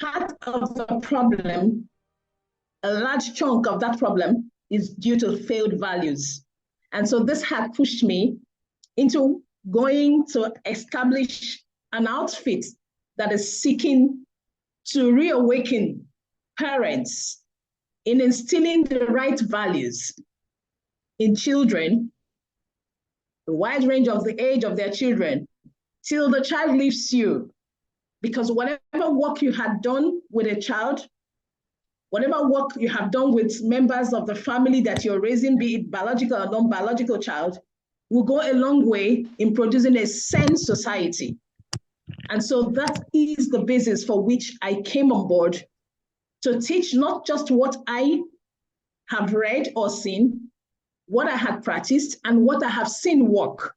part of the problem, a large chunk of that problem is due to failed values. And so this had pushed me into going to establish an outfit that is seeking to reawaken parents in instilling the right values in children, the wide range of the age of their children, till the child leaves you. Because whatever work you had done with a child, whatever work you have done with members of the family that you're raising, be it biological or non-biological child, will go a long way in producing a sane society. And so that is the basis for which I came on board to teach not just what I have read or seen, what I had practiced, and what I have seen work.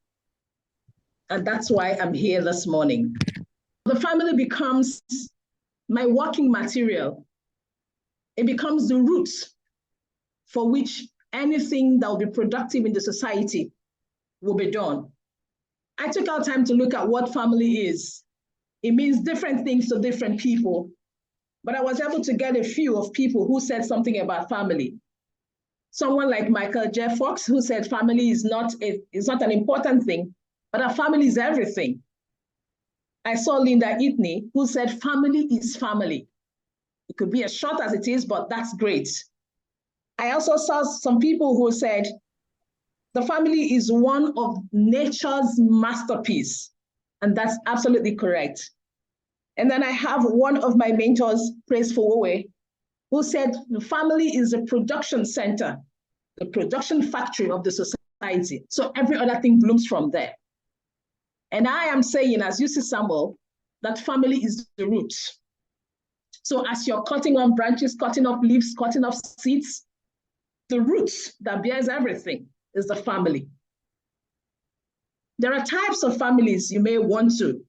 And that's why I'm here this morning. The family becomes my working material. It becomes the root for which anything that will be productive in the society will be done. I took out time to look at what family is. It means different things to different people, but I was able to get a few of people who said something about family. Someone like Michael J. Fox, who said family is not an important thing, but a family is everything. I saw Linda Itney, who said family is family. It could be as short as it is, but that's great. I also saw some people who said the family is one of nature's masterpiece, and that's absolutely correct. And then I have one of my mentors, Praise Fowowe, who said the family is a production center, the production factory of the society. So every other thing blooms from there. And I am saying, as you see Samuel, that family is the root. So as you're cutting off branches, cutting off leaves, cutting off seeds, the root that bears everything is the family. There are types of families you may want to.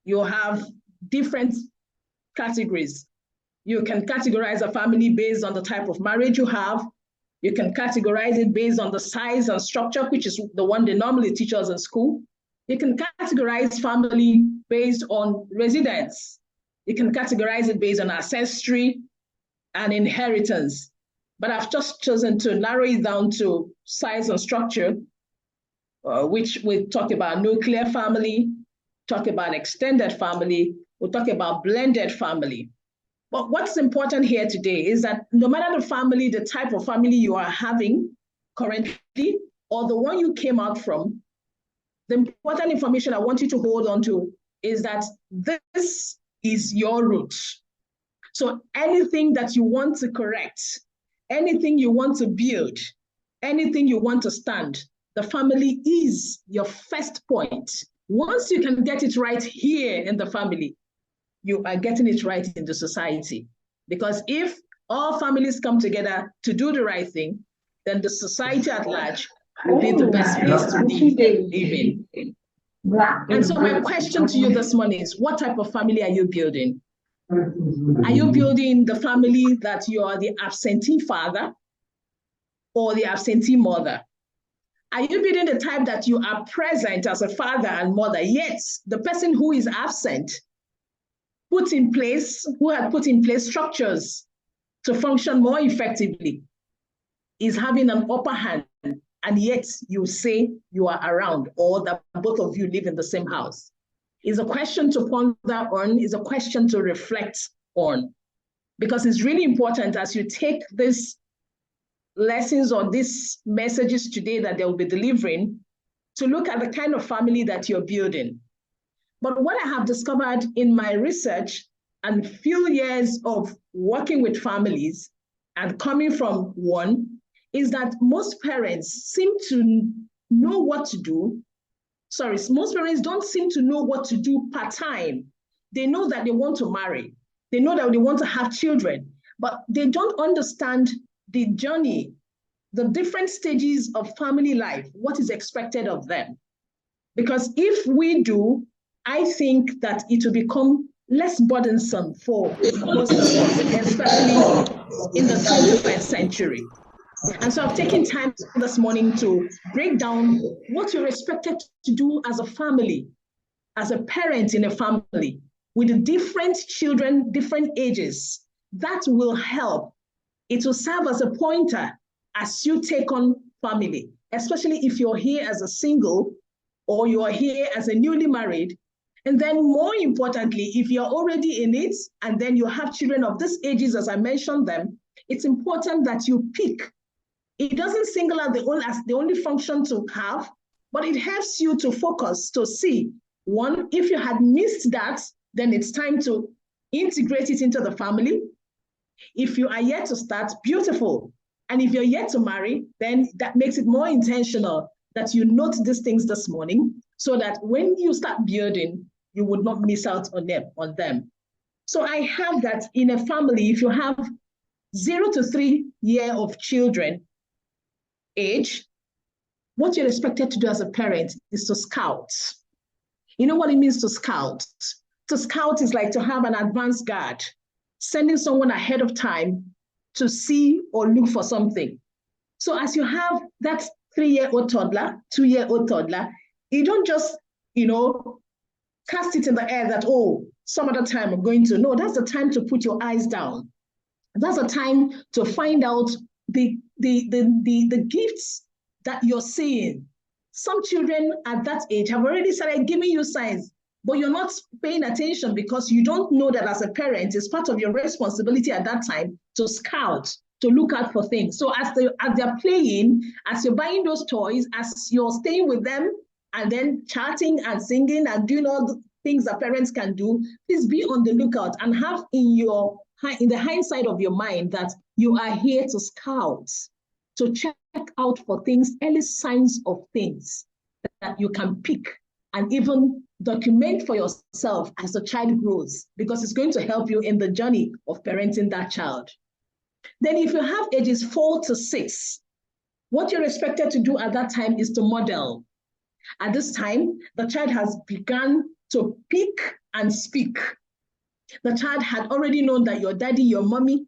You have different categories. You can categorize a family based on the type of marriage you have. You can categorize it based on the size and structure, which is the one they normally teach us in school. You can categorize family based on residence. You can categorize it based on ancestry and inheritance. But I've just chosen to narrow it down to size and structure, which we talk about nuclear family, talk about extended family, we'll talk about blended family. But what's important here today is that no matter the family, the type of family you are having currently, or the one you came out from, the important information I want you to hold on to is that this is your root. So anything that you want to correct, anything you want to build, anything you want to stand, the family is your first point. Once you can get it right here in the family, you are getting it right in the society. Because if all families come together to do the right thing, then the society at large will be the best place to live in. And so my question to you this morning is, what type of family are you building? Are you building the family that you are the absentee father or the absentee mother? Are you building the type that you are present as a father and mother, yet the person who is absent who had put in place structures to function more effectively, is having an upper hand, and yet you say you are around, or that both of you live in the same house? Is a question to ponder on, is a question to reflect on, because it's really important as you take these lessons or these messages today that they'll be delivering, to look at the kind of family that you're building. But what I have discovered in my research and few years of working with families and coming from one is that most parents seem to know what to do. Most parents don't seem to know what to do part-time. They know that they want to marry. They know that they want to have children, but they don't understand the journey, the different stages of family life, what is expected of them. Because if we do, I think that it will become less burdensome for most of us, especially in the 21st century. And so I've taken time this morning to break down what you're expected to do as a family, as a parent in a family, with the different children, different ages. That will help. It will serve as a pointer as you take on family, especially if you're here as a single or you're here as a newly married. And then more importantly, if you're already in it and then you have children of these ages, as I mentioned them, it's important that you pick. It doesn't single out as the only function to have, but it helps you to focus, to see, one, if you had missed that, then it's time to integrate it into the family. If you are yet to start, beautiful. And if you're yet to marry, then that makes it more intentional that you note these things this morning so that when you start building, you would not miss out on them. So I have that in a family, if you have 0 to 3 years of children age, what you're expected to do as a parent is to scout. You know what it means to scout? To scout is like to have an advance guard, sending someone ahead of time to see or look for something. So as you have that 3-year-old toddler, 2-year-old toddler, you don't just, cast it in the air that, oh, some other time I'm going to. No, that's the time to put your eyes down. That's the time to find out the gifts that you're seeing. Some children at that age have already started giving you signs, but you're not paying attention because you don't know that as a parent, it's part of your responsibility at that time to scout, to look out for things. So as they're playing, as you're buying those toys, as you're staying with them, and then chatting and singing and doing all the things that parents can do, please be on the lookout and have in the hindsight of your mind that you are here to scout, to check out for things, early signs of things that you can pick and even document for yourself as the child grows, because it's going to help you in the journey of parenting that child. Then if you have ages 4 to 6, what you're expected to do at that time is to model. At this time, the child has begun to pick and speak. The child had already known that your daddy, your mommy,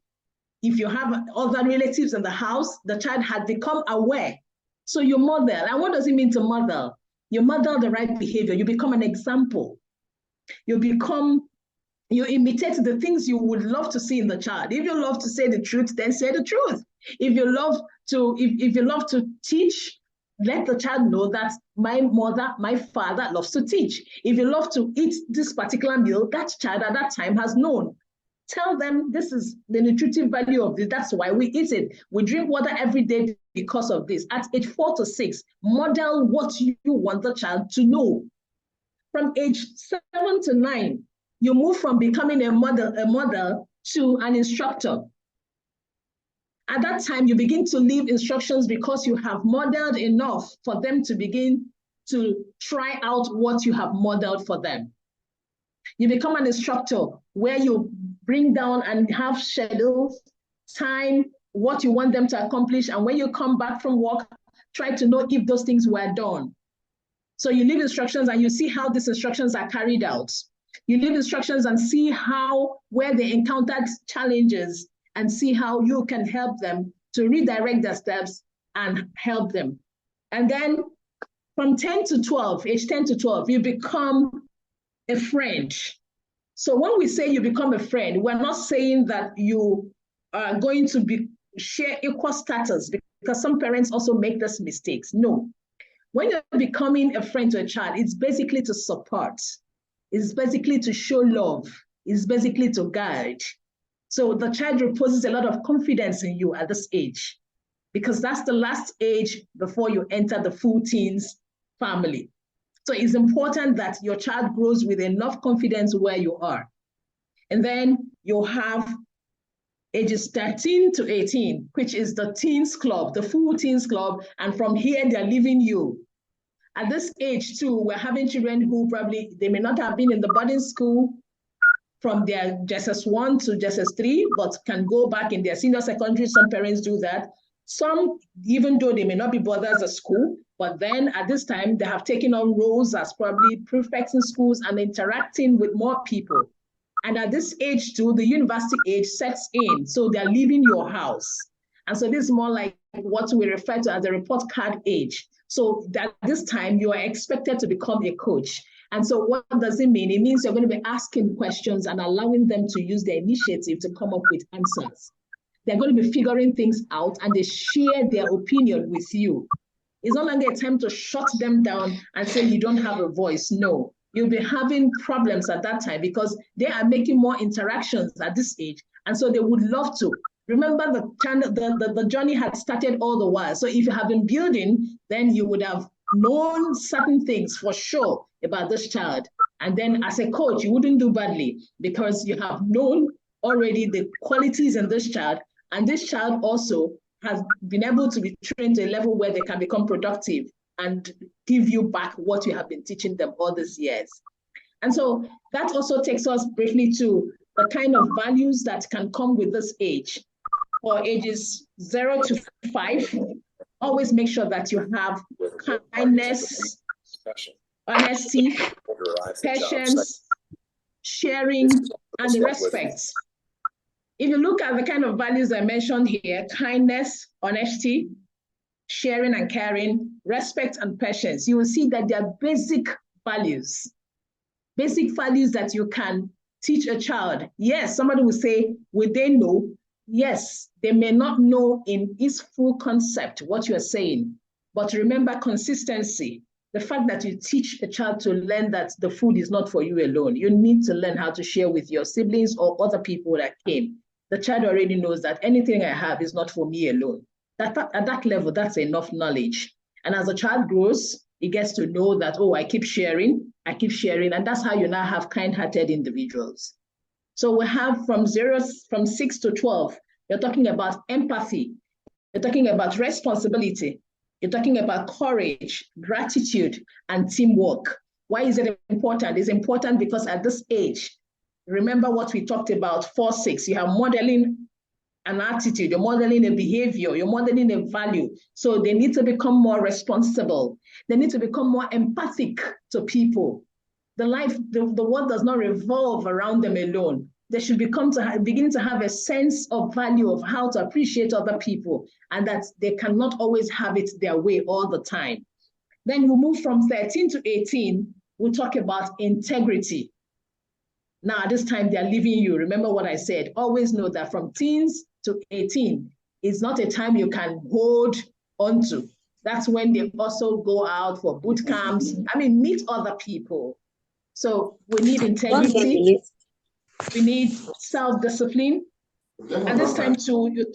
if you have other relatives in the house, the child had become aware. So you model. And what does it mean to model? You model the right behavior. You become an example. You imitate the things you would love to see in the child. If you love to say the truth, then say the truth. If you love to teach, let the child know that my mother, my father loves to teach. If you love to eat this particular meal, that child at that time has known. Tell them this is the nutritive value of this. That's why we eat it. We drink water every day because of this. At age 4 to 6, model what you want the child to know. From age 7 to 9, you move from becoming a model to an instructor. At that time, you begin to leave instructions because you have modeled enough for them to begin to try out what you have modeled for them. You become an instructor where you bring down and have schedules, time, what you want them to accomplish. And when you come back from work, try to know if those things were done. So you leave instructions and you see how these instructions are carried out. You leave instructions and see where they encountered challenges and see how you can help them to redirect their steps and help them. And then from 10 to 12, age 10 to 12, you become a friend. So when we say you become a friend, we're not saying that you are going to share equal status, because some parents also make these mistakes. No. When you're becoming a friend to a child, it's basically to support. It's basically to show love. It's basically to guide. So the child reposes a lot of confidence in you at this age, because that's the last age before you enter the full teens family. So it's important that your child grows with enough confidence where you are. And then you have ages 13 to 18, which is the teens club, the full teens club. And from here, they're leaving you. At this age too, we're having children who probably, they may not have been in the boarding school from their JSS1 to JSS3, but can go back in their senior secondary. Some parents do that. Some, even though they may not be bothers at school, but then at this time, they have taken on roles as probably prefects in schools and interacting with more people. And at this age too, the university age sets in. So they're leaving your house. And so this is more like what we refer to as the report card age. So at this time, you are expected to become a coach. And so what does it mean? It means you're going to be asking questions and allowing them to use their initiative to come up with answers. They're going to be figuring things out and they share their opinion with you. It's not longer a time to shut them down and say you don't have a voice. No, you'll be having problems at that time because they are making more interactions at this age. And so they would love to. Remember, the journey had started all the while. So if you have been building, then you would have known certain things for sure about this child. And then as a coach, you wouldn't do badly because you have known already the qualities in this child. And this child also has been able to be trained to a level where they can become productive and give you back what you have been teaching them all these years. And so that also takes us briefly to the kind of values that can come with this age. For ages 0 to 5, always make sure that you have kindness, honesty, patience, sharing, and respect. If you look at the kind of values I mentioned here, kindness, honesty, sharing and caring, respect and patience, you will see that they are basic values that you can teach a child. Yes, somebody will say, will they know? Yes, they may not know in its full concept what you're saying, but remember consistency. The fact that you teach a child to learn that the food is not for you alone. You need to learn how to share with your siblings or other people that came. The child already knows that anything I have is not for me alone. At that level, that's enough knowledge. And as a child grows, it gets to know that, oh, I keep sharing, and that's how you now have kind-hearted individuals. So we have from 6 to 12, you're talking about empathy, you're talking about responsibility, you're talking about courage, gratitude, and teamwork. Why is it important? It's important because at this age, remember what we talked about, 4, 6, you have modeling an attitude, you're modeling a behavior, you're modeling a value. So they need to become more responsible. They need to become more empathic to people. The world does not revolve around them alone. They should begin to have a sense of value of how to appreciate other people and that they cannot always have it their way all the time. Then we move from 13 to 18, we'll talk about integrity. Now, at this time, they're leaving you. Remember what I said. Always know that from teens to 18 is not a time you can hold onto. That's when they also go out for boot camps. Meet other people. So we need integrity. We need self-discipline. At this time, too, you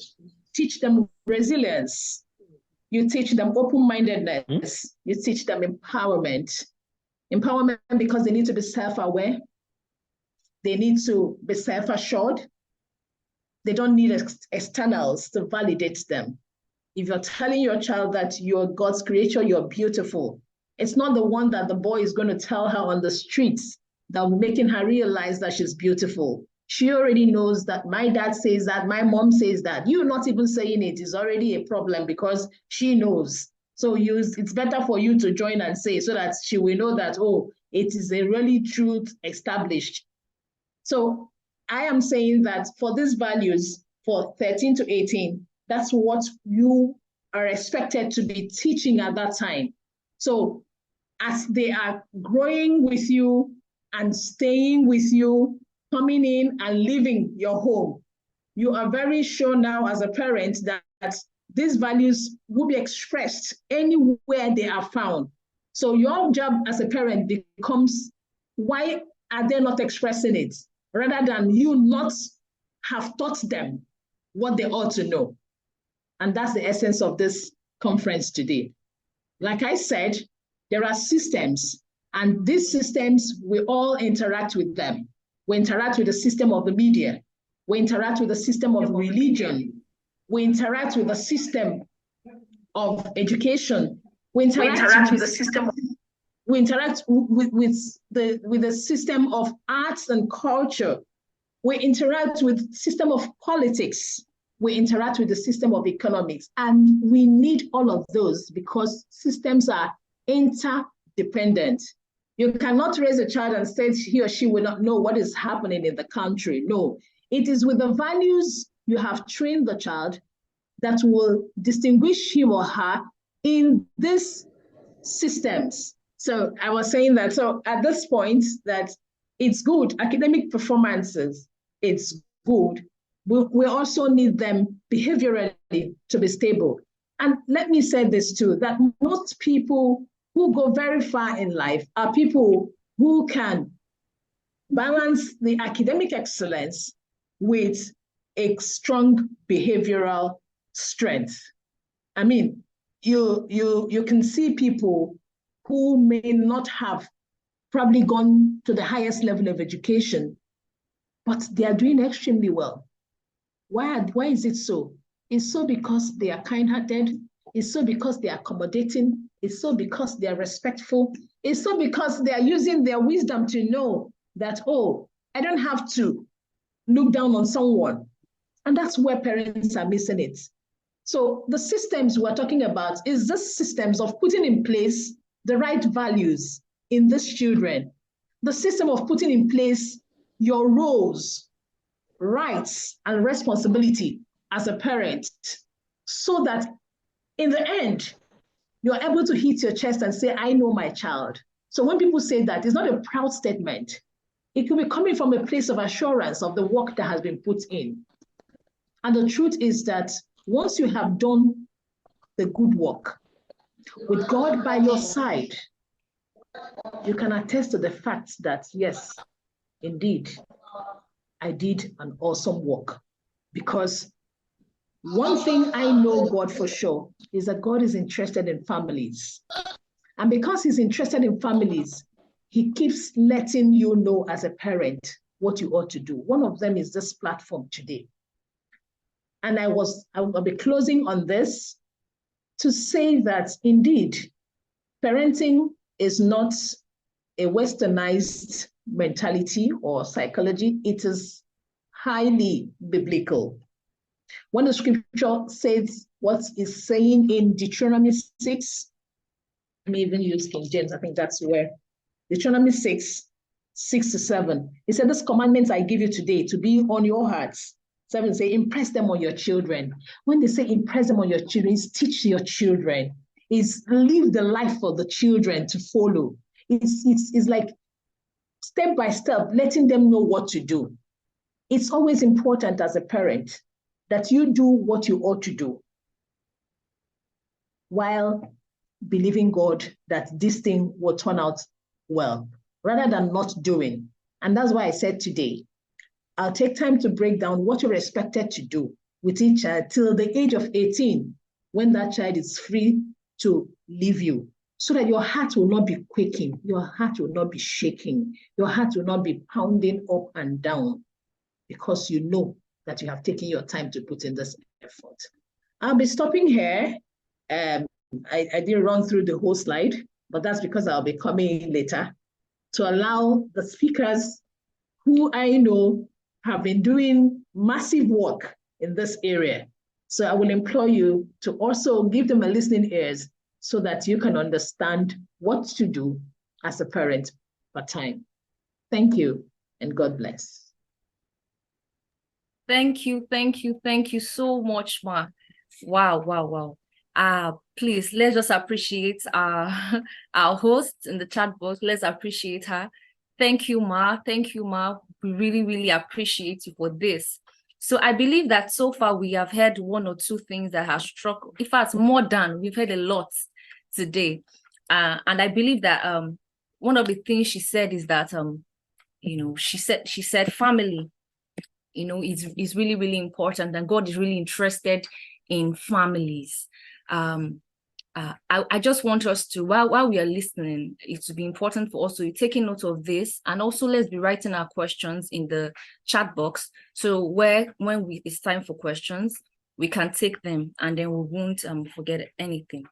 teach them resilience. You teach them open-mindedness. You teach them empowerment. Empowerment because they need to be self-aware. They need to be self-assured. They don't need externals to validate them. If you're telling your child that you're God's creature, you're beautiful, it's not the one that the boy is going to tell her on the streets that will making her realize that she's beautiful. She already knows that my dad says that, my mom says that. You're not even saying it is already a problem because she knows. So it's better for you to join and say so that she will know that, oh, it is a really truth established. So I am saying that for these values, for 13 to 18, that's what you are expected to be teaching at that time. So as they are growing with you and staying with you, coming in and leaving your home, you are very sure now as a parent that these values will be expressed anywhere they are found. So your job as a parent becomes, why are they not expressing it? Rather than you not have taught them what they ought to know. And that's the essence of this conference today. Like I said, there are systems, and these systems, we all interact with them. We interact with the system of the media. We interact with the system of religion. We interact with the system of education. We interact with the system of we interact with the system of arts and culture. We interact with the system of politics. We interact with the system of economics. And we need all of those because systems are interdependent. You cannot raise a child and say he or she will not know what is happening in the country. No, it is with the values you have trained the child that will distinguish him or her in these systems. So I was saying that, so at this point, that it's good, academic performances, it's good. We also need them behaviorally to be stable. And let me say this too, that most people who go very far in life are people who can balance the academic excellence with a strong behavioral strength. I mean, you can see people who may not have probably gone to the highest level of education, but they are doing extremely well. Why is it so? It's so because they are kind-hearted. It's so because they are accommodating. It's so because they are respectful. It's so because they are using their wisdom to know that, oh, I don't have to look down on someone. And that's where parents are missing it. So the systems we're talking about is the systems of putting in place the right values in these children, the system of putting in place your roles, rights, and responsibility as a parent, so that in the end, you're able to hit your chest and say, I know my child. So when people say that, it's not a proud statement. It could be coming from a place of assurance of the work that has been put in. And the truth is that once you have done the good work, with God by your side, you can attest to the fact that, yes, indeed, I did an awesome work. Because one thing I know God for sure is that God is interested in families. And because he's interested in families, he keeps letting you know as a parent what you ought to do. One of them is this platform today. And I'll be closing on this to say that indeed, parenting is not a westernized mentality or psychology. It is highly biblical. When the scripture says what is saying in Deuteronomy 6, I may even use King James, I think that's where, Deuteronomy 6:6-7. It said, this commandments I give you today to be on your hearts. 7 say, impress them on your children. When they say impress them on your children, it's teach your children. It's live the life for the children to follow. It's like step by step, letting them know what to do. It's always important as a parent that you do what you ought to do while believing God that this thing will turn out well, rather than not doing. And that's why I said today, I'll take time to break down what you're expected to do with each child till the age of 18, when that child is free to leave you, so that your heart will not be quaking, your heart will not be shaking, your heart will not be pounding up and down, because you know that you have taken your time to put in this effort. I'll be stopping here. I didn't run through the whole slide, but that's because I'll be coming in later to allow the speakers who I know have been doing massive work in this area. So I will implore you to also give them a listening ears so that you can understand what to do as a parent part time. Thank you, and God bless. Thank you so much, Ma. Wow. Please, let's just appreciate our host in the chat box. Let's appreciate her. Thank you, Ma. We really appreciate you for this. So I believe that so far we have heard one or two things that have struck. In fact, more than we've heard a lot today. And I believe that one of the things she said is that she said family, is really important, and God is really interested in families. I just want us to, while we are listening, it would be important for us to be taking note of this, and also let's be writing our questions in the chat box, so when it's time for questions, we can take them and then we won't forget anything.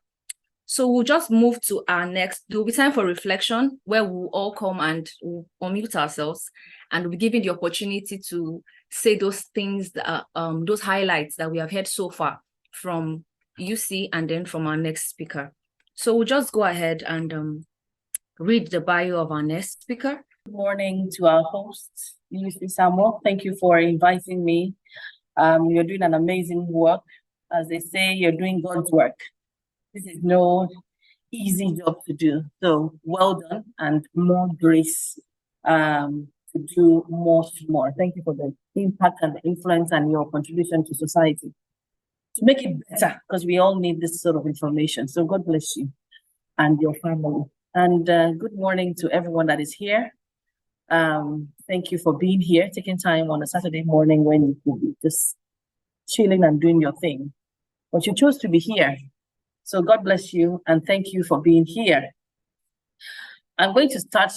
So we'll just move to our next. There will be time for reflection, where we'll all come and we'll unmute ourselves, and we'll be given the opportunity to say those things, those highlights that we have heard so far from UC and then from our next speaker. So we'll just go ahead and read the bio of our next speaker. Good morning to our host, UC Samuel. Thank you for inviting me. You're doing an amazing work. As they say, you're doing God's work. This is no easy job to do. So well done, and more grace to do more. Thank you for the impact and the influence and your contribution to society to make it better, because we all need this sort of information. So God bless you and your family. And good morning to everyone that is here. Thank you for being here, taking time on a Saturday morning when you could be just chilling and doing your thing. But you chose to be here. So God bless you and thank you for being here. I'm going to start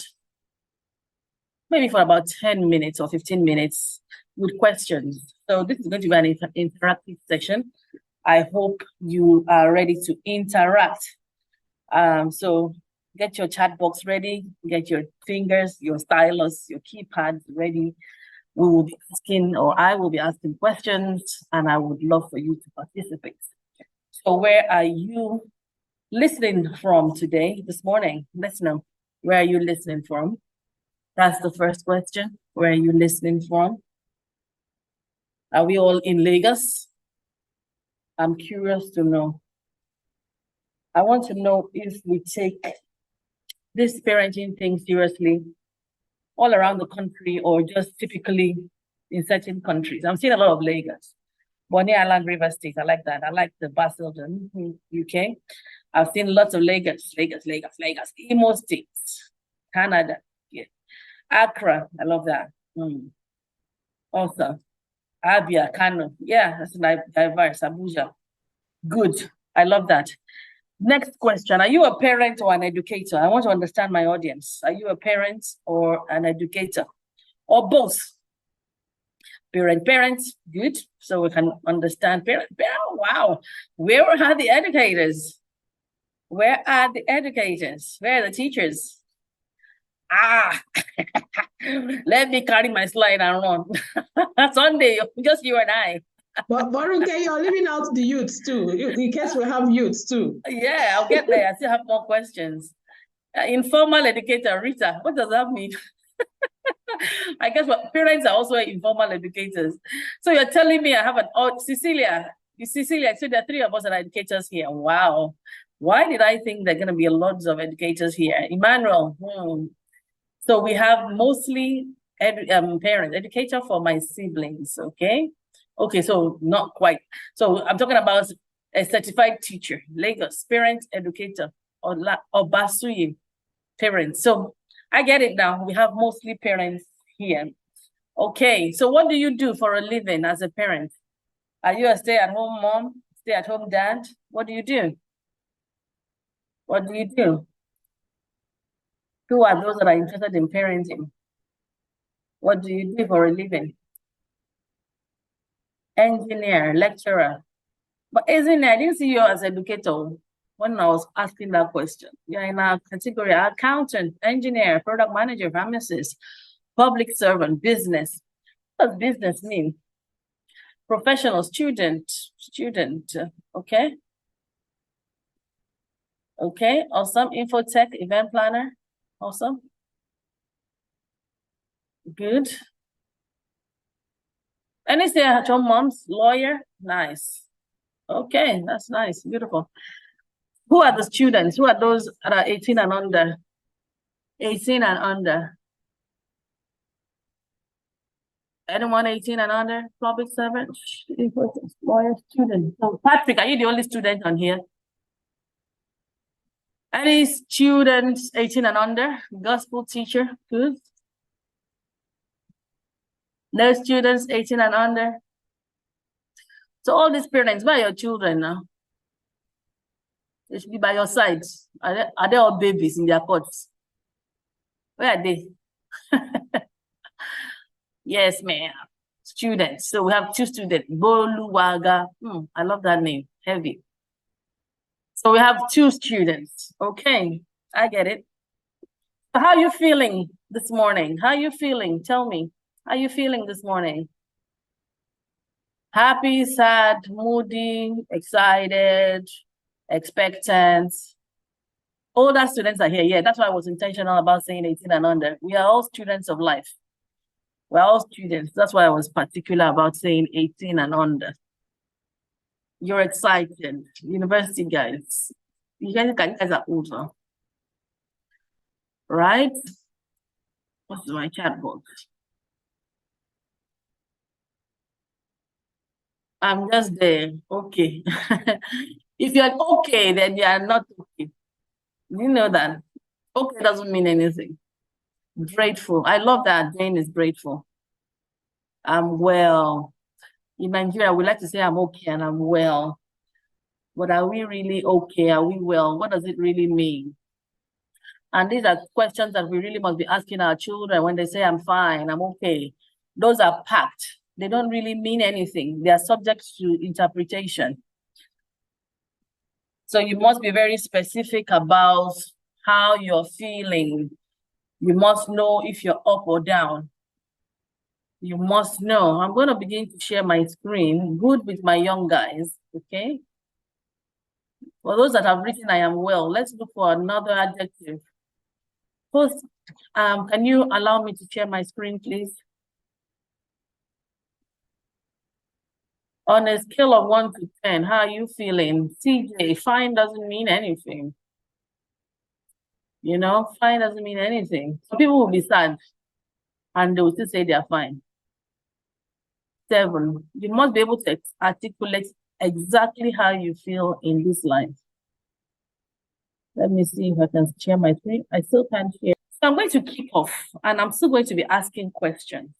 maybe for about 10 minutes or 15 minutes with questions. So this is going to be an interactive session. I hope you are ready to interact. So get your chat box ready, get your fingers, your stylus, your keypads ready. We will be asking, or I will be asking questions, and I would love for you to participate. So where are you listening from today, this morning? Let's know. Where are you listening from? That's the first question. Where are you listening from? Are we all in Lagos? I'm curious to know. I want to know if we take this parenting thing seriously all around the country or just typically in certain countries. I'm seeing a lot of Lagos. Bonny Island, River State, I like that. I like the Basildon, UK. I've seen lots of Lagos, Imo State, Canada, yeah. Accra, I love that. Also, Abia, Kano, yeah, that's diverse, Abuja. Good, I love that. Next question, are you a parent or an educator? I want to understand my audience. Are you a parent or an educator? Or both? Parents, good. So we can understand parent. Wow, where are the educators? Where are the educators? Where are the teachers? Let me carry my slide and run. Sunday, just you and I. But Baruke, you're leaving out the youths too, in case we have youths too. Yeah, I'll get there. I still have more questions. Informal educator, Rita, what does that mean? I guess what parents are also informal educators. So you're telling me I have Cecilia, so there are three of us that are educators here. Wow. Why did I think there are going to be lots of educators here? Emmanuel. So we have mostly parents, educator for my siblings, okay? Okay, so not quite. So I'm talking about a certified teacher, Lagos, parent educator, or Basuyi parents. So I get it now. We have mostly parents here. Okay, so what do you do for a living as a parent? Are you a stay-at-home mom, stay-at-home dad? What do you do? What do you do? Who are those that are interested in parenting? What do you do for a living? Engineer, lecturer. But isn't it, I didn't see you as educator when I was asking that question. You're in a category, accountant, engineer, product manager, pharmacist, public servant, business. What does business mean? Professional, student, okay? Okay, awesome. Infotech, event planner, awesome. Good. Any stay-at-home moms, lawyer, nice. Okay, that's nice, beautiful. Who are the students? Who are those that are 18 and under? 18 and under. Anyone 18 and under? Public servant, lawyer, student. So Patrick, are you the only student on here? Any students 18 and under? Gospel teacher, good. No students 18 and under? So all these parents, where are your children now? They should be by your side. Are they all babies in their courts? Where are they? Yes, ma'am. Students. So we have two students. Boluwaga. I love that name. Heavy. So we have two students. Okay, I get it. So how are you feeling this morning? How are you feeling? Tell me. How are you feeling this morning? Happy, sad, moody, excited, expectant? Older students are here. Yeah, that's why I was intentional about saying 18 and under. We are all students of life. We're all students. That's why I was particular about saying 18 and under. You're excited. University guys. You guys are older. Right? What's my chat box? I'm just there. Okay. If you're okay, then you are not okay. You know that. Okay doesn't mean anything. Grateful. I love that Jane is grateful. I'm well. In Nigeria, we like to say I'm okay and I'm well. But are we really okay? Are we well? What does it really mean? And these are questions that we really must be asking our children when they say, I'm fine, I'm okay. Those are packed. They don't really mean anything. They are subject to interpretation. So you must be very specific about how you're feeling. You must know if you're up or down. You must know. I'm going to begin to share my screen. Good with my young guys, okay? For those that have written, I am well. Let's look for another adjective. First, can you allow me to share my screen, please? On a scale of 1 to 10, how are you feeling? CJ, fine doesn't mean anything. You know, fine doesn't mean anything. Some people will be sad and they will still say they're fine. 7, you must be able to articulate exactly how you feel in this life. Let me see if I can share my screen. I still can't share. So I'm going to kick off and I'm still going to be asking questions.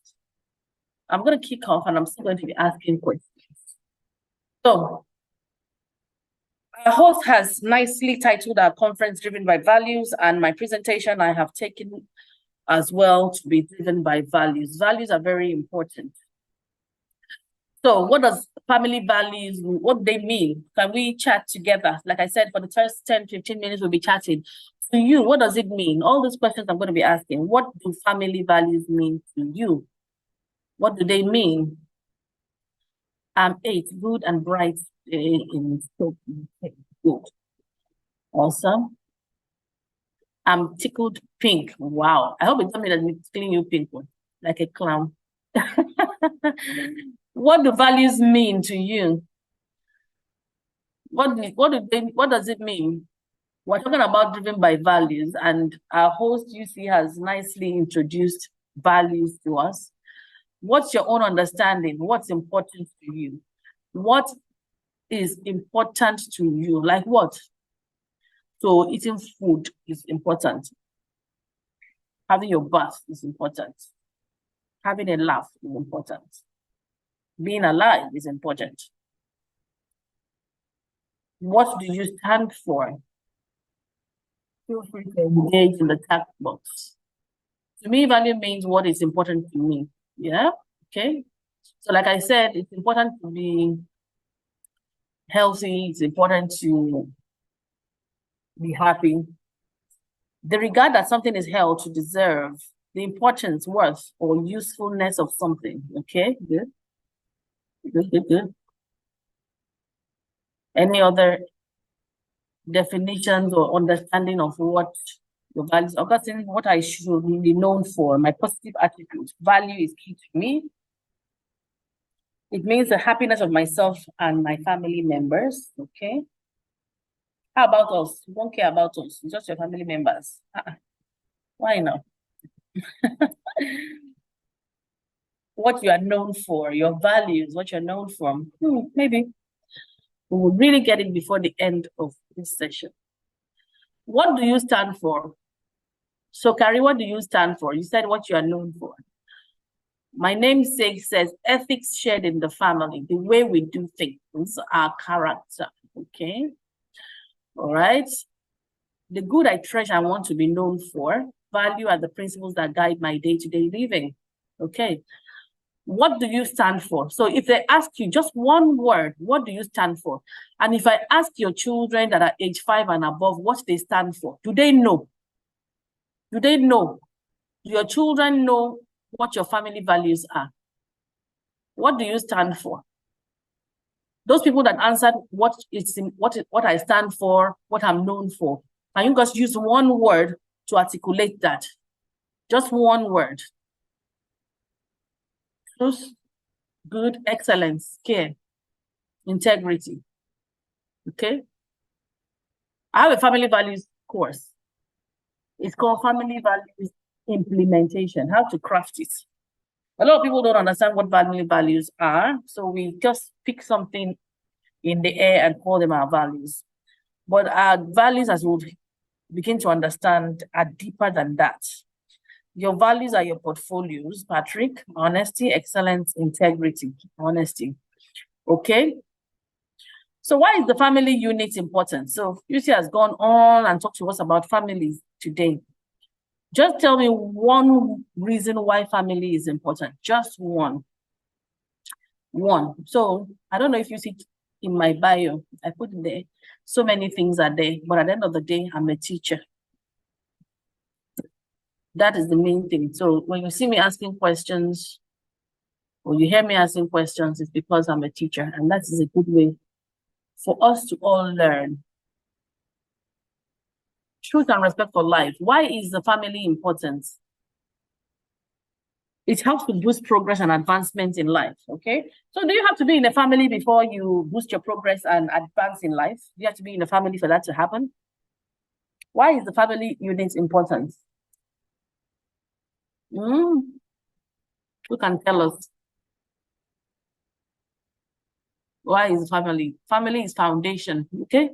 I'm going to kick off and I'm still going to be asking questions. So our host has nicely titled our conference Driven by Values, and my presentation I have taken as well to be driven by values. Values are very important. So what does family values, what they mean? Can we chat together? Like I said, for the first 10, 15 minutes, we'll be chatting. To you, what does it mean? All these questions I'm going to be asking. What do family values mean to you? What do they mean? 8, good and bright in scope. Good. Awesome. I'm tickled pink. Wow. I hope it doesn't mean that I'm tickling you pink one, like a clown. What do values mean to you? What does it mean? We're talking about driven by values, and our host UC has nicely introduced values to us. What's your own understanding? What's important to you? What is important to you? Like what? So eating food is important. Having your bath is important. Having a laugh is important. Being alive is important. What do you stand for? Feel free to engage in the chat box. To me, value means what is important to me. Yeah, okay. So like I said, it's important to be healthy. It's important to be happy. The regard that something is held to deserve, the importance, worth, or usefulness of something. Okay, good. Good. Any other definitions or understanding of what your values are? What I should be known for, my positive attitude. Value is key to me. It means the happiness of myself and my family members. Okay. How about us? You don't care about us, just your family members. Why not? What you are known for, your values, what you're known for. Maybe we will really get it before the end of this session. What do you stand for? So, Carrie, what do you stand for? You said what you are known for. My namesake says ethics shared in the family, the way we do things, our character. Okay. All right. The good I treasure, I want to be known for. Value are the principles that guide my day-to-day living. Okay. What do you stand for? So if they ask you just one word, what do you stand for? And if I ask your children that are age 5 and above what they stand for, do they know? Do they know? Do your children know what your family values are? What do you stand for? Those people that answered what I stand for, what I'm known for, can you just use one word to articulate that? Just one word. Truth, good, excellence, care, integrity. Okay. I have a family values course. It's called Family Values Implementation, how to craft it. A lot of people don't understand what family values are, so we just pick something in the air and call them our values. But our values, as we'll begin to understand, are deeper than that. Your values are your portfolios, Patrick. Honesty, excellence, integrity, honesty. Okay? So why is the family unit important? So UC has gone on and talked to us about families today. Just tell me one reason why family is important. Just one. One. So I don't know if you see in my bio, I put in there, so many things are there, but at the end of the day, I'm a teacher. That is the main thing. So when you see me asking questions, or you hear me asking questions, it's because I'm a teacher, and that is a good way for us to all learn. Truth and respect for life. Why is the family important? It helps to boost progress and advancement in life, okay? So do you have to be in a family before you boost your progress and advance in life? Do you have to be in a family for that to happen? Why is the family unit important? Who can tell us? Why is family? Family is foundation, okay?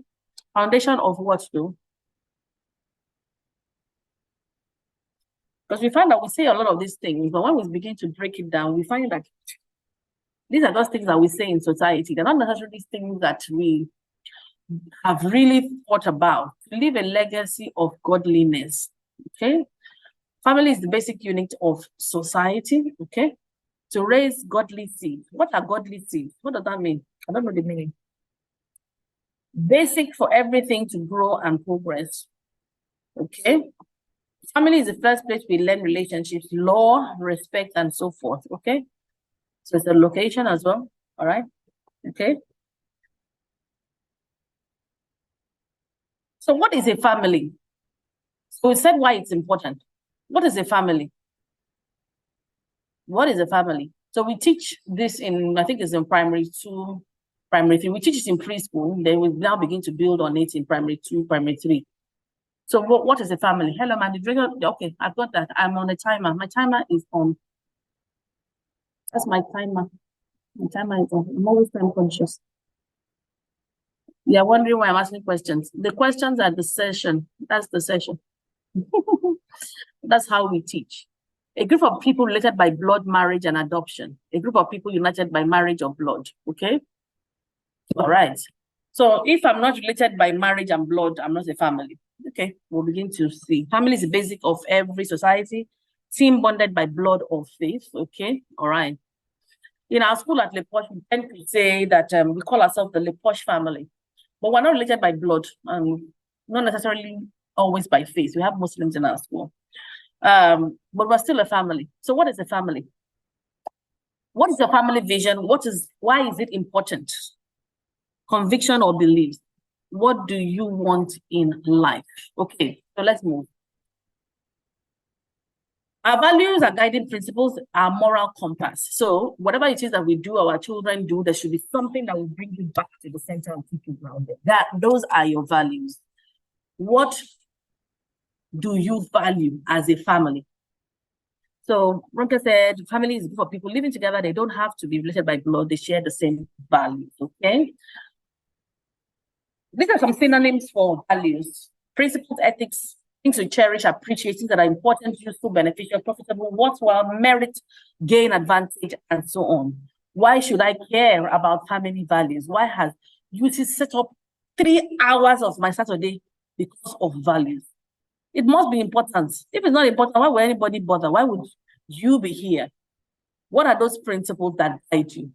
Foundation of what though? Because we find that we say a lot of these things, but when we begin to break it down, we find that these are just things that we say in society. They're not necessarily things that we have really thought about. To leave a legacy of godliness, okay? Family is the basic unit of society, okay? To raise godly seeds. What are godly seeds? What does that mean? I don't know the meaning. Basic for everything to grow and progress, okay? Family is the first place we learn relationships, law, respect, and so forth, okay? So it's a location as well, all right? Okay. So what is a family? So we said why it's important. What is a family? What is a family? So we teach this in, I think it's in primary 2, primary 3. We teach it in preschool. Then we now begin to build on it in primary 2, primary 3. So what is a family? Hello, man. Okay, I've got that. I'm on a timer. My timer is on. That's my timer. My timer is on. I'm always time conscious. You're wondering why I'm asking questions. The questions are the session. That's the session. That's how we teach. A group of people related by blood, marriage, and adoption. A group of people united by marriage or blood. Okay? All right. So if I'm not related by marriage and blood, I'm not a family. Okay, we'll begin to see. Family is the basic of every society. Team bonded by blood or faith. Okay, all right. In our school at LIFEPOINT, we tend to say that we call ourselves the LIFEPOINT family, but we're not related by blood, not necessarily always by faith. We have Muslims in our school, but we're still a family. So what is a family? What is your family vision? Why is it important? Conviction or beliefs? What do you want in life? Okay, so let's move. Our values, our guiding principles, our moral compass. So whatever it is that we do, our children do, there should be something that will bring you back to the center and keep you grounded. Those are your values. What do you value as a family? So Ronke said, family is for people living together. They don't have to be related by blood. They share the same values, okay? These are some synonyms for values: principles, ethics, things to cherish, appreciate, things that are important, useful, beneficial, profitable, worthwhile, merit, gain, advantage, and so on. Why should I care about family values? Why has UT set up 3 hours of my Saturday because of values? It must be important. If it's not important, why would anybody bother? Why would you be here? What are those principles that guide you?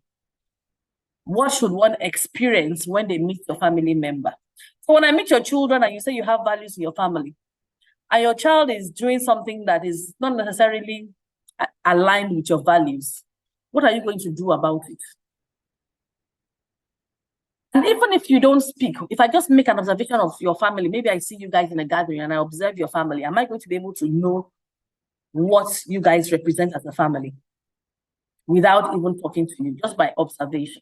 What should one experience when they meet your family member? So when I meet your children and you say you have values in your family, and your child is doing something that is not necessarily aligned with your values, what are you going to do about it? And even if you don't speak, if I just make an observation of your family, maybe I see you guys in a gathering and I observe your family, am I going to be able to know what you guys represent as a family without even talking to you, just by observation?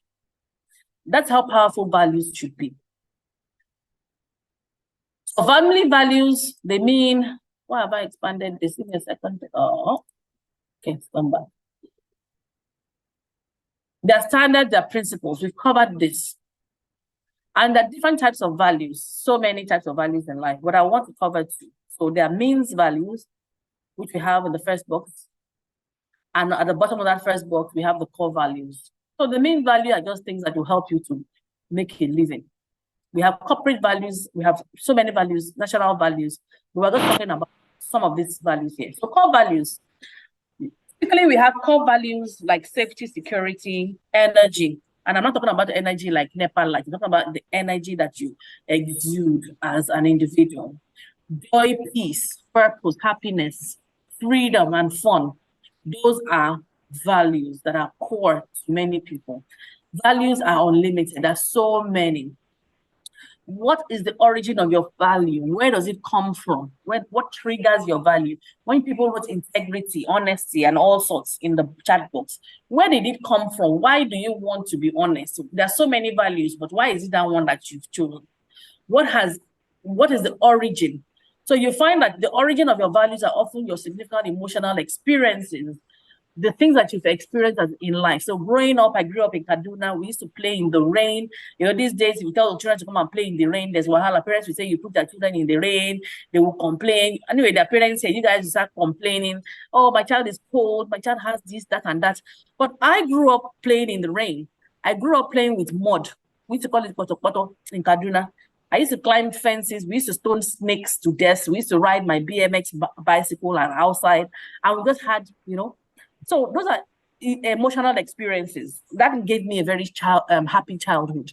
That's how powerful values should be. So family values, they mean, why have I expanded this? Give me a second. Oh, okay, come back. There are standards, there are principles. We've covered this. And there are different types of values, so many types of values in life, but I want to cover two. So there are means values, which we have in the first box. And at the bottom of that first box, we have the core values. So the main value are just things that will help you to make a living. We have corporate values. We have so many values, national values. We were just talking about some of these values here. So core values. Typically, we have core values like safety, security, energy. And I'm not talking about the energy like Nepal, like I'm talking about the energy that you exude as an individual. Joy, peace, purpose, happiness, freedom, and fun. Those are values that are core to many people. Values are unlimited. There's so many. What is the origin of your value? Where does it come from? What triggers your value? When people wrote integrity, honesty, and all sorts in the chat box, where did it come from? Why do you want to be honest? There are so many values, but why is it that one that you've chosen? What is the origin? So you find that the origin of your values are often your significant emotional experiences, the things that you've experienced in life. So growing up, I grew up in Kaduna. We used to play in the rain. You know, these days, if you tell the children to come and play in the rain, there's wahala. Parents will say you put their children in the rain, they will complain. Anyway, their parents say, you guys will start complaining. Oh, my child is cold. My child has this, that, and that. But I grew up playing in the rain. I grew up playing with mud. We used to call it poto in Kaduna. I used to climb fences. We used to stone snakes to death. We used to ride my BMX bicycle and outside. And we just had, you know, so those are emotional experiences that gave me a very happy childhood.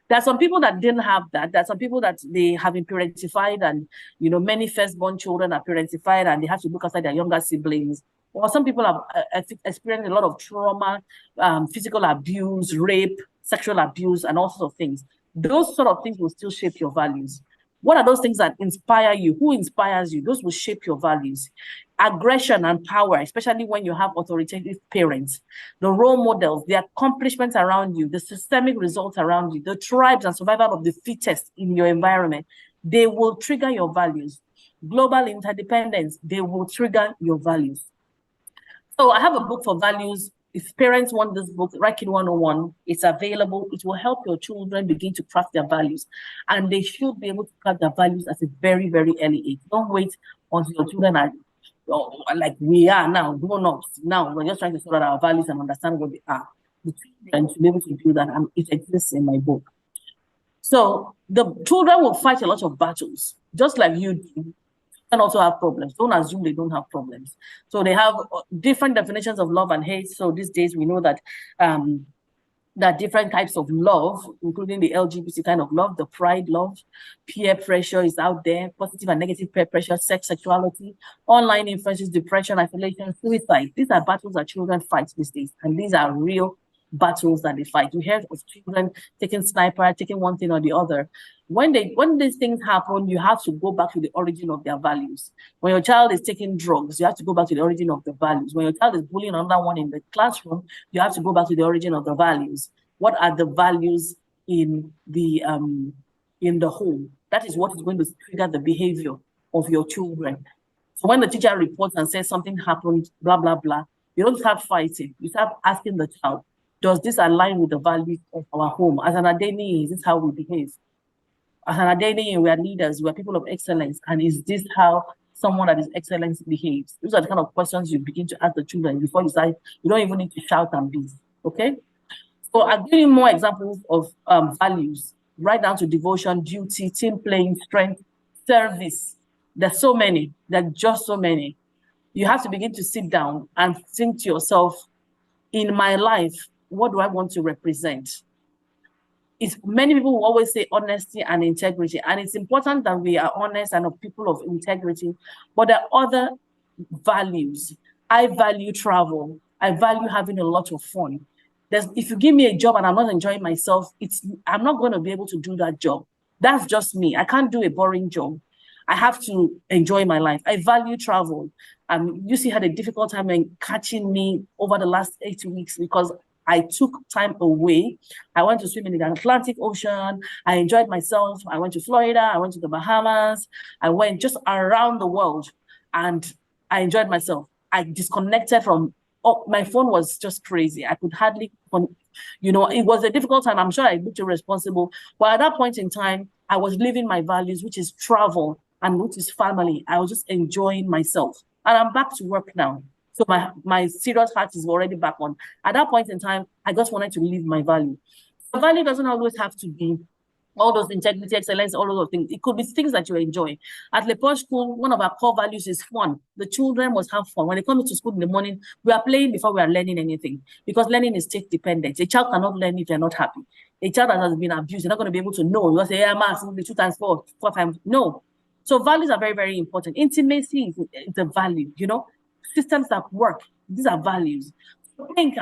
There are some people that didn't have that. There are some people that they have been parentified, and you know, many firstborn children are parentified and they have to look after their younger siblings. Or some people have experienced a lot of trauma, physical abuse, rape, sexual abuse, and all sorts of things. Those sort of things will still shape your values. What are those things that inspire you? Who inspires you? Those will shape your values. Aggression and power, especially when you have authoritative parents, the role models, the accomplishments around you, the systemic results around you, the tribes and survival of the fittest in your environment, they will trigger your values. Global interdependence, they will trigger your values. So I have a book for values. If parents want this book, Right Kid 101, it's available. It will help your children begin to craft their values. And they should be able to craft their values at a very, very early age. Don't wait until your children are like we are now, grown up. Now we're just trying to sort out our values and understand what they are. The children should be able to do that, and it exists in my book. So the children will fight a lot of battles, just like you do. And also have problems. Don't assume they don't have problems. So they have different definitions of love and hate. So these days we know that there are different types of love, including the LGBT kind of love, the pride love, peer pressure is out there, positive and negative peer pressure, sex, sexuality, online influences, depression, isolation, suicide. These are battles that children fight these days, and these are real battles that they fight. We hear of children taking sniper, taking one thing or the other. When these things happen, you have to go back to the origin of their values. When your child is taking drugs, you have to go back to the origin of the values. When your child is bullying another one in the classroom, you have to go back to the origin of the values. What are the values in the home? That is what is going to trigger the behavior of your children. So when the teacher reports and says something happened, blah, blah, blah, you don't start fighting. You start asking the child, does this align with the values of our home? As an Adeni, is this how we behave? As an Adeni, we are leaders, we are people of excellence. And is this how someone that is excellent behaves? Those are the kind of questions you begin to ask the children before you start. You don't even need to shout and beat, okay? So I'll give you more examples of values, right down to devotion, duty, team playing, strength, service. There's so many, there's just so many. You have to begin to sit down and think to yourself, in my life, what do I want to represent? Many people will always say honesty and integrity, and it's important that we are honest and of people of integrity, but there are other values. I value travel. I value having a lot of fun. If you give me a job and I'm not enjoying myself, I'm not going to be able to do that job. That's just me. I can't do a boring job. I have to enjoy my life. I value travel. UC had a difficult time in catching me over the last 8 weeks because I took time away. I went to swim in the Atlantic Ocean. I enjoyed myself. I went to Florida. I went to the Bahamas. I went just around the world and I enjoyed myself. I disconnected from, my phone was just crazy. I could hardly, you know, it was a difficult time. I'm sure I looked irresponsible. But at that point in time, I was living my values, which is travel and which is family. I was just enjoying myself. And I'm back to work now. So my serious heart is already back on. At that point in time, I just wanted to live my value. The value doesn't always have to be all those integrity, excellence, all those things. It could be things that you enjoy. At LIFEPOINT School, one of our core values is fun. The children must have fun. When they come to school in the morning, we are playing before we are learning anything, because learning is state dependent. A child cannot learn if they're not happy. A child that has been abused, they're not going to be able to know. You say, yeah, mass, 2 times 4 times. No. So values are very, very important. Intimacy is a value, you know. Systems that work, these are values. Think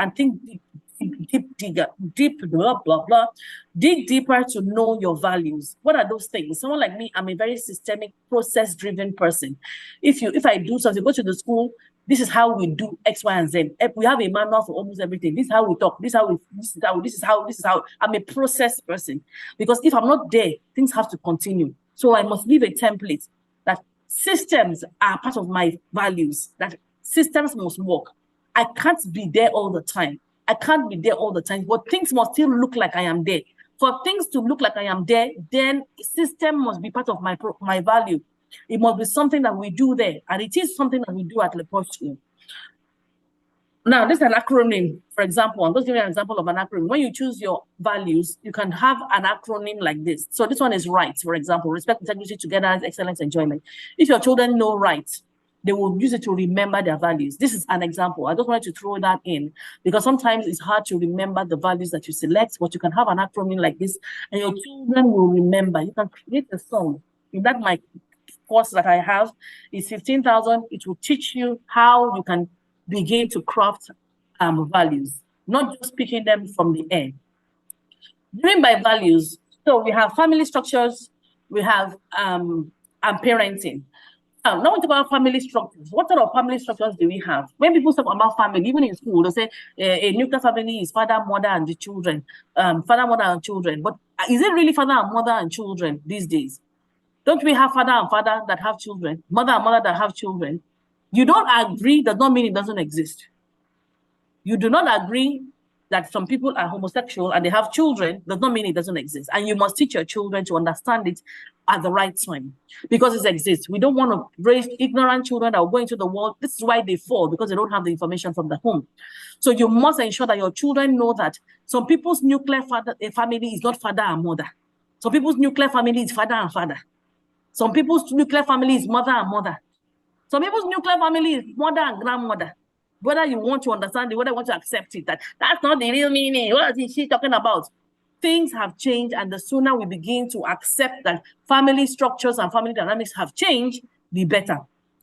deep, blah, blah, blah. Dig deeper to know your values. What are those things? Someone like me, I'm a very systemic, process-driven person. If I do something, go to the school, this is how we do X, Y, and Z. We have a manual for almost everything. This is how we talk. This is how. I'm a process person. Because if I'm not there, things have to continue. So I must leave a template that systems are part of my values, that systems must work. I can't be there all the time. But things must still look like I am there. For things to look like I am there, then system must be part of my value. It must be something that we do there, and it is something that we do at LIFEPOINT School. Now, this is an acronym, for example. I'm just giving an example of an acronym. When you choose your values, you can have an acronym like this. So this one is RIGHT, for example, respect, integrity, togetherness, excellence, enjoyment. If your children know RIGHT, they will use it to remember their values. This is an example. I just wanted to throw that in because sometimes it's hard to remember the values that you select, but you can have an acronym like this and your children will remember. You can create a song. In that my course that I have is 15,000. It will teach you how you can begin to craft values, not just picking them from the air. Driven by values, so we have family structures, we have parenting. Now we talk about family structures. What sort of family structures do we have? When people talk about family, even in school, they say a nuclear family is father, mother, and the children. Father, mother, and children. But is it really father and mother and children these days? Don't we have father and father that have children? Mother and mother that have children? You don't agree does not mean it doesn't exist. You do not agree that some people are homosexual and they have children does not mean it doesn't exist. And you must teach your children to understand it at the right time because it exists. We don't want to raise ignorant children that will go into the world. This is why they fall, because they don't have the information from the home. So you must ensure that your children know that some people's nuclear family is not father and mother. Some people's nuclear family is father and father. Some people's nuclear family is mother and mother. Some people's nuclear family is mother and grandmother. Whether you want to understand it, whether you want to accept it, that's not the real meaning. What is she talking about? Things have changed, and the sooner we begin to accept that family structures and family dynamics have changed, the better.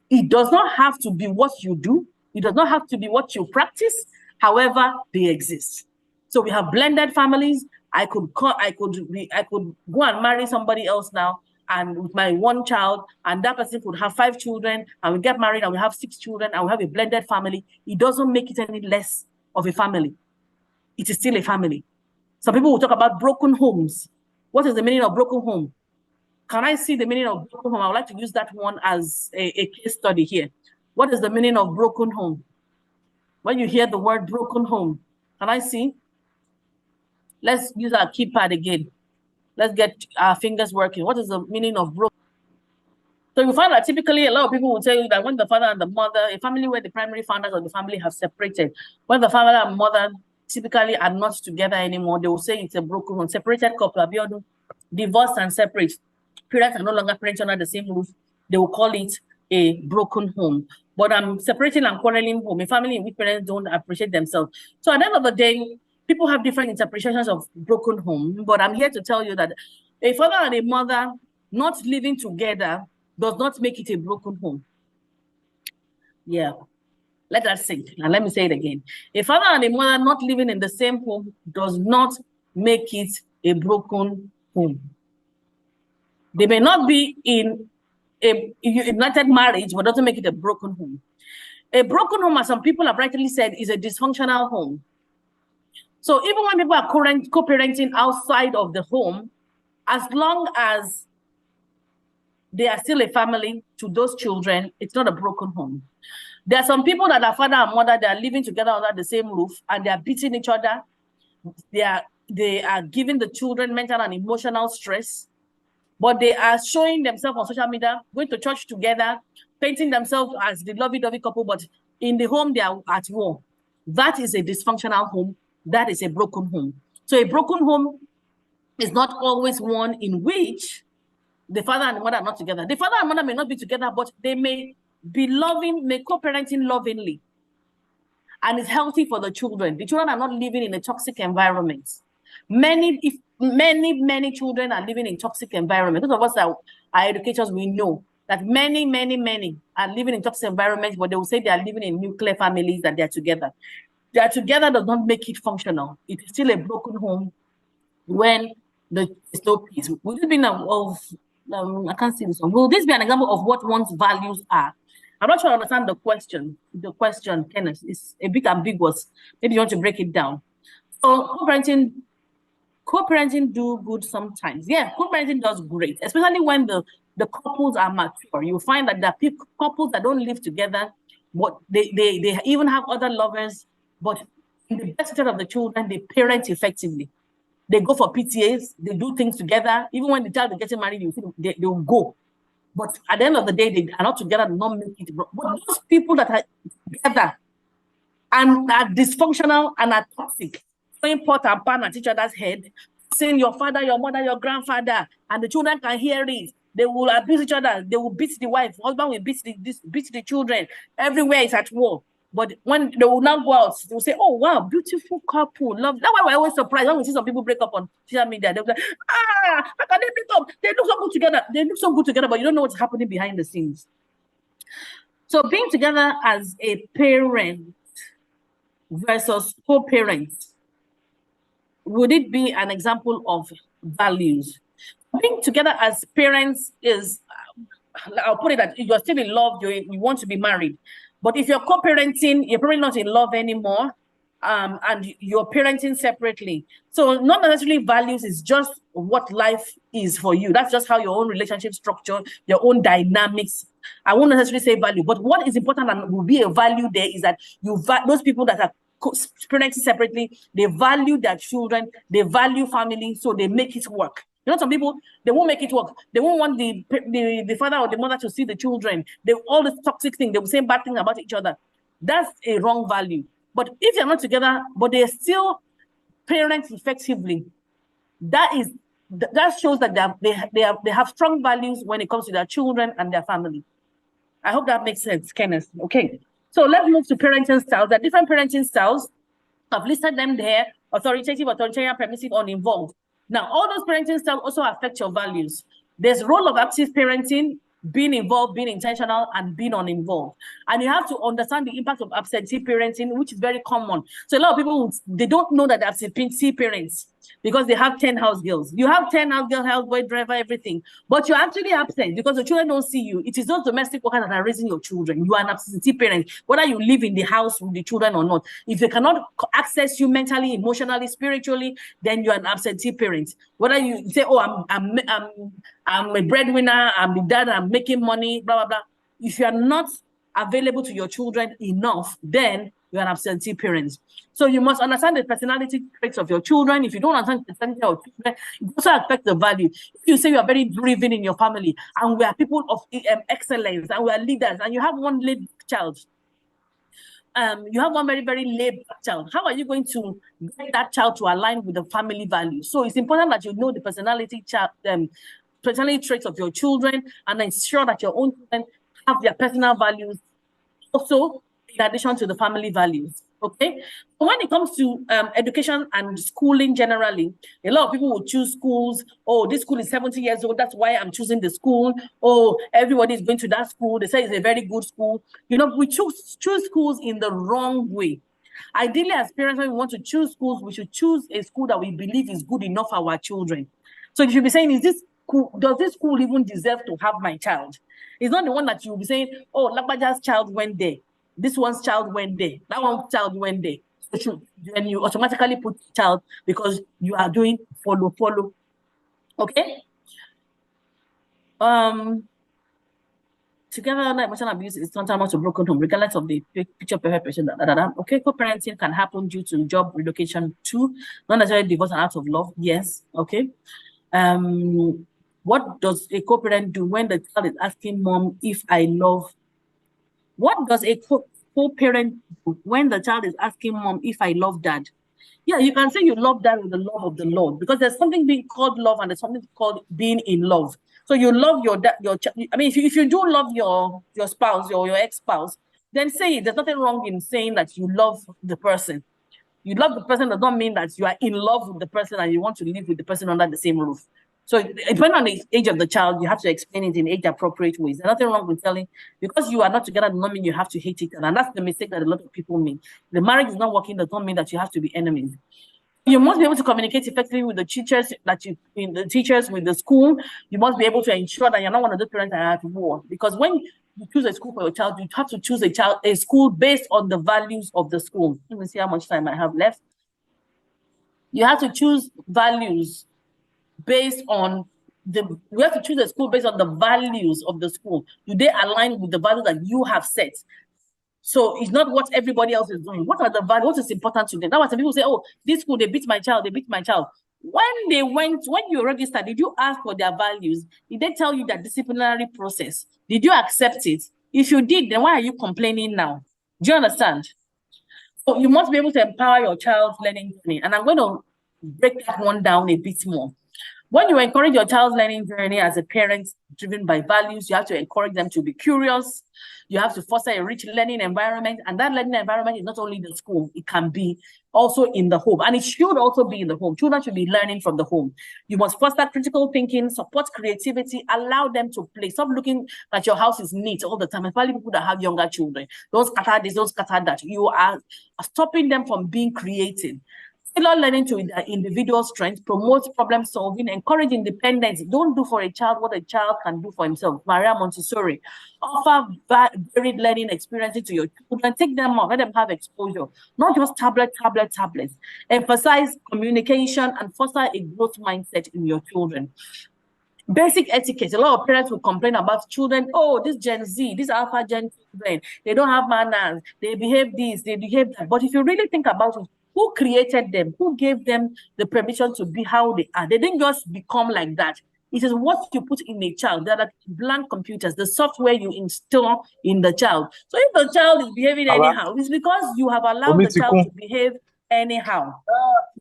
It does not have to be what you do. It does not have to be what you practice. However, they exist. So we have blended families. I could go and marry somebody else now, and with my one child, and that person could have 5 children, and we get married and we have 6 children, and we have a blended family. It doesn't make it any less of a family. It is still a family. Some people will talk about broken homes. What is the meaning of broken home? Can I see the meaning of broken home? I would like to use that one as a case study here. What is the meaning of broken home? When you hear the word broken home, can I see? Let's use our keypad again. Let's get our fingers working. What is the meaning of broken? So you find that typically a lot of people will tell you that when the father and the mother, a family where the primary founders of the family have separated, when the father and mother typically are not together anymore, they will say it's a broken home. Separated couple, divorced and separate. Parents are no longer parenting under the same roof. They will call it a broken home. But I'm separating and quarreling home, a family in which parents don't appreciate themselves. So at the end of the day, people have different interpretations of broken home, but I'm here to tell you that a father and a mother not living together does not make it a broken home. Yeah, let that sink. And let me say it again. A father and a mother not living in the same home does not make it a broken home. They may not be in a united marriage, but doesn't make it a broken home. A broken home, as some people have rightly said, is a dysfunctional home. So even when people are co-parenting outside of the home, as long as they are still a family to those children, it's not a broken home. There are some people that are father and mother, they are living together under the same roof, and they are beating each other. They are giving the children mental and emotional stress, but they are showing themselves on social media, going to church together, painting themselves as the lovey-dovey couple, but in the home, they are at war. That is a dysfunctional home. That is a broken home. So a broken home is not always one in which the father and the mother are not together. The father and mother may not be together, but they may be loving, may co-parenting lovingly. And it's healthy for the children. The children are not living in a toxic environment. Many children are living in toxic environments. Those of us that are educators, we know that many are living in toxic environments, but they will say they are living in nuclear families, that they are together. They are together does not make it functional. It is still a broken home when there's no peace. Will this be I can't see this one. Will this be an example of what one's values are? I'm not sure I understand the question. The question, Kenneth, is a bit ambiguous. Maybe you want to break it down. So co-parenting do good sometimes. Yeah, co-parenting does great, especially when the couples are mature. You find that there are couples that don't live together, but they even have other lovers, but in the best interest of the children, they parent effectively. They go for PTAs, they do things together. Even when the child is getting married, you see they will go. But at the end of the day, they are not together, not make it. But those people that are together and are dysfunctional and are toxic, throwing pot and pan at each other's head, saying your father, your mother, your grandfather, and the children can hear it. They will abuse each other. They will beat the wife. Husband will beat the children. Everywhere is at war. But when they will now go out, they will say, oh, wow, beautiful couple. Love. That's why we're always surprised when we see some people break up on social media. They'll be like, how can they break up? They look so good together. They look so good together, but you don't know what's happening behind the scenes. So being together as a parent versus co-parent, would it be an example of values? Being together as parents is, I'll put it that you're still in love, you want to be married. But if you're co-parenting, you're probably not in love anymore, and you're parenting separately. So not necessarily values, is just what life is for you. That's just how your own relationship structure, your own dynamics. I won't necessarily say value, but what is important and will be a value there is that those people that are parenting separately, they value their children, they value family, so they make it work. You know, some people, they won't make it work. They won't want the father or the mother to see the children. All this toxic thing, they will say bad things about each other. That's a wrong value. But if they're not together, but they still parent effectively, that shows that they have strong values when it comes to their children and their family. I hope that makes sense, Kenneth. Okay. So let's move to parenting styles. There are different parenting styles. I've listed them there: authoritative, authoritarian, permissive, uninvolved. Now, all those parenting styles also affect your values. There's role of active parenting, being involved, being intentional, and being uninvolved. And you have to understand the impact of absentee parenting, which is very common. So a lot of people, they don't know that they're absentee parents because they have 10 house girls. You have 10 house girl, house boy, driver, everything. But you're actually absent because the children don't see you. It is those domestic workers that are raising your children. You are an absentee parent, whether you live in the house with the children or not. If they cannot access you mentally, emotionally, spiritually, then you're an absentee parent. Whether you say, oh, I'm a breadwinner, I'm the dad, I'm making money, blah, blah, blah. If you are not available to your children enough, then you're an absentee parent. So you must understand the personality traits of your children. If you don't understand the personality of children, it also affects the value. If you say you are very driven in your family and we are people of excellence and we are leaders and you have one laid child, you have one very, very laid child, how are you going to get that child to align with the family values? So it's important that you know the personality traits of your children and ensure that your own children have their personal values also in addition to the family values. Okay, when it comes to education and schooling generally, a lot of people will choose schools. Oh, this school is 70 years old, that's why I'm choosing the school. Oh, everybody is going to that school, they say it's a very good school. You know, we choose schools in the wrong way. Ideally, as parents, when we want to choose schools, we should choose a school that we believe is good enough for our children. So you should be saying, does this school even deserve to have my child? It's not the one that you'll be saying, oh, Lagbaja's child went there, this one's child went there, that one's child went there. then you automatically put child because you are doing follow. Okay. Together, emotional abuse is tantamount to broken home, regardless of the picture perfect person. Okay, co-parenting can happen due to job relocation too, not necessarily divorce and out of love. Yes, okay. What does a co-parent do when the child is asking mom if I love? What does a co-parent do when the child is asking mom if I love dad? Yeah, you can say you love dad with the love of the Lord, because there's something being called love and there's something called being in love. So you love your dad, I mean, if you do love your spouse or your ex-spouse, then say it. There's nothing wrong in saying that you love the person. You love the person does not mean that you are in love with the person and you want to live with the person under the same roof. So depending on the age of the child, you have to explain it in age-appropriate ways. There's nothing wrong with telling, because you are not together does not mean you have to hate each other. And that's the mistake that a lot of people make. The marriage is not working does not mean that you have to be enemies. You must be able to communicate effectively with the teachers, with the school. You must be able to ensure that you're not one of those parents that are at war. Because when you choose a school for your child, you have to choose a school based on the values of the school. Let me see how much time I have left. You have to choose values based on we have to choose a school based on the values of the school. Do they align with the values that you have set? So it's not what everybody else is doing. What are the values? What is important to them? That's why some people say, oh, this school, they beat my child, they beat my child. When you registered, did you ask for their values? Did they tell you that disciplinary process? Did you accept it? If you did, then why are you complaining now? Do you understand? So you must be able to empower your child's learning journey. And I'm going to break that one down a bit more. When you encourage your child's learning journey as a parent driven by values, you have to encourage them to be curious. You have to foster a rich learning environment. And that learning environment is not only the school, it can be also in the home. And it should also be in the home. Children should be learning from the home. You must foster critical thinking, support creativity, allow them to play. Stop looking that your house is neat all the time, especially people that have younger children. Don't scatter this, don't scatter that. You are stopping them from being creative. Tailor learning to their individual strengths, promote problem solving, encourage independence. Don't do for a child what a child can do for himself. Maria Montessori. Offer varied learning experiences to your children. Take them out, let them have exposure. Not just tablets. Emphasize communication and foster a growth mindset in your children. Basic etiquette. A lot of parents will complain about children. Oh, this Gen Z, this Alpha Gen children, they don't have manners. They behave this, they behave that. But if you really think about it, who created them? Who gave them the permission to be how they are? They didn't just become like that. It is what you put in a child. They're like blank computers, the software you install in the child. So if the child is behaving anyhow, it's because you have allowed the child to behave anyhow.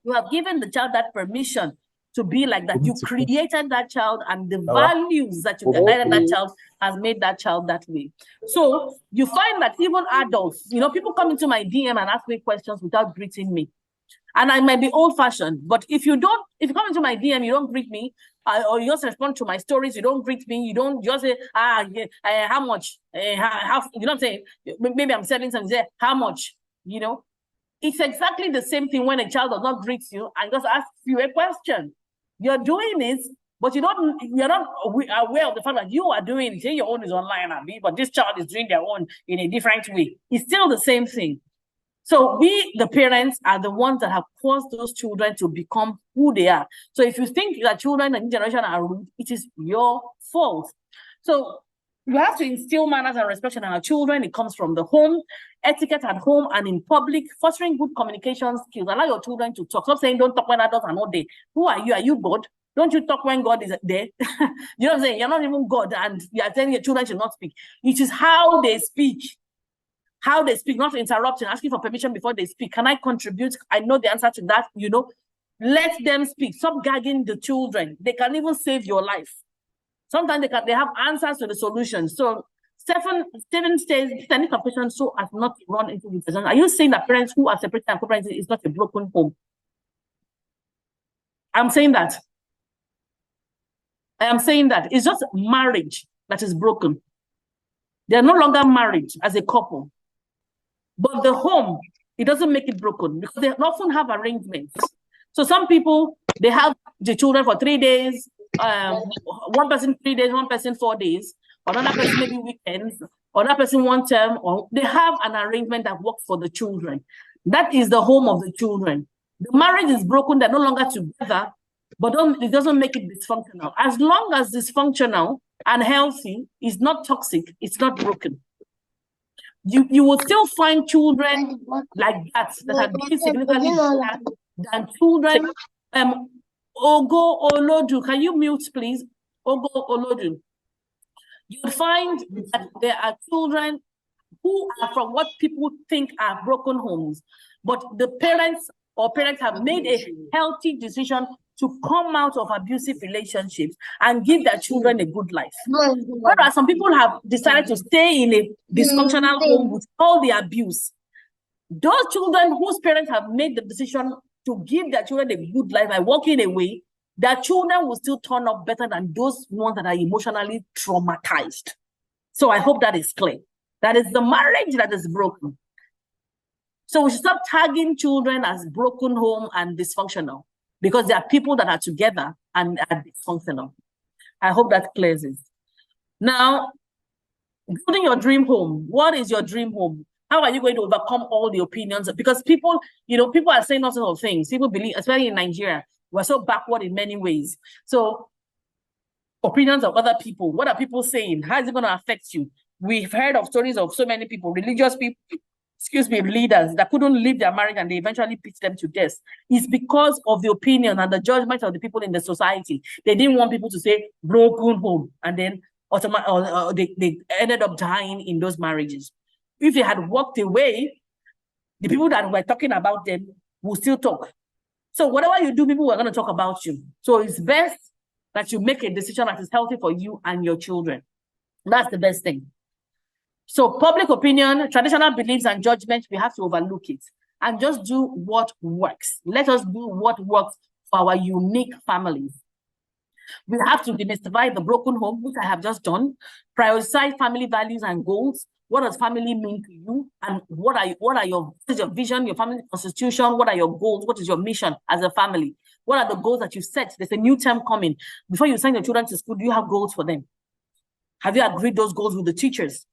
You have given the child that permission to be like that. You created that child, and the values that you guided that child has made that child that way. So you find that even adults, people come into my DM and ask me questions without greeting me. And I might be old-fashioned, but if you come into my DM, you don't greet me, or you just respond to my stories, you don't greet me, you don't just say, how much? How, you know what I'm saying? Maybe I'm selling something, say, how much? It's exactly the same thing when a child does not greet you and just asks you a question. You're doing it, but you're not aware of the fact that you are doing it. Say your own is online, but this child is doing their own in a different way. It's still the same thing. So we, the parents, are the ones that have caused those children to become who they are. So if you think that children in generation are rude, it is your fault. So you have to instill manners and respect in our children. It comes from the home, etiquette at home and in public, fostering good communication skills. Allow your children to talk. Stop saying don't talk when adults are not there. Who are you? Are you God? Don't you talk when God is there? You know what I'm saying? You're not even God, and you are telling your children should not speak. It is how they speak. How they speak, not interrupting, asking for permission before they speak. Can I contribute? I know the answer to that. Let them speak. Stop gagging the children. They can even save your life. Sometimes they have answers to the solution. So Stephen says, any competition so as not to run into this. Are you saying that parents who are separated and co-parenting is not a broken home? I'm saying that. I am saying that. It's just marriage that is broken. They are no longer married as a couple. But the home, it doesn't make it broken because they often have arrangements. So some people, they have the children for 3 days, one person 3 days, one person 4 days, another person maybe weekends, another person 1 term, or they have an arrangement that works for the children. That is the home of the children. The marriage is broken, they're no longer together, but it doesn't make it dysfunctional. As long as dysfunctional and healthy is not toxic, it's not broken. You will still find children like that are doing significantly better than children. Ogo Olodu, can you mute, please? Ogo Olodu. You'll find that there are children who are from what people think are broken homes, but the parents have made a healthy decision to come out of abusive relationships and give their children a good life. Whereas some people have decided to stay in a dysfunctional home with all the abuse. Those children whose parents have made the decision to give their children a good life by walking away, their children will still turn up better than those ones that are emotionally traumatized. So I hope that is clear. That is the marriage that is broken. So we should stop tagging children as broken home and dysfunctional, because there are people that are together and are dysfunctional. I hope that clears it. Now, building your dream home. What is your dream home? How are you going to overcome all the opinions? Because people, people are saying all sorts of things. People believe, especially in Nigeria, we're so backward in many ways. So opinions of other people, what are people saying? How is it going to affect you? We've heard of stories of so many people, religious people, leaders that couldn't leave their marriage and they eventually put them to death. It's because of the opinion and the judgment of the people in the society. They didn't want people to say broken home, and then they ended up dying in those marriages. If they had walked away, the people that were talking about them will still talk. So whatever you do, people are going to talk about you. So it's best that you make a decision that is healthy for you and your children. That's the best thing. So public opinion, traditional beliefs and judgments, we have to overlook it and just do what works. Let us do what works for our unique families. We have to demystify the broken home, which I have just done. Prioritize family values and goals. What does family mean to you? And what is your vision, your family constitution? What are your goals? What is your mission as a family? What are the goals that you set? There's a new term coming. Before you send your children to school, do you have goals for them? Have you agreed those goals with the teachers?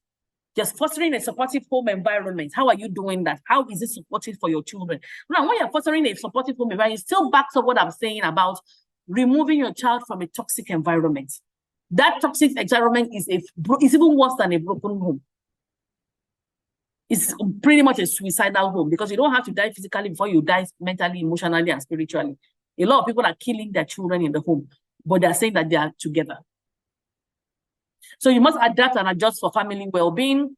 Just fostering a supportive home environment. How are you doing that? How is it supportive for your children? Now, when you're fostering a supportive home environment, it still backs up what I'm saying about removing your child from a toxic environment. That toxic environment is even worse than a broken home. It's pretty much a suicidal home, because you don't have to die physically before you die mentally, emotionally, and spiritually. A lot of people are killing their children in the home, but they're saying that they are together. So you must adapt and adjust for family well-being.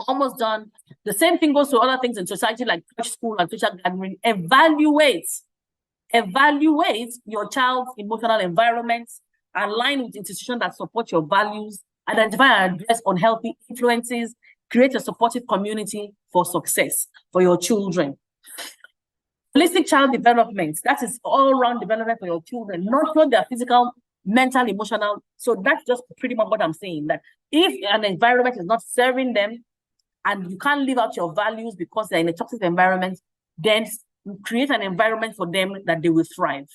Almost done. The same thing goes to other things in society like church, school, and social gathering. Evaluate your child's emotional environment, align with institutions that support your values, identify and address unhealthy influences, create a supportive community for success for your children. Holistic child development, that is all-round development for your children, not just their physical, mental, emotional. So that's just pretty much what I'm saying, that if an environment is not serving them and you can't live out your values because they're in a toxic environment, then create an environment for them that they will thrive.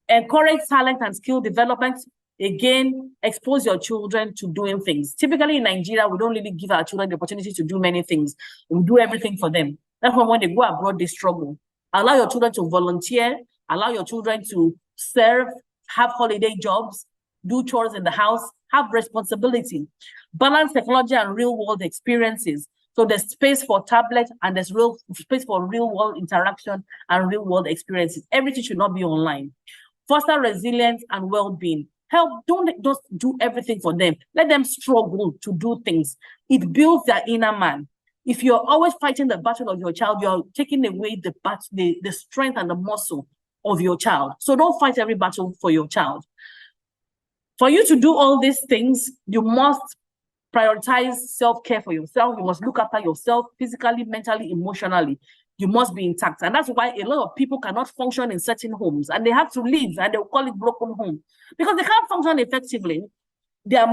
Encourage talent and skill development. Again, expose your children to doing things. Typically in Nigeria, we don't really give our children the opportunity to do many things. We do everything for them. That's why when they go abroad, they struggle. Allow your children to volunteer. Allow your children to serve, have holiday jobs, do chores in the house, have responsibility. Balance technology and real-world experiences. So there's space for tablet and there's space for real-world interaction and real-world experiences. Everything should not be online. Foster resilience and well-being. Don't just do everything for them. Let them struggle to do things. It builds their inner man. If you're always fighting the battle of your child, you're taking away the strength and the muscle of your child. So don't fight every battle for your child. For you to do all these things, you must prioritize self-care for yourself. You must look after yourself physically, mentally, emotionally. You must be intact. And that's why a lot of people cannot function in certain homes and they have to leave, and they'll call it broken home because they can't function effectively. Their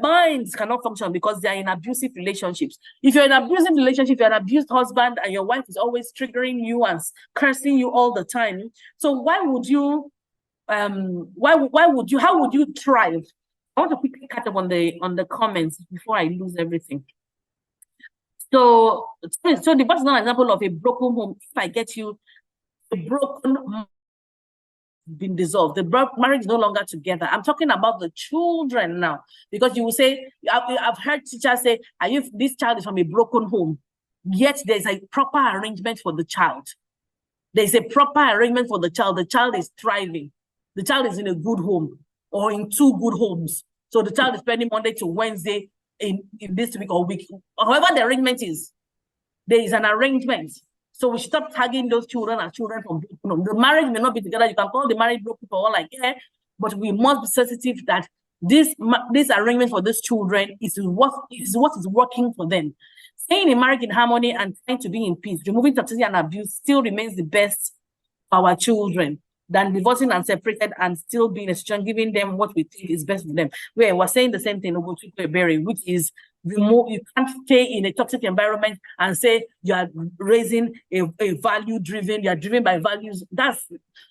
minds cannot function because they're in abusive relationships. If you're in an abusive relationship, you're an abused husband and your wife is always triggering you and cursing you all the time. So why would you, how would you thrive? I want to quickly catch up on the comments before I lose everything. So the box is not an example of a broken home. If I get you a broken been dissolved, the marriage is no longer together. I'm talking about the children now, because you will say, I've heard teachers say, this child is from a broken home, yet there's a proper arrangement for the child. There's a proper arrangement for the child. The child is thriving. The child is in a good home or in 2 good homes. So the child is spending Monday to Wednesday in this week or week. However the arrangement is, there is an arrangement. So we should stop tagging those children as children from broken home. The marriage may not be together. You can call the marriage broken for all I care, but we must be sensitive that this arrangement for these children is what is working for them. Staying in marriage in harmony and trying to be in peace, removing toxicity and abuse still remains the best for our children than divorcing and separated and still being a strong, giving them what we think is best for them. We're saying the same thing, which is you can't stay in a toxic environment and say you are raising a value-driven, you are driven by values. That's,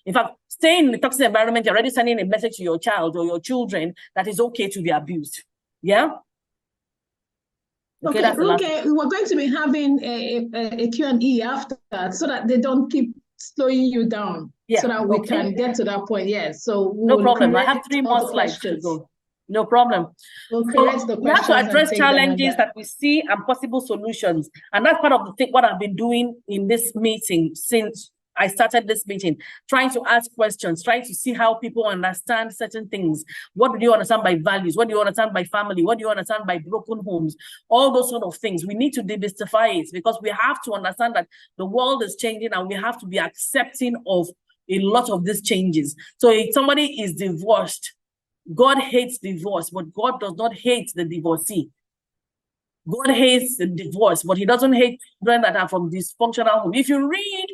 in fact, staying in a toxic environment, you're already sending a message to your child or your children that it's okay to be abused. Yeah? Okay, we're going to be having a Q&A after that so that they don't keep slowing you down, so that we can get to that point. Yes, so no problem. I have 3 more slides to go. No problem. We'll correct the questions. We have to address challenges that we see and possible solutions. And that's part of the thing, what I've been doing in this meeting since I started this meeting, trying to ask questions, trying to see how people understand certain things. What do you understand by values? What do you understand by family? What do you understand by broken homes? All those sort of things. We need to demystify it, because we have to understand that the world is changing and we have to be accepting of a lot of these changes. So if somebody is divorced, God hates divorce, but God does not hate the divorcee. God hates the divorce, but he doesn't hate children that are from dysfunctional home. If you read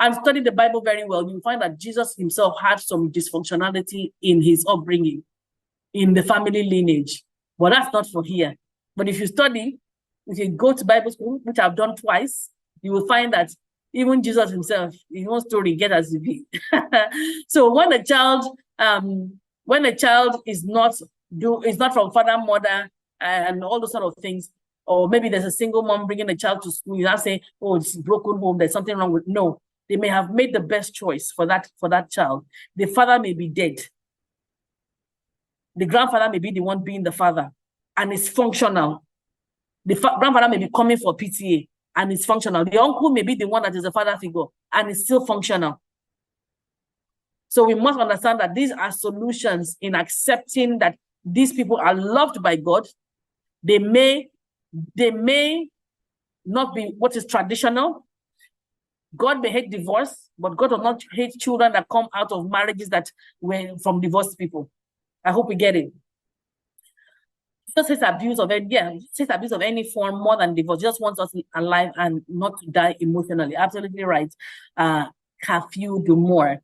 and study the Bible very well, you find that Jesus himself had some dysfunctionality in his upbringing, in the family lineage. But that's not for here. But if you study, if you go to Bible school, which I've done twice, you will find that even Jesus himself, his own story, get as it be. So when a child is not from father, mother, and all those sort of things, or maybe there's a single mom bringing a child to school, you not say, oh, it's a broken home, there's something wrong with. No, they may have made the best choice for that child. The father may be dead. The grandfather may be the one being the father, and it's functional. The grandfather may be coming for PTA, and it's functional. The uncle may be the one that is a father figure, and it's still functional. So we must understand that these are solutions in accepting that these people are loved by God. They may not be what is traditional. God may hate divorce, but God does not hate children that come out of marriages that were from divorced people. I hope we get it. Jesus hates abuse of any form more than divorce. Just wants us alive and not to die emotionally. Absolutely right. Have you do more?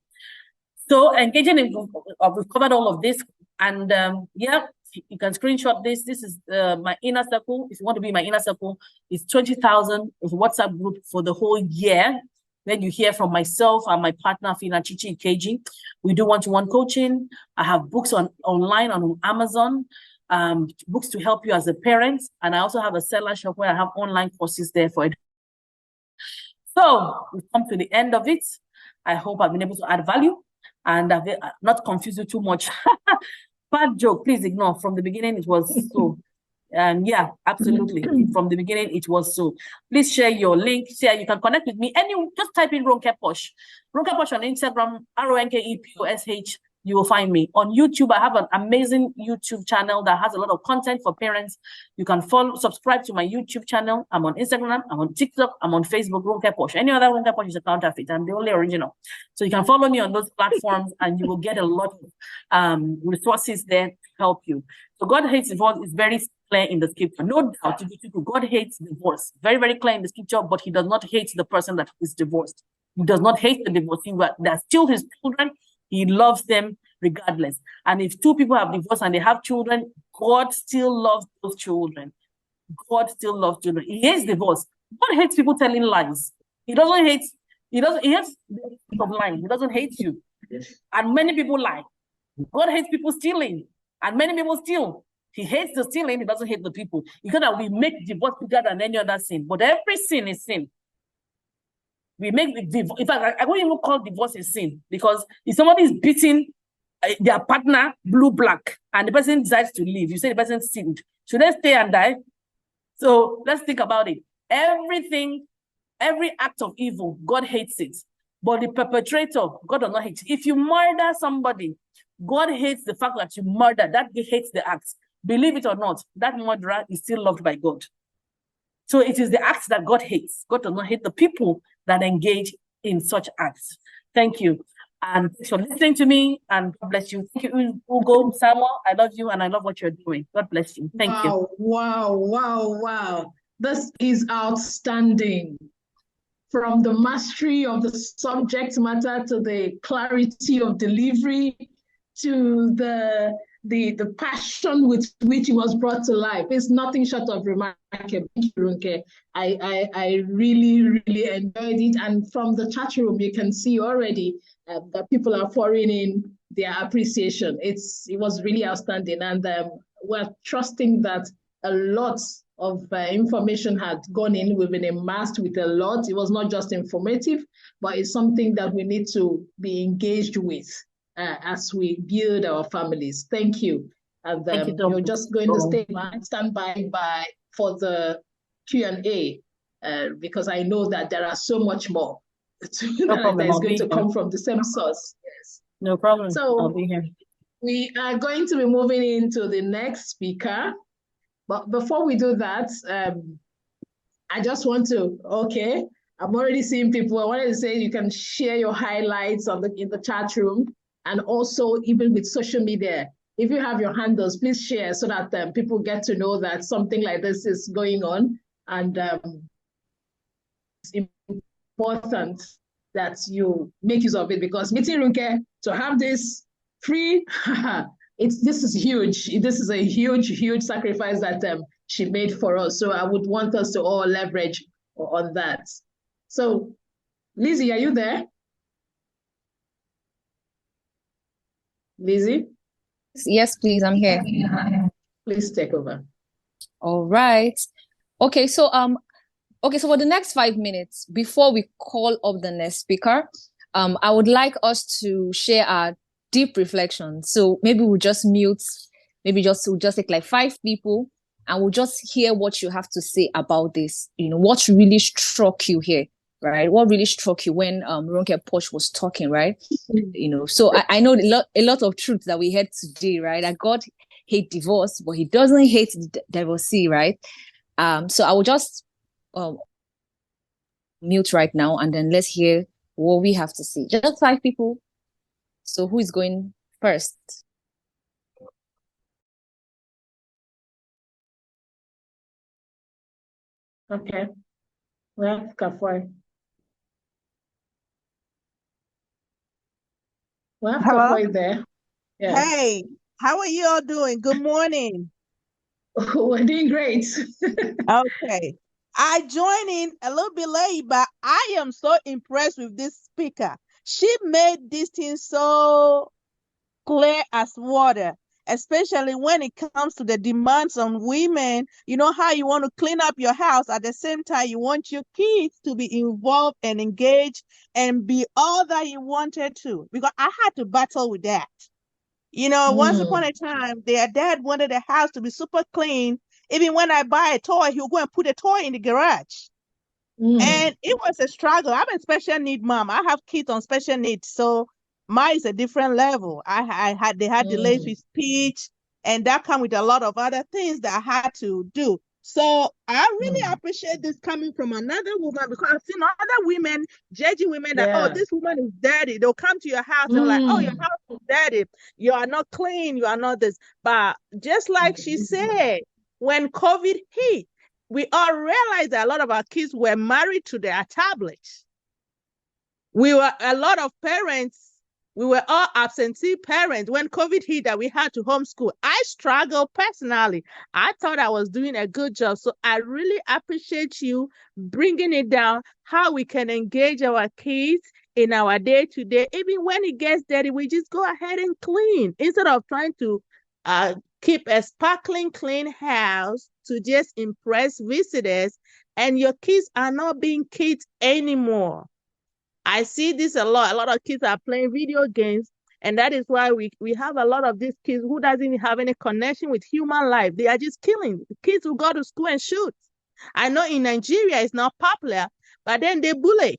So engaging in, we've covered all of this, and yeah, you can screenshot this. This is my inner circle. If you want to be my inner circle, it's 20,000 WhatsApp group for the whole year. Then you hear from myself and my partner, Fina Chichi Ikeji. We do one-to-one coaching. I have books online on Amazon, books to help you as a parent. And I also have a seller shop where I have online courses there for it. So we've come to the end of it. I hope I've been able to add value and I've not confused you too much. Bad joke, please ignore. From the beginning, it was so. And yeah, absolutely. From the beginning, it was so. Please share your link. Share. You can connect with me. Just type in Ronke Posh. Ronke Posh on Instagram, RONKEPOSH. You will find me. On YouTube, I have an amazing YouTube channel that has a lot of content for parents. You can subscribe to my YouTube channel. I'm on Instagram, I'm on TikTok, I'm on Facebook, Ronke Posh. Any other Ronke Posh is a counterfeit. I'm the only original. So you can follow me on those platforms and you will get a lot of resources there to help you. So God hates divorce is very clear in the scripture. No doubt, God hates divorce. Very, very clear in the scripture, but he does not hate the person that is divorced. He does not hate the divorcee, but they're still his children. He loves them regardless. And if two people have divorced and they have children, God still loves those children. God still loves children. He hates divorce. God hates people telling lies. He hates of lying. He doesn't hate you. And many people lie. God hates people stealing. And many people steal. He hates the stealing, he doesn't hate the people. Because that we make divorce bigger than any other sin, but every sin is sin. We make divorce. In fact, I won't even call divorce a sin, because if somebody is beating their partner black and the person decides to leave, you say the person sinned. Should they stay and die? So let's think about it. Everything, every act of evil, God hates it. But the perpetrator, God does not hate it. If you murder somebody, God hates the fact that you murder. That He hates the act. Believe it or not, that murderer is still loved by God. So it is the acts that God hates. God does not hate the people that engage in such acts. Thank you. And thanks for listening to me, and God bless you. Thank you, Ugo, Samuel. I love you and I love what you're doing. God bless you. Thank you. Wow. This is outstanding. From the mastery of the subject matter to the clarity of delivery to the passion with which it was brought to life. It's nothing short of remarkable. I really enjoyed it. And from the chat room, you can see already that people are pouring in their appreciation. It was really outstanding. And we're trusting that a lot of information had gone in. We've been immersed with a lot. It was not just informative, but it's something that we need to be engaged with as we build our families. Thank you. And you're just going to stand by for the Q&A because I know that there are so much more that is going to come from the same source. Yes. No problem. So I'll be here. We are going to be moving into the next speaker. But before we do that, I just want to, I'm already seeing people. I wanted to say you can share your highlights in the chat room, and also even with social media. If you have your handles, please share so that people get to know that something like this is going on. And it's important that you make use of it, because Meeting Runke, to have this free, this is huge. This is a huge sacrifice that she made for us. So I would want us to all leverage on that. So, Lizzie, are you there? Lizzie? Yes, please, I'm here. Please take over. All right. Okay, so so for the next 5 minutes, before we call up the next speaker, I would like us to share our deep reflection. So maybe we'll just mute, we'll just take like 5 people, and we'll just hear what you have to say about this. What really struck you here, right? What really struck you when Ronke Posh was talking, right? So I know a lot of truth that we heard today, right? That God hates divorce, but He doesn't hate divorcee, right? So I will just mute right now, and then let's hear what we have to say. Just 5 people. So who is going first? Okay. Well, Kafoi. We have Kafoi there. Yeah. Hey, how are you all doing? Good morning. We're doing great. Okay. I joined in a little bit late, but I am so impressed with this speaker. She made this thing so clear as water, especially when it comes to the demands on women. You know how you want to clean up your house, at the same time you want your kids to be involved and engaged and be all that you wanted to, because I had to battle with that. Once upon a time, their dad wanted the house to be super clean. Even when I buy a toy, he'll go and put a toy in the garage. And it was a struggle. I'm a special need mom. I have kids on special needs, so mine is a different level. They had delays with speech, and that come with a lot of other things that I had to do. So I really appreciate this coming from another woman, because I've seen other women judging women that, this woman is dirty. They'll come to your house and like, your house is dirty. You are not clean. You are not this. But just like she said, when COVID hit, we all realized that a lot of our kids were married to their tablets. A lot of parents, we were all absentee parents. When COVID hit, that we had to homeschool. I struggled personally. I thought I was doing a good job. So I really appreciate you bringing it down, how we can engage our kids in our day-to-day. Even when it gets dirty, we just go ahead and clean instead of trying to keep a sparkling clean house to just impress visitors, and your kids are not being kids anymore. I see this a lot. A lot of kids are playing video games, and that is why we have a lot of these kids who doesn't have any connection with human life. They are just killing. Kids who go to school and shoot. I know in Nigeria it's not popular, but then they bully.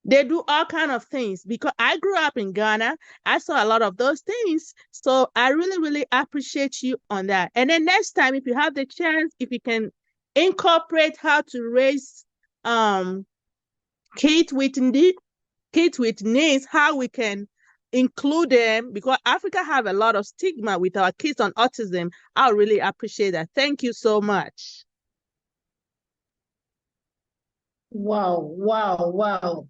They do all kind of things. Because I grew up in Ghana, I saw a lot of those things. So I really, really appreciate you on that. And then next time, if you have the chance, if you can incorporate how to raise kids with needs, how we can include them, because Africa have a lot of stigma with our kids on autism. I really appreciate that. Thank you so much. Wow.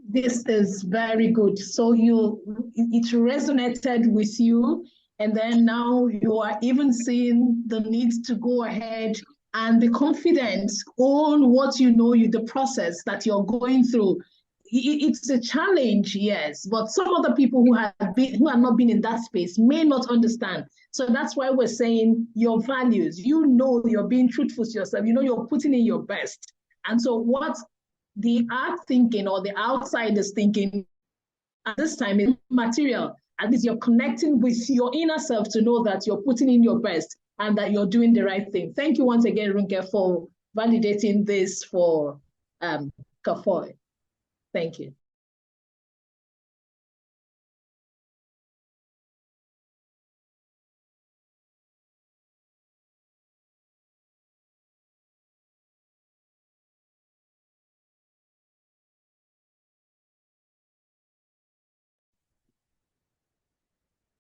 This is very good. So it resonated with you, and then now you are even seeing the need to go ahead and be confident on what the process that you're going through. It's a challenge, yes, but some other people who have not been in that space may not understand. So that's why we're saying your values. You're being truthful to yourself. You're putting in your best. And so what the art thinking or the outside is thinking at this time is material. At least you're connecting with your inner self to know that you're putting in your best and that you're doing the right thing. Thank you once again, Runke, for validating this for Kafoy. Thank you.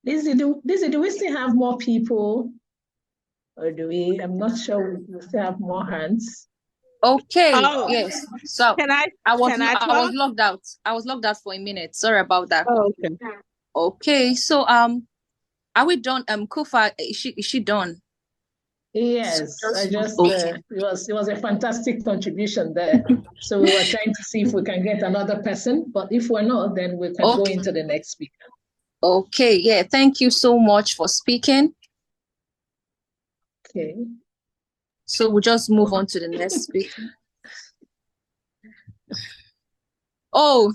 Lizzie, do we still have more people? Or do we? I'm not sure we still have more hands. Okay, Oh, yes. So Can I I was talk? logged out. I was logged out for a minute. Sorry about that. Oh, okay. Okay, so are we done? Kufa, is she done? Yes, Okay. it was a fantastic contribution there. So we were trying to see if we can get another person, but if we're not, then we can go into the next speaker. Okay, yeah, thank you so much for speaking. Okay. So we'll just move on to the next speaker. Oh.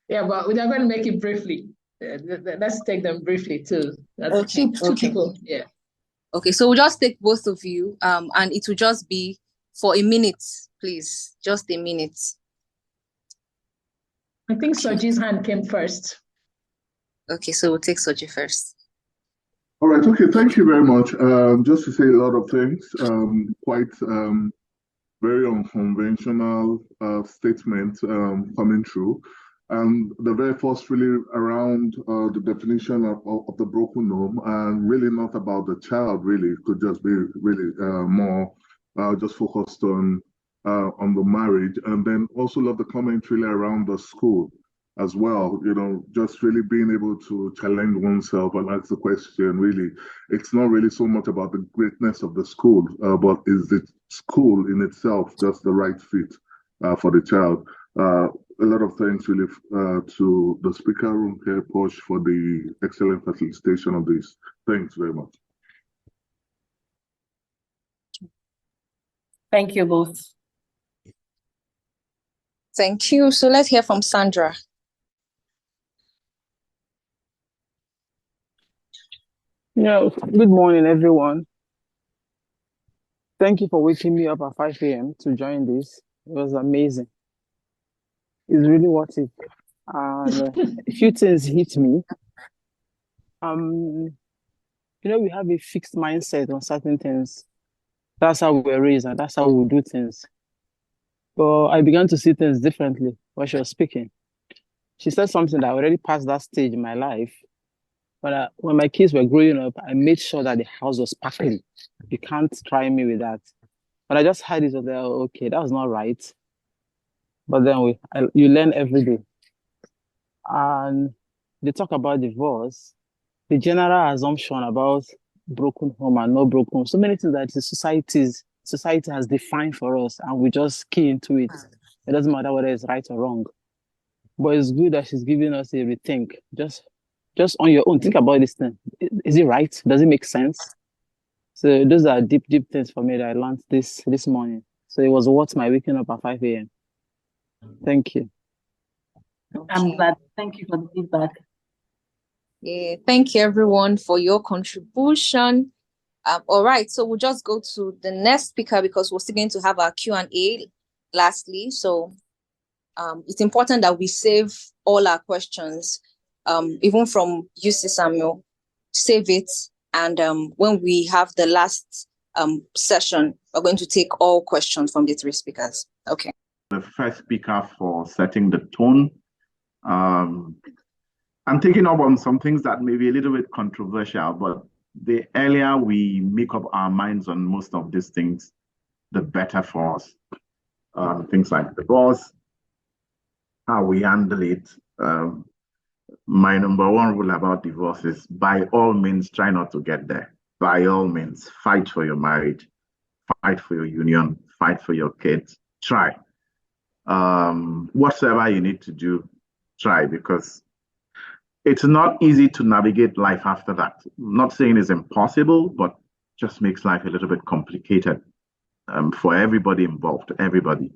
Yeah, but we're going to make it briefly. Let's take them briefly too. That's two people. Yeah. Okay, so we'll just take both of you, and it will just be for a minute, please. Just a minute. I think Soji's hand came first. Okay, so we'll take Soji first. All right. Okay. Thank you very much. Just to say a lot of things. Quite very unconventional statement coming through. And the very first really around the definition of the broken home, and really not about the child, really. It could just be really more just focused on the marriage. And then also love the comment really around the school as well, just really being able to challenge oneself and ask the question, really, it's not really so much about the greatness of the school, but is the school in itself just the right fit for the child? A lot of thanks really to the speaker, Runke Posh, for the excellent facilitation of this. Thanks very much. Thank you both. Thank you. So let's hear from Sandra. Good morning, everyone. Thank you for waking me up at 5 a.m. to join this. It was amazing. It's really worth it. And a few things hit me. We have a fixed mindset on certain things. That's how we were raised, and that's how we do things. But I began to see things differently while she was speaking. She said something that I already passed that stage in my life. But when my kids were growing up, I made sure that the house was sparkling. You can't try me with that. But I just had it, okay, that was not right. But then you learn every day. And they talk about divorce, the general assumption about broken home and not broken home, so many things that the society has defined for us, and we just key into it. It doesn't matter whether it's right or wrong. But it's good that she's giving us a rethink, just just on your own, think about this thing. Is it right? Does it make sense? So those are deep, deep things for me that I learned this morning. So it was worth my waking up at 5 a.m. Thank you. I'm glad. Thank you for the feedback. Yeah, thank you everyone for your contribution. All right, so we'll just go to the next speaker because we're still going to have our Q&A lastly. So it's important that we save all our questions, even from UC Samuel, save it. And when we have the last session, we're going to take all questions from the three speakers. Okay. The first speaker for setting the tone. I'm taking up on some things that may be a little bit controversial, but the earlier we make up our minds on most of these things, the better for us. Things like divorce, how we handle it. My number one rule about divorce is, by all means, try not to get there. By all means, fight for your marriage, fight for your union, fight for your kids. Try. Whatever you need to do, try, because it's not easy to navigate life after that. I'm not saying it's impossible, but just makes life a little bit complicated for everybody involved, everybody.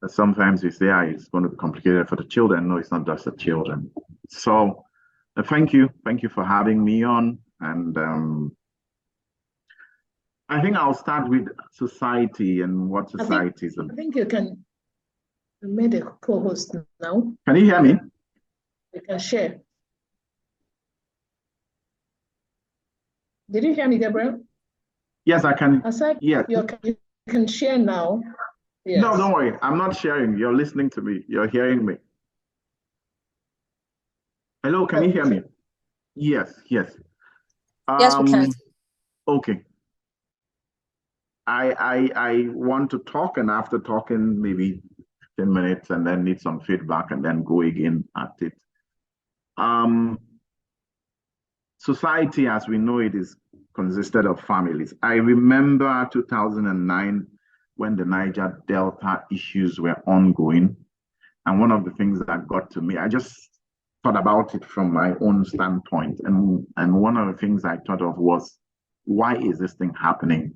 Sometimes we say, it's going to be complicated for the children. No, it's not just the children. So thank you for having me on. And I think I'll start with society and what society is. I think you can make a co-host now. Can you hear me? You can share. Did you hear me, Gabriel? Yes, I can. I said, yes. You can share now. Yes. No, don't worry. I'm not sharing. You're listening to me. You're hearing me. Hello, can you hear me? Yes. Yes, we can. Okay. I want to talk, and after talking maybe 10 minutes and then need some feedback and then go again at it. Society as we know it is consisted of families. I remember 2009 when the Niger Delta issues were ongoing. And one of the things that got to me, I just thought about it from my own standpoint. And one of the things I thought of was, why is this thing happening?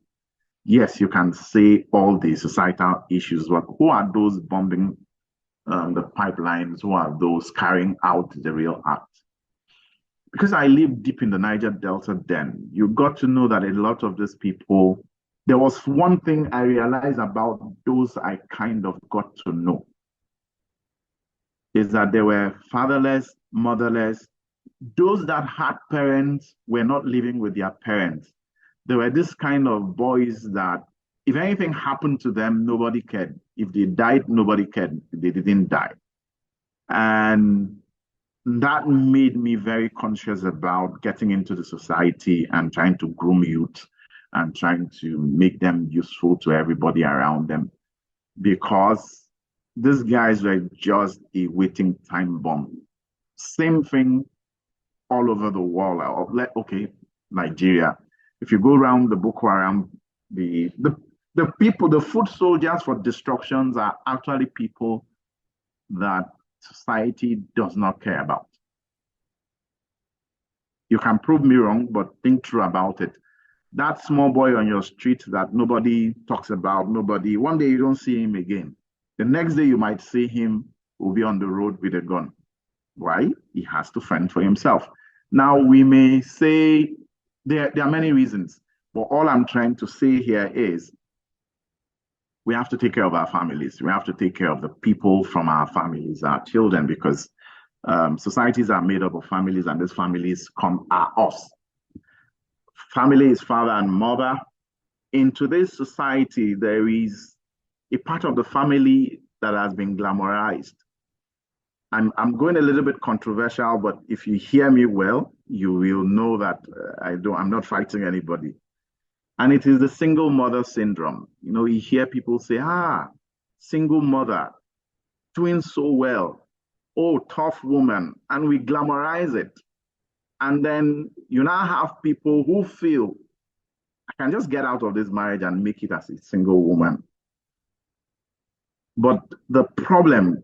Yes, you can say all the societal issues, but who are those bombing the pipelines? Who are those carrying out the real act? Because I lived deep in the Niger Delta then, you got to know that a lot of these people, there was one thing I realized about those I kind of got to know, is that they were fatherless, motherless. Those that had parents were not living with their parents. They were this kind of boys that if anything happened to them, nobody cared. If they died, nobody cared. They didn't die. And that made me very conscious about getting into the society and trying to groom youth and trying to make them useful to everybody around them. Because these guys were just a waiting time bomb. Same thing all over the world. Okay, Nigeria. If you go around the Boko Haram, the people, the foot soldiers for destructions are actually people that society does not care about. You can prove me wrong, but think true about it. That small boy on your street that nobody talks about, one day you don't see him again. The next day you might see him, will be on the road with a gun. Why? He has to fend for himself. Now we may say there are many reasons, but all I'm trying to say here is we have to take care of our families. We have to take care of the people from our families, our children, because societies are made up of families, and these families are us. Family is father and mother. In today's society, there is a part of the family that has been glamorized. I'm going a little bit controversial, but if you hear me well, you will know that I'm not fighting anybody. And it is the single mother syndrome. You know, you hear people say, single mother, doing so well. Oh, tough woman. And we glamorize it. And then you now have people who feel, I can just get out of this marriage and make it as a single woman. But the problem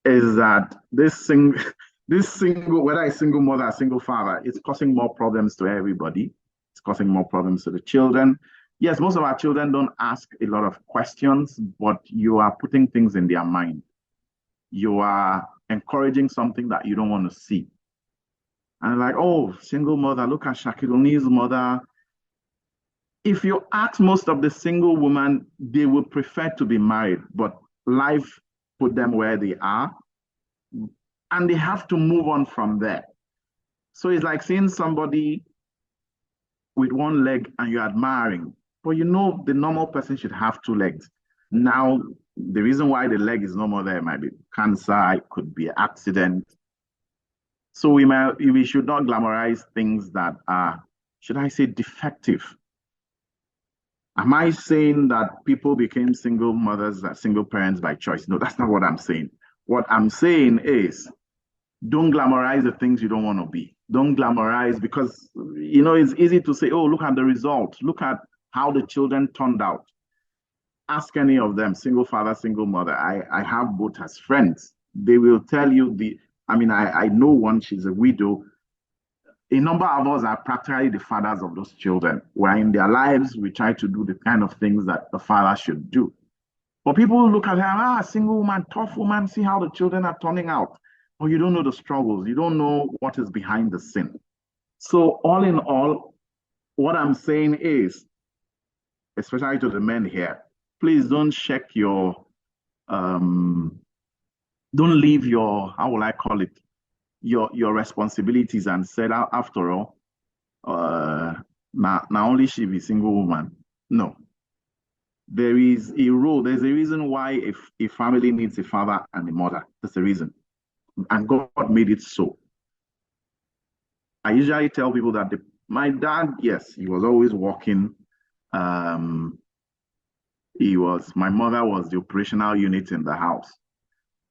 is that this single, whether it's single mother or single father, it's causing more problems to everybody. It's causing more problems to the children. Yes, most of our children don't ask a lot of questions, but you are putting things in their mind. You are encouraging something that you don't want to see. And like, oh, single mother, look at Shaquille O'Neal's mother. If you ask most of the single women, they would prefer to be married, but life put them where they are, and they have to move on from there. So it's like seeing somebody with one leg and you're admiring, but you know the normal person should have two legs. Now, the reason why the leg is no more there might be cancer, it could be an accident. So we should not glamorize things that are, should I say, defective. Am I saying that people became single mothers, single parents by choice? No, that's not what I'm saying. What I'm saying is, don't glamorize the things you don't want to be. Don't glamorize, because, you know, it's easy to say, oh, look at the result. Look at how the children turned out. Ask any of them, single father, single mother. I have both as friends. They will tell you I know one, she's a widow. A number of us are practically the fathers of those children, where in their lives, we try to do the kind of things that the father should do. But people look at her, single woman, tough woman, see how the children are turning out. But you don't know the struggles. You don't know what is behind the scene. So all in all, what I'm saying is, especially to the men here, please don't check your, don't leave your, how will I call it, your responsibilities and say, after all, now only she be single woman. No. There is a role. There's a reason why a family needs a father and a mother. That's the reason. And God made it so. I usually tell people that my dad, yes, he was always working. My mother was the operational unit in the house.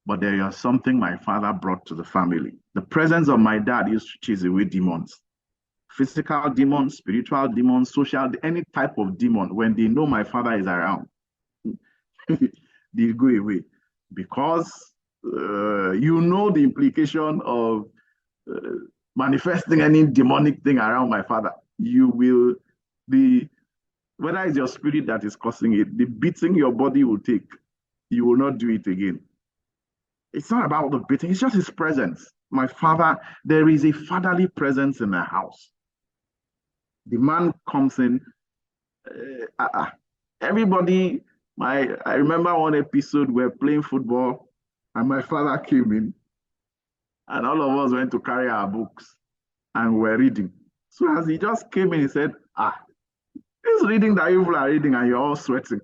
But there was something my father brought to the family. The presence of my dad used to chase away demons. Physical demons, spiritual demons, social, any type of demon. When they know my father is around, they go away. Because you know the implication of manifesting any demonic thing around my father. You will, whether it's your spirit that is causing it, the beating your body will take, you will not do it again. It's not about the beating, it's just his presence. My father, there is a fatherly presence in the house. The man comes in, everybody, I remember one episode we're playing football and my father came in and all of us went to carry our books and we're reading. So as he just came in, he said, this reading that you are reading and you're all sweating.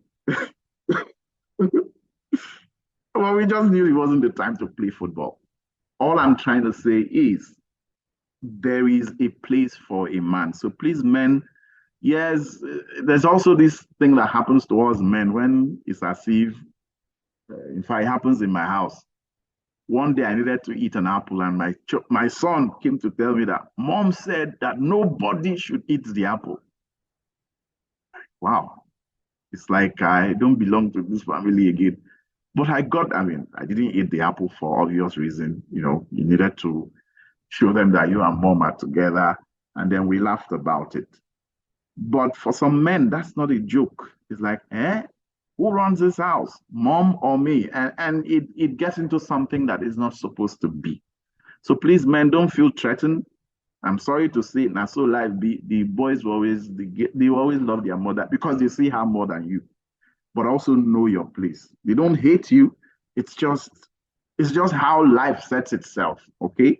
Well, we just knew it wasn't the time to play football. All I'm trying to say is there is a place for a man. So please, men, yes, there's also this thing that happens to us men when it's as if, in fact, it happens in my house. One day I needed to eat an apple and my son came to tell me that mom said that nobody should eat the apple. Wow. It's like I don't belong to this family again. But I didn't eat the apple for obvious reason. You know, you needed to show them that you and mom are together, and then we laughed about it. But for some men, that's not a joke. It's like, who runs this house, mom or me? And it gets into something that is not supposed to be. So please, men, don't feel threatened. I'm sorry to say, now so life be, the boys will always love their mother because they see her more than you. But also know your place. They don't hate you. It's just how life sets itself, okay?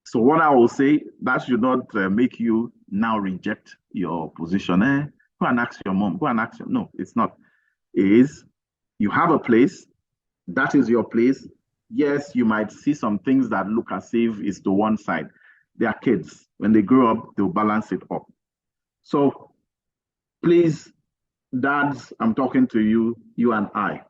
So what I will say, that should not make you now reject your position. Go and ask your mom, go and ask no, it's not. It is, you have a place, that is your place. Yes, you might see some things that look as if it's to one side. They are kids. When they grow up, they'll balance it up. So please, dads, I'm talking to you, you and I.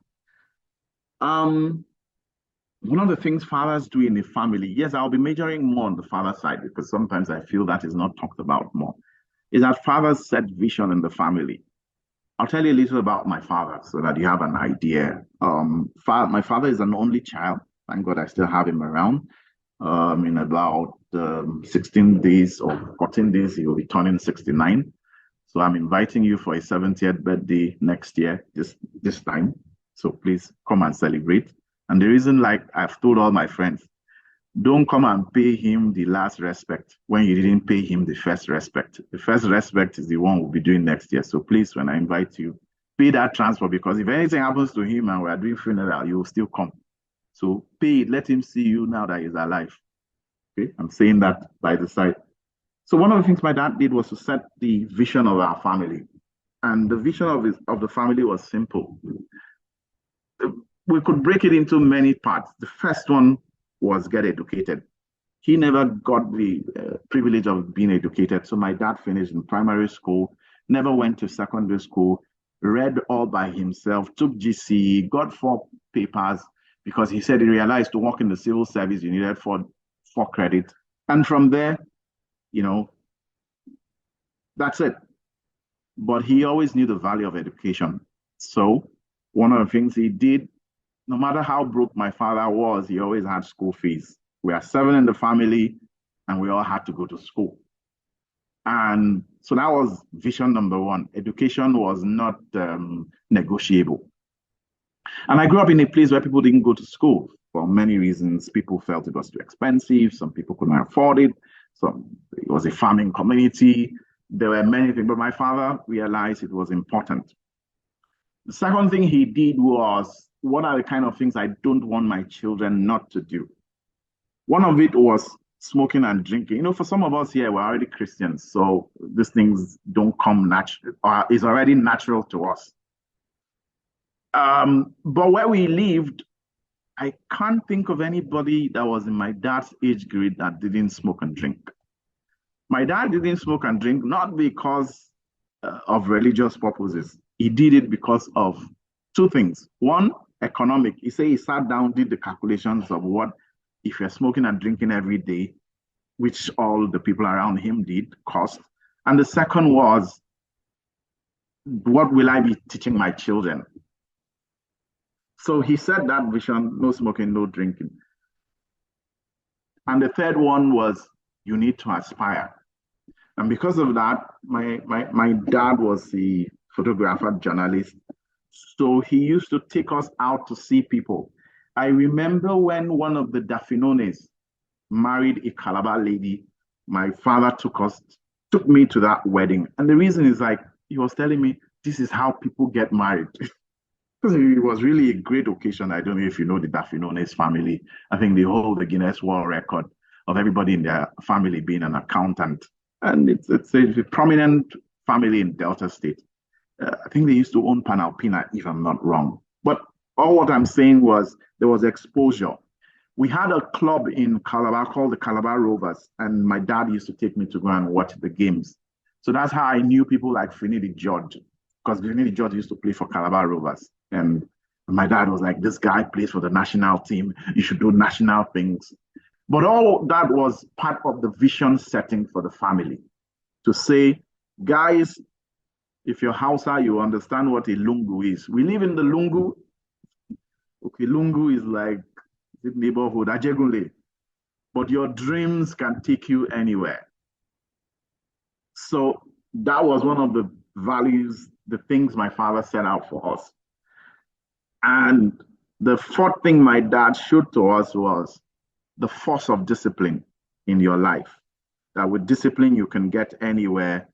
One of the things fathers do in a family, yes, I'll be majoring more on the father side because sometimes I feel that is not talked about more, is that fathers set vision in the family. I'll tell you a little about my father so that you have an idea. My father is an only child. Thank God I still have him around. In about 16 days or 14 days, he will be turning 69. So I'm inviting you for a 70th birthday next year, this time. So please come and celebrate. And the reason, like I've told all my friends, don't come and pay him the last respect when you didn't pay him the first respect. The first respect is the one we'll be doing next year. So please, when I invite you, pay that transfer, because if anything happens to him and we're doing funeral, you will still come. So pay it, let him see you now that he's alive. Okay, I'm saying that by the side. So one of the things my dad did was to set the vision of our family. And the vision of the family was simple. We could break it into many parts. The first one was get educated. He never got the privilege of being educated. So my dad finished in primary school, never went to secondary school, read all by himself, took GCE, got 4 papers, because he said he realized to work in the civil service, you needed 4 credits. And from there, you know, that's it. But he always knew the value of education. So one of the things he did, no matter how broke my father was, he always had school fees. We are 7 in the family, and we all had to go to school. And so that was vision number 1. Education was not negotiable. And I grew up in a place where people didn't go to school for many reasons. People felt it was too expensive. Some people couldn't afford it. So it was a farming community. There were many things, but my father realized it was important. The second thing he did was, what are the kind of things I don't want my children not to do? One of it was smoking and drinking. You know, for some of us here, we're already Christians, so these things don't come natural, or is already natural to us. But where we lived, I can't think of anybody that was in my dad's age grade that didn't smoke and drink. My dad didn't smoke and drink, not because of religious purposes. He did it because of 2 things. One, economic. He said he sat down, did the calculations of what, if you're smoking and drinking every day, which all the people around him did, cost. And the second was, what will I be teaching my children? So he set that vision, no smoking, no drinking. And the third one was, you need to aspire. And because of that, my dad was a photographer, journalist. So he used to take us out to see people. I remember when one of the Dafinones married a Calabar lady, my father took me to that wedding. And the reason is, like, he was telling me, this is how people get married. It was really a great occasion. I don't know if you know the Dafinones family. I think they hold the Guinness World Record of everybody in their family being an accountant. And it's a prominent family in Delta State. I think they used to own Panalpina, if I'm not wrong. But all what I'm saying was, there was exposure. We had a club in Calabar called the Calabar Rovers, and my dad used to take me to go and watch the games. So that's how I knew people like Finidi George, because Finidi George used to play for Calabar Rovers. And my dad was like, this guy plays for the national team. You should do national things. But all that was part of the vision setting for the family. To say, guys, if you're Hausa, you understand what a lungu is. We live in the lungu. Okay, lungu is like the neighborhood, Ajegunle. But your dreams can take you anywhere. So that was one of the values, the things my father set out for us. And the 4th thing my dad showed to us was the force of discipline in your life. That with discipline, you can get anywhere,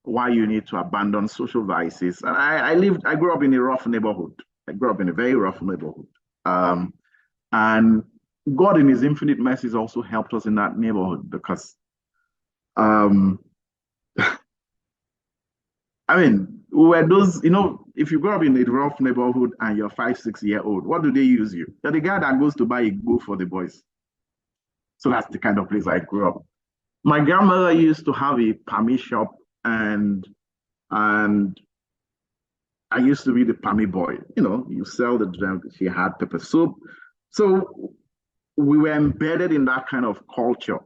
why you need to abandon social vices. And I grew up in a rough neighborhood. I grew up in a very rough neighborhood. And God in his infinite mercies also helped us in that neighborhood, because I mean, we were those, you know, if you grow up in a rough neighborhood and you're 5, 6 years old, what do they use you? You're the guy that goes to buy a book for the boys. So that's the kind of place I grew up. My grandmother used to have a palmy shop, and I used to be the palmy boy. You know, you sell the drink. She had pepper soup. So we were embedded in that kind of culture.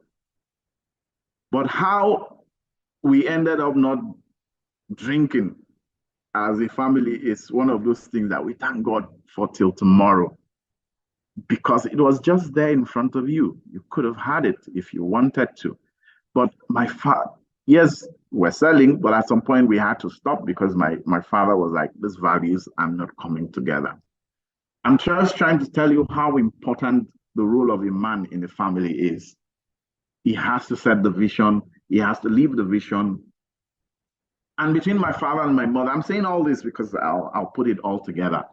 But how we ended up not drinking as a family is one of those things that we thank God for till tomorrow. because it was just there in front of you. You could have had it if you wanted to. But my father, yes, we're selling, but at some point we had to stop because my father was like, these values are not coming together. I'm just trying to tell you how important the role of a man in the family is. He has to set the vision. He has to live the vision. And between my father and my mother, I'm saying all this because I'll put it all together.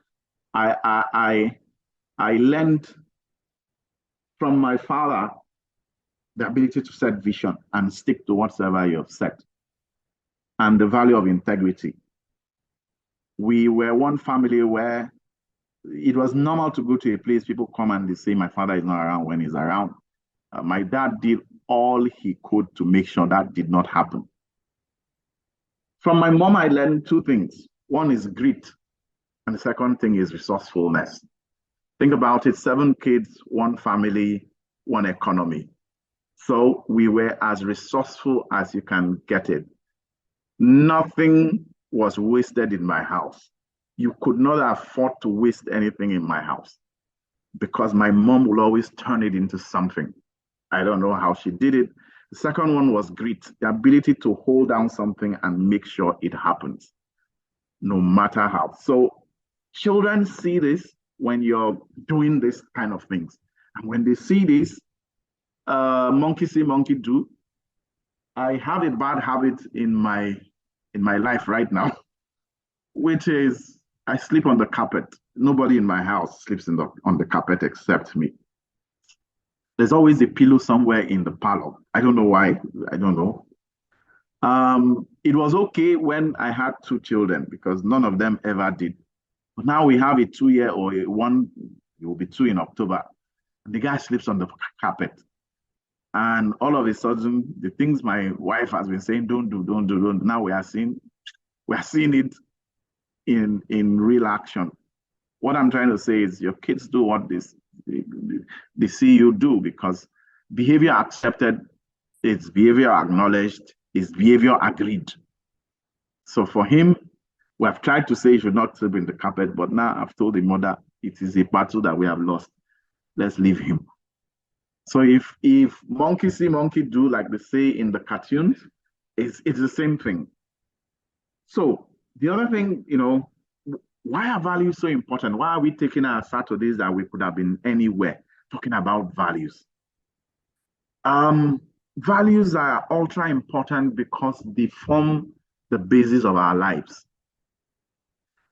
I learned from my father the ability to set vision and stick to whatever you have set, and the value of integrity. We were one family where it was normal to go to a place, people come and they say, my father is not around when he's around. My dad did all he could to make sure that did not happen. From my mom, I learned two things. One is grit, and the second thing is resourcefulness. Think about it, 7 kids, one family, one economy. So we were as resourceful as you can get it. Nothing was wasted in my house. You could not afford to waste anything in my house because my mom will always turn it into something. I don't know how she did it. The second one was grit, the ability to hold down something and make sure it happens, no matter how. So children see this when you're doing this kind of things. And when they see this, monkey see, monkey do. I have a bad habit in my life right now, which is I sleep on the carpet. Nobody in my house sleeps on the carpet except me. There's always a pillow somewhere in the parlor. I don't know why. I don't know. It was okay when I had 2 children because none of them ever did. But now we have a 2-year-old, one, it will be 2 in October. And the guy sleeps on the carpet. And all of a sudden, the things my wife has been saying, don't do. Now we are seeing it in real action. What I'm trying to say is your kids do what they see you do, because behavior accepted is behavior acknowledged, is behavior agreed. So for him, we have tried to say he should not sleep in the carpet, but now I've told the mother it is a battle that we have lost. Let's leave him. So if monkey see, monkey do, like they say in the cartoons, it's the same thing. So the other thing, why are values so important? Why are we taking our Saturdays that we could have been anywhere talking about values? Values are ultra important because they form the basis of our lives.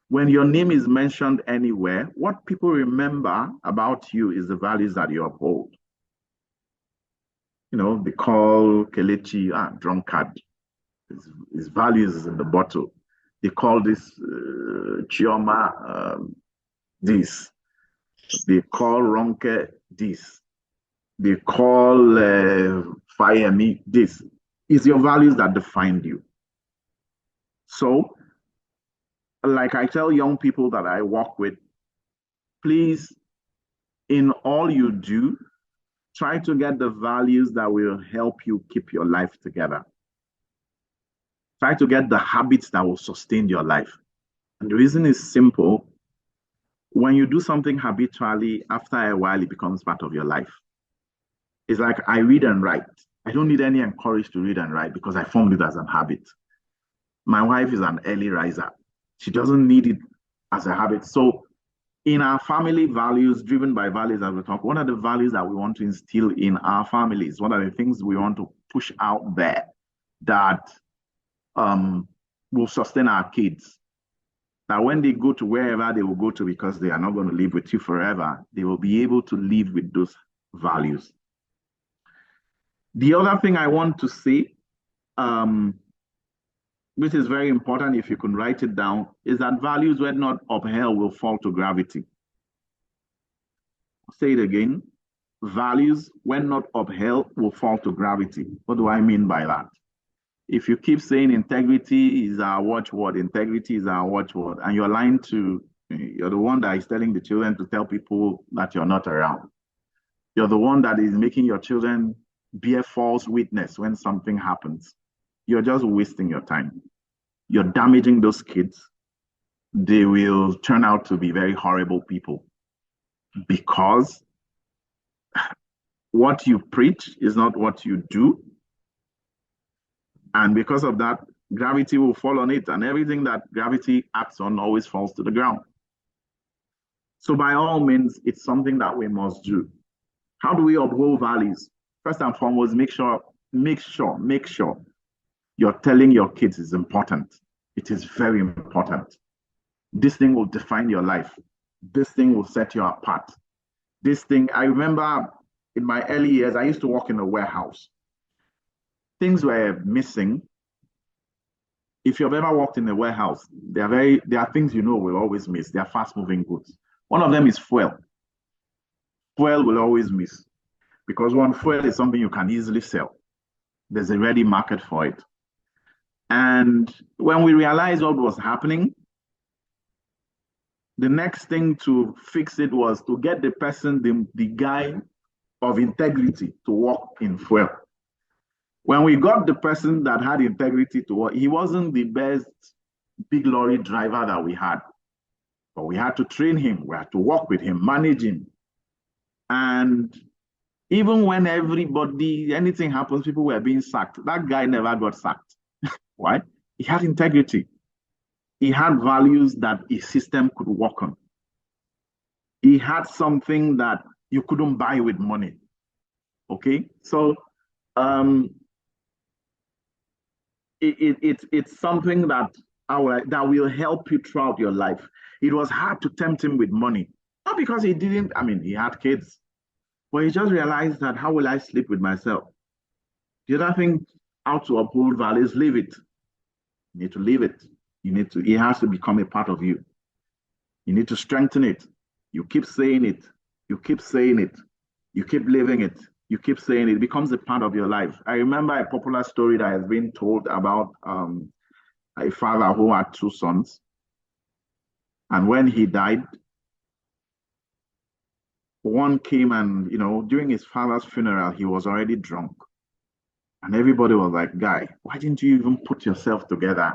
When your name is mentioned anywhere, what people remember about you is the values that you uphold. They call Kelechi drunkard. His values is in the bottle. They call this Chioma this. They call Ronke this. They call Fayemi this. It's your values that define you. So, like I tell young people that I work with, please, in all you do, try to get the values that will help you keep your life together. Try to get the habits that will sustain your life. And the reason is simple. When you do something habitually, after a while, it becomes part of your life. It's like I read and write. I don't need any encouragement to read and write because I formed it as a habit. My wife is an early riser. She doesn't need it as a habit. So in our family values, driven by values as we talk, what are the values that we want to instill in our families? What are the things we want to push out there that will sustain our kids? That when they go to wherever they will go to, because they are not going to live with you forever, they will be able to live with those values. The other thing I want to say, which is very important if you can write it down, is that values when not upheld will fall to gravity. I'll say it again. Values when not upheld will fall to gravity. What do I mean by that? If you keep saying integrity is our watchword, integrity is our watchword, and you're the one that is telling the children to tell people that you're not around. You're the one that is making your children bear false witness when something happens. You're just wasting your time. You're damaging those kids. They will turn out to be very horrible people because what you preach is not what you do. And because of that, gravity will fall on it, and everything that gravity acts on always falls to the ground. So by all means, it's something that we must do. How do we uphold values? First and foremost, make sure you're telling your kids is important. It is very important. This thing will define your life. This thing will set you apart. This thing, I remember in my early years, I used to work in a warehouse. Things were missing. If you've ever worked in a warehouse, there are things you know will always miss. They are fast-moving goods. One of them is fuel. Fuel will always miss, because fuel is something you can easily sell. There's a ready market for it. And when we realized what was happening, the next thing to fix it was to get the person, the guy of integrity, to work in fuel. When we got the person that had integrity to work, he wasn't the best big lorry driver that we had. But we had to train him, we had to work with him, manage him. And even when anything happens, people were being sacked. That guy never got sacked. Why? He had integrity. He had values that a system could work on. He had something that you couldn't buy with money. Okay? So it's something that will help you throughout your life. It was hard to tempt him with money. Not because he didn't, he had kids, but he just realized that, how will I sleep with myself? The other thing, how to uphold values, live it. You need to live it. It has to become a part of you. You need to strengthen it. You keep saying it. You keep saying it. You keep living it. You keep saying it. It becomes a part of your life. I remember a popular story that has been told about a father who had 2 sons. And when he died, one came and, during his father's funeral, he was already drunk. And everybody was like, "Guy, why didn't you even put yourself together?"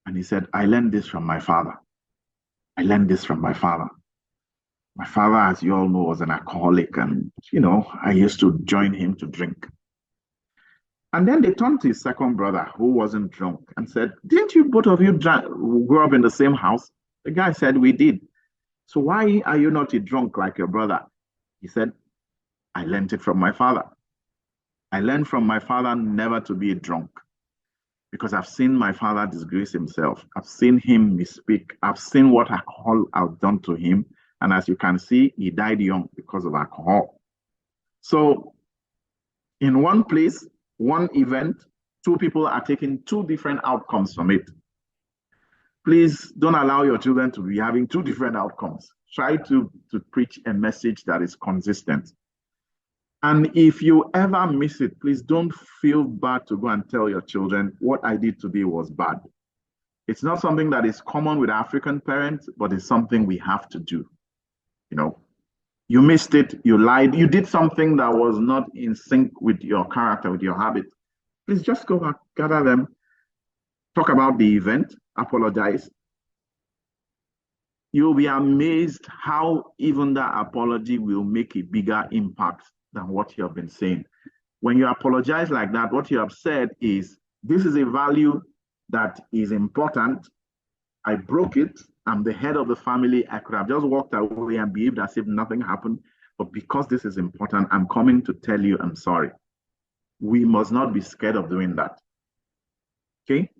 And he said, "I learned this from my father. I learned this from my father. My father, as you all know, was an alcoholic, and, I used to join him to drink." And then they turned to his second brother, who wasn't drunk, and said, "Didn't you both of you grow up in the same house?" The guy said, "We did." "So why are you not a drunk like your brother?" He said, "I learned it from my father. I learned from my father never to be a drunk, because I've seen my father disgrace himself. I've seen him misspeak. I've seen what alcohol has done to him. And as you can see, he died young because of alcohol." So in one place, one event, 2 people are taking 2 different outcomes from it. Please don't allow your children to be having 2 different outcomes. Try to preach a message that is consistent. And if you ever miss it, please don't feel bad to go and tell your children, "What I did today was bad." It's not something that is common with African parents, but it's something we have to do. You missed it, you lied, you did something that was not in sync with your character, with your habit. Please just go back, gather them, talk about the event, apologize. You'll be amazed how even that apology will make a bigger impact than what you have been saying. When you apologize like that, what you have said is, "This is a value that is important. I broke it. I'm the head of the family. I could have just walked away and behaved as if nothing happened. But because this is important, I'm coming to tell you I'm sorry." We must not be scared of doing that. Okay?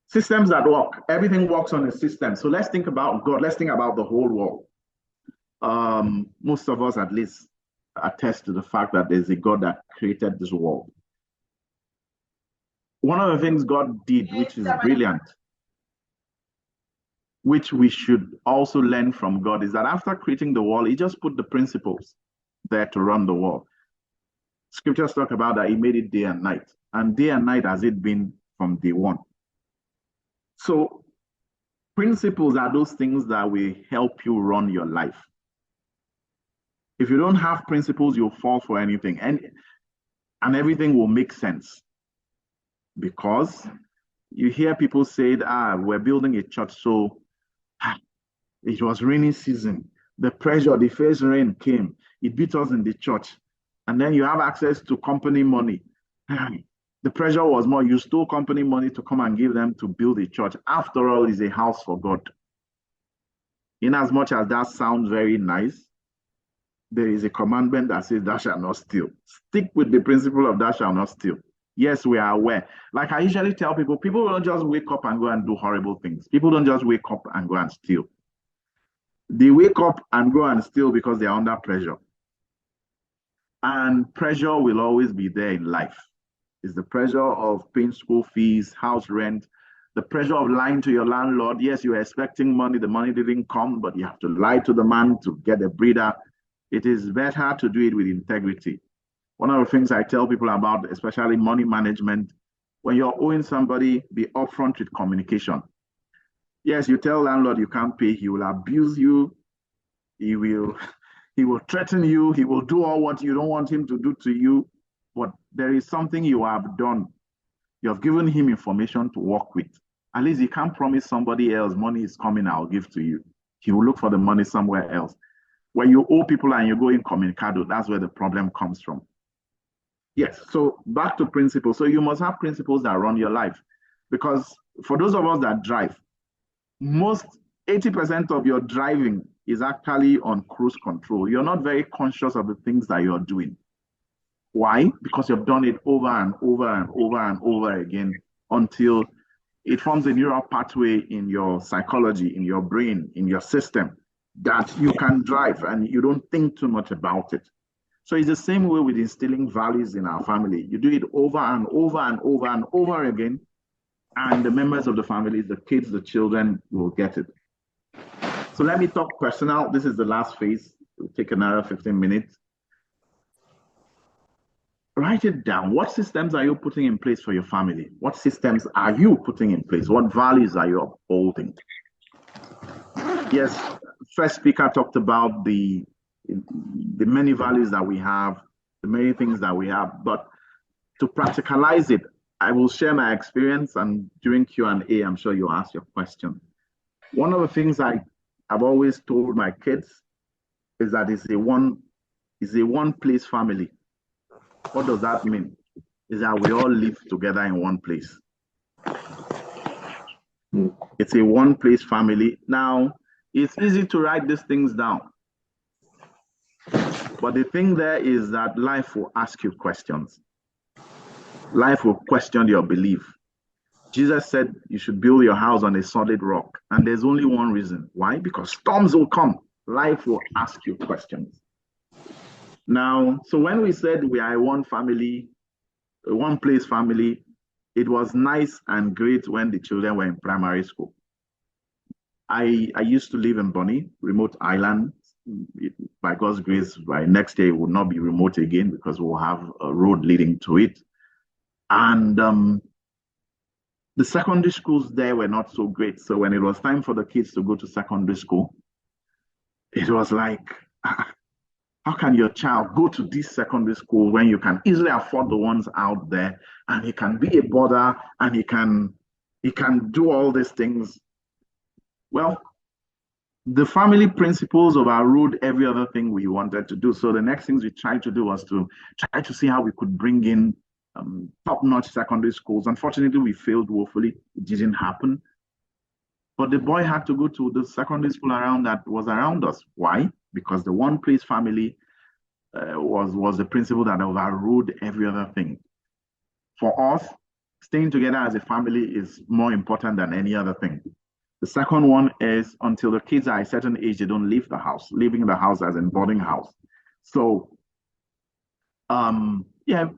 Systems that work. Everything works on a system. So let's think about God. Let's think about the whole world. Most of us, at least, attest to the fact that there's a God that created this world. One of the things God did, which is brilliant, which we should also learn from God, is that after creating the world, he just put the principles there to run the world. Scriptures talk about that he made it day and night, and day and night has it been from day one. So principles are those things that will help you run your life. If you don't have principles, you'll fall for anything, and everything will make sense. Because you hear people say, "We're building a church, so it was rainy season. The pressure, the first rain came, it beat us in the church. And then you have access to company money. The pressure was more, you stole company money to come and give them to build a church. After all, it's a house for God. In as much as that sounds very nice, there is a commandment that says thou shalt not steal. Stick with the principle of thou shalt not steal. Yes, we are aware. Like I usually tell people don't just wake up and go and do horrible things. People don't just wake up and go and steal. They wake up and go and steal because they are under pressure. And pressure will always be there in life. It's the pressure of paying school fees, house rent, the pressure of lying to your landlord. Yes, you are expecting money, the money didn't come, but you have to lie to the man to get a breather. It is better to do it with integrity. One of the things I tell people about, especially money management, when you're owing somebody, be upfront with communication. Yes, you tell landlord you can't pay, he will abuse you, he will threaten you, he will do all what you don't want him to do to you, but there is something you have done. You have given him information to work with. At least he can't promise somebody else money is coming, I'll give to you. He will look for the money somewhere else. When you owe people and you go incommunicado, that's where the problem comes from. Yes, so back to principles. So you must have principles that run your life. Because for those of us that drive, most 80% of your driving is actually on cruise control. You're not very conscious of the things that you're doing. Why? Because you've done it over and over and over and over again until it forms a neural pathway in your psychology, in your brain, in your system, that you can drive and you don't think too much about it. So it's the same way with instilling values in our family. You do it over and over and over and over again, and the members of the family, the kids, the children will get it. So let me talk personal. This is the last phase. It will take another 15 minutes. Write it down. What systems are you putting in place for your family? What systems are you putting in place? What values are you upholding? Yes, first speaker talked about the many values that we have, the many things that we have, but to practicalize it, I will share my experience, and during Q&A, I'm sure you'll ask your question. One of the things I've always told my kids is that it's a one-place family. What does that mean? Is that we all live together in one place. It's a one-place family. Now, it's easy to write these things down. But the thing there is that life will ask you questions. Life will question your belief. Jesus said you should build your house on a solid rock. And there's only one reason. Why? Because storms will come. Life will ask you questions. Now, so when we said we are one family, a one-place family, it was nice and great when the children were in primary school. I used to live in Bonny, remote island. By God's grace, by next year it will not be remote again because we'll have a road leading to it. And the secondary schools there were not so great. So when it was time for the kids to go to secondary school, it was like, how can your child go to this secondary school when you can easily afford the ones out there, and he can be a bother and he can do all these things? Well, the family principles overrode every other thing we wanted to do. So the next things we tried to do was to try to see how we could bring in top-notch secondary schools. Unfortunately, we failed woefully. It didn't happen. But the boy had to go to the secondary school that was around us. Why? Because the one-place family was the principle that overrode every other thing. For us, staying together as a family is more important than any other thing. The second one is until the kids are a certain age, they don't leave the house, leaving the house as in boarding house. So, yeah,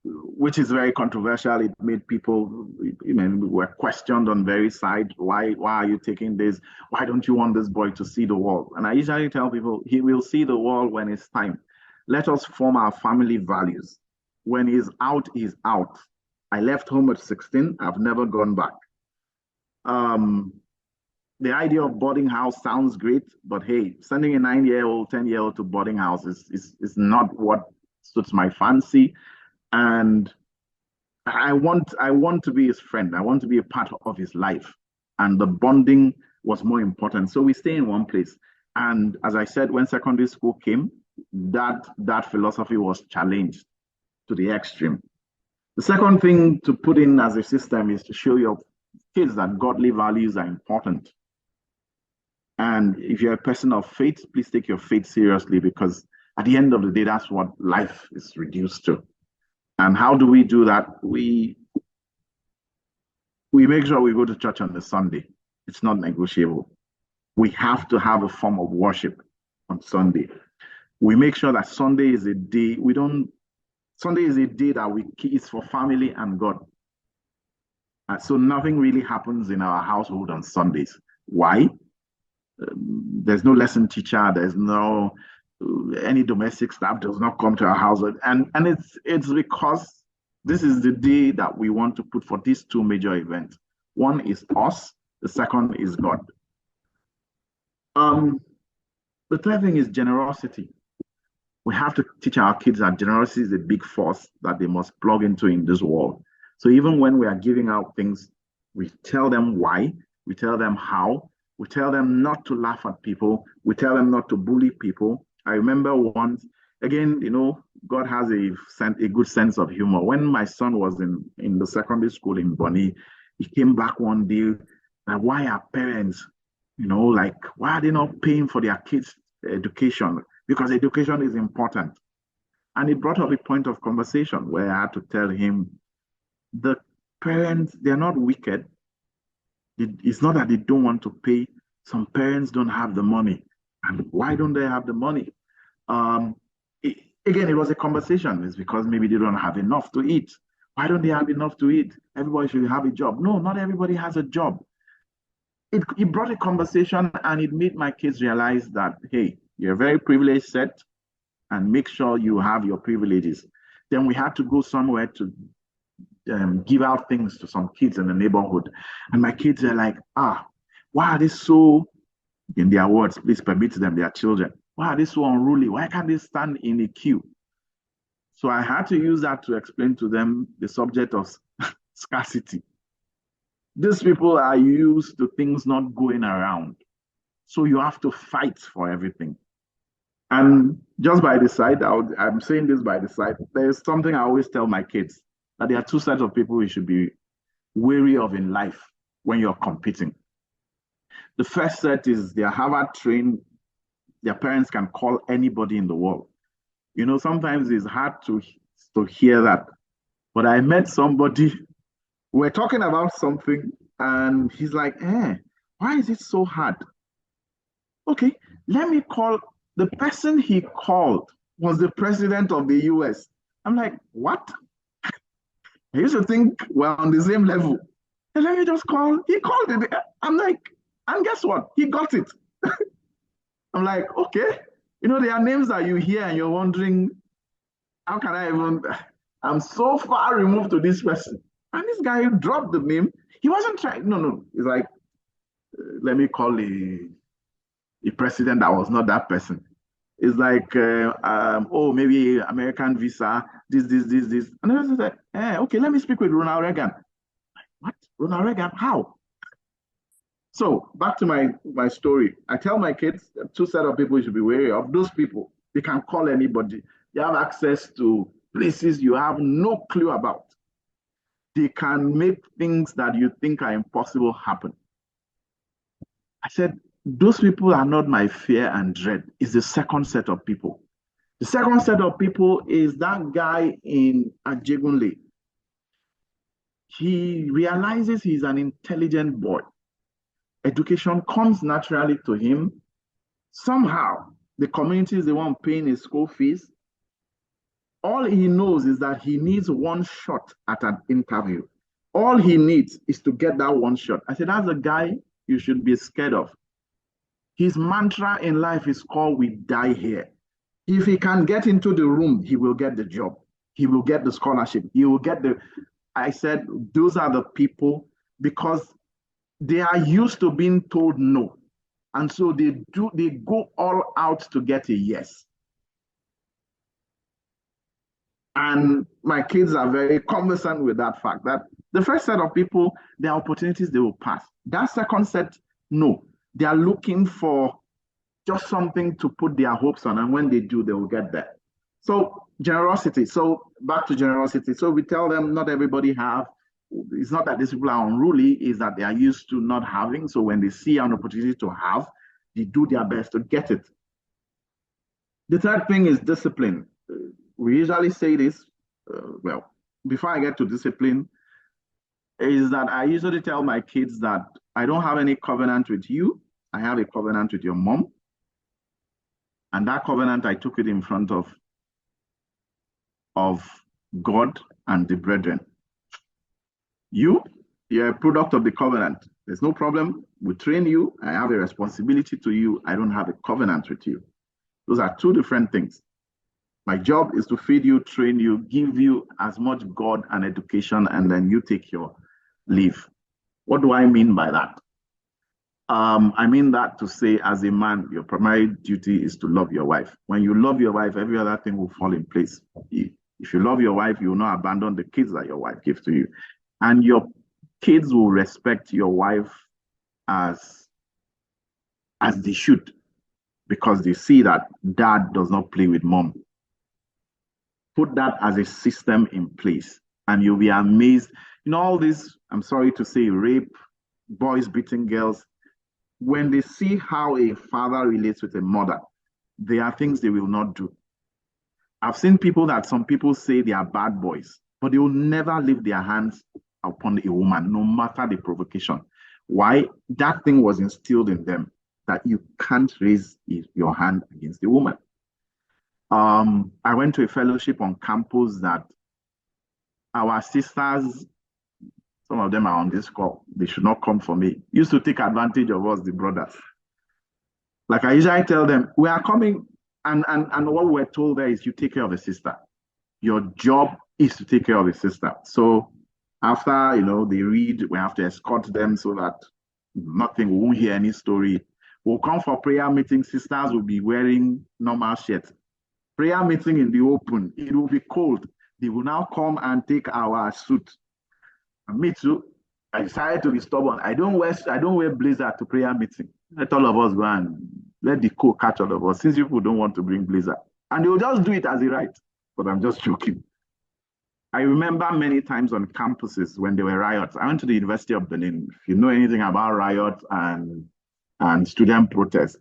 which is very controversial. It made people, we were questioned on various sides. Why are you taking this? Why don't you want this boy to see the world? And I usually tell people, he will see the world when it's time. Let us form our family values. When he's out, he's out. I left home at 16. I've never gone back. The idea of boarding house sounds great, but hey, sending a 9-year-old, 10-year-old to boarding house is not what suits my fancy. And I want to be his friend. I want to be a part of his life. And the bonding was more important. So we stay in one place. And as I said, when secondary school came, that philosophy was challenged to the extreme. The second thing to put in as a system is to show your kids that godly values are important. And if you're a person of faith, please take your faith seriously, because at the end of the day, that's what life is reduced to. And how do we do that? We make sure we go to church on the Sunday. It's not negotiable. We have to have a form of worship on Sunday. We make sure that Sunday is a day Sunday is a day that it's for family and God. So nothing really happens in our household on Sundays. Why? There's no lesson teacher. There's no any domestic staff does not come to our house, and it's because this is the day that we want to put for these two major events. One is us. The second is God. The third thing is generosity. We have to teach our kids that generosity is a big force that they must plug into in this world. So even when we are giving out things, we tell them why, we tell them how, we tell them not to laugh at people, we tell them not to bully people. I remember once, again, God has a good sense of humor. When my son was in the secondary school in Bonny, he came back one day, and why are parents, why are they not paying for their kids' education? Because education is important. And it brought up a point of conversation where I had to tell him, the parents, they're not wicked. It's not that they don't want to pay. Some parents don't have the money. And why don't they have the money? Again, it was a conversation. It's because maybe they don't have enough to eat. Why don't they have enough to eat? Everybody should have a job. No, not everybody has a job. It brought a conversation, and it made my kids realize that, hey, you're a very privileged set, and make sure you have your privileges. Then we had to go somewhere to give out things to some kids in the neighborhood. And my kids are like, why are they so, in their words, please permit them, they are children. Why are they so unruly? Why can't they stand in a queue? So I had to use that to explain to them the subject of scarcity. These people are used to things not going around. So you have to fight for everything. And just by the side, I'm saying this by the side, there's something I always tell my kids, that there are two sets of people you should be wary of in life when you're competing. The first set is they're Harvard trained, their parents can call anybody in the world. Sometimes it's hard to hear that. But I met somebody, we're talking about something, and he's like, why is it so hard? Okay, let me call. The person he called was the president of the US. I'm like, what? I used to think we're on the same level. And let me just call. He called it. I'm like, and guess what? He got it. I'm like, okay. There are names that you hear and you're wondering, how can I even, I'm so far removed to this person. And this guy dropped the name. He wasn't trying, no. He's like, let me call the president that was not that person. It's like, maybe American visa, this. And I was like, okay, let me speak with Ronald Reagan. What? Ronald Reagan? How? So back to my story. I tell my kids, two set of people you should be wary of. Those people, they can call anybody. They have access to places you have no clue about. They can make things that you think are impossible happen. I said, those people are not my fear and dread. It's the second set of people. The second set of people is that guy in Ajegunle. He realizes he's an intelligent boy. Education comes naturally to him. Somehow, the community is the one paying his school fees. All he knows is that he needs one shot at an interview. All he needs is to get that one shot. I said, that's a guy you should be scared of. His mantra in life is called, we die here. If he can get into the room, he will get the job. He will get the scholarship. He will get I said, those are the people, because they are used to being told no. And so they go all out to get a yes. And my kids are very conversant with that fact, that the first set of people, their opportunities, they will pass. That second set, no. They are looking for just something to put their hopes on, and when they do, they will get there. So generosity. So back to generosity. So we tell them not everybody have. It's not that these people are unruly, it's that they are used to not having. So when they see an opportunity to have, they do their best to get it. The third thing is discipline. We usually say this, well, before I get to discipline, is that I usually tell my kids that I don't have any covenant with you. I have a covenant with your mom. And that covenant, I took it in front of God and the brethren. You're a product of the covenant. There's no problem. We train you. I have a responsibility to you. I don't have a covenant with you. Those are two different things. My job is to feed you, train you, give you as much God and education, and then you take your leave. What do I mean by that? I mean that to say, as a man, your primary duty is to love your wife. When you love your wife, every other thing will fall in place. If you love your wife, you will not abandon the kids that your wife gives to you. And your kids will respect your wife as they should, because they see that dad does not play with mom. Put that as a system in place, and you'll be amazed. You know, all this, I'm sorry to say, rape, boys beating girls, when they see how a father relates with a mother, there are things they will not do. I've seen people that some people say they are bad boys, but they will never lift their hands upon a woman, no matter the provocation. Why? That thing was instilled in them, that you can't raise your hand against a woman. I went to a fellowship on campus that our sisters, some of them are on this call, they should not come for me, used to take advantage of us, the brothers. Like I usually tell them, we are coming, and what we're told there is you take care of a sister. Your job is to take care of a sister. So after, they read, we have to escort them so that nothing, we won't hear any story. We'll come for prayer meeting, sisters will be wearing normal shirts. Prayer meeting in the open, it will be cold. They will now come and take our suit. And me too, I decided to be stubborn. I don't wear blazer to prayer meeting. Let all of us go and let the cold catch all of us, since people don't want to bring blazer. And they will just do it as a right. But I'm just joking. I remember many times on campuses when there were riots. I went to the University of Berlin. If you know anything about riots and student protests,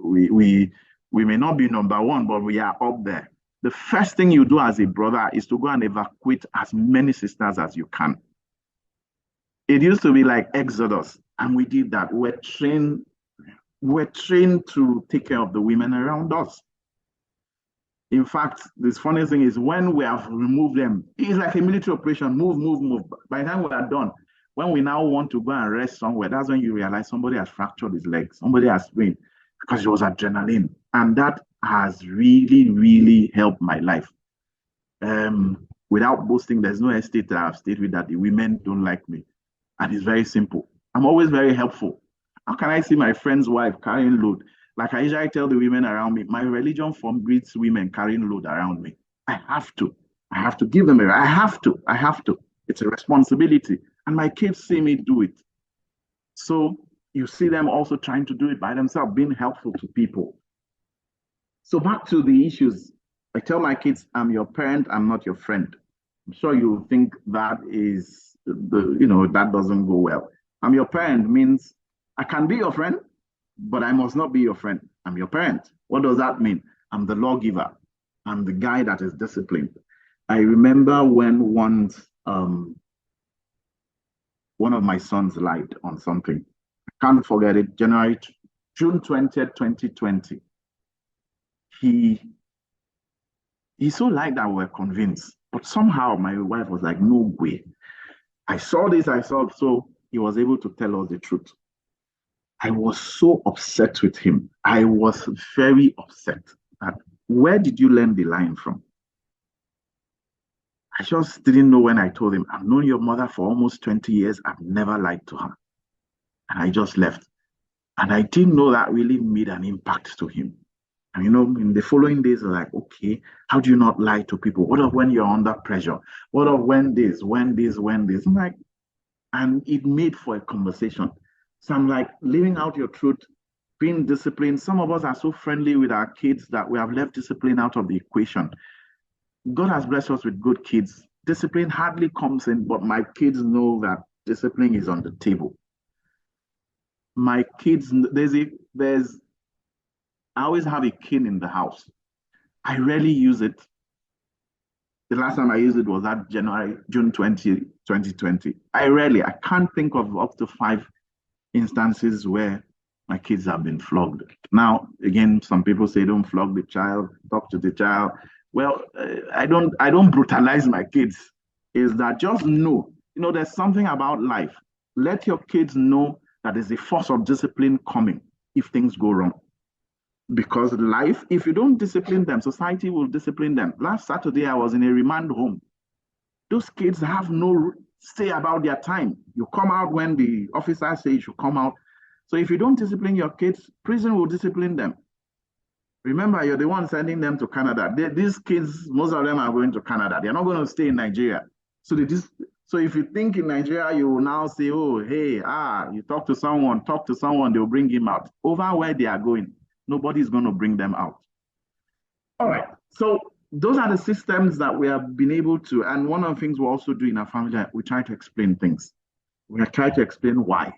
we may not be number one, but we are up there. The first thing you do as a brother is to go and evacuate as many sisters as you can. It used to be like Exodus, and we did that. We're trained to take care of the women around us. In fact, this funny thing is when we have removed them, it's like a military operation, move, move, move. By the time we are done, when we now want to go and rest somewhere, that's when you realize somebody has fractured his leg, somebody has sprained, because it was adrenaline. And that has really, really helped my life. Without boasting, there's no estate that I've stayed with that the women don't like me. And it's very simple. I'm always very helpful. How can I see my friend's wife carrying load? Like I usually tell the women around me, my religion forbids women carrying load around me. I have to give them I have to. It's a responsibility. And my kids see me do it. So you see them also trying to do it by themselves, being helpful to people. So back to the issues. I tell my kids, I'm your parent, I'm not your friend. I'm sure you think that is, that doesn't go well. I'm your parent means I can be your friend, but I must not be your friend. I'm your parent. What does that mean? I'm the lawgiver. I'm the guy that is disciplined. I remember when once one of my sons lied on something. I can't forget it. June 20th, 2020. He so lied that we're convinced. But somehow my wife was like, no way. I saw this, so he was able to tell us the truth. I was so upset with him. I was very upset. Where did you learn the lying from? I just didn't know when I told him, I've known your mother for almost 20 years. I've never lied to her. And I just left. And I didn't know that really made an impact to him. And in the following days, I was like, okay, how do you not lie to people? What of when you're under pressure? What of when this? I'm like, and it made for a conversation. So I'm like, living out your truth being disciplined. Some of us are so friendly with our kids that we have left discipline out of the equation. God has blessed us with good kids. Discipline hardly comes in, but my kids know that discipline is on the table. My kids, I always have a cane in the house. I rarely use it. The last time I used it was that June 2020. I can't think of up to 5 instances where my kids have been flogged. Now, again, some people say don't flog the child, talk to the child. Well, I don't brutalize my kids. Is that just know, there's something about life. Let your kids know that there's a force of discipline coming if things go wrong. Because life, if you don't discipline them, society will discipline them. Last Saturday, I was in a remand home. Those kids have no say about their time. You come out when the officer says you should come out. So if you don't discipline your kids, prison will discipline them. Remember, you're the one sending them to Canada. These kids, most of them are going to Canada. They're not going to stay in Nigeria. So if you think in Nigeria, you will now say, oh, hey, you talk to someone, they'll bring him out. Over where they are going, nobody's going to bring them out. All right. So those are the systems that we have been able to, and one of the things we also do in our family, we try to explain things. We try to explain why.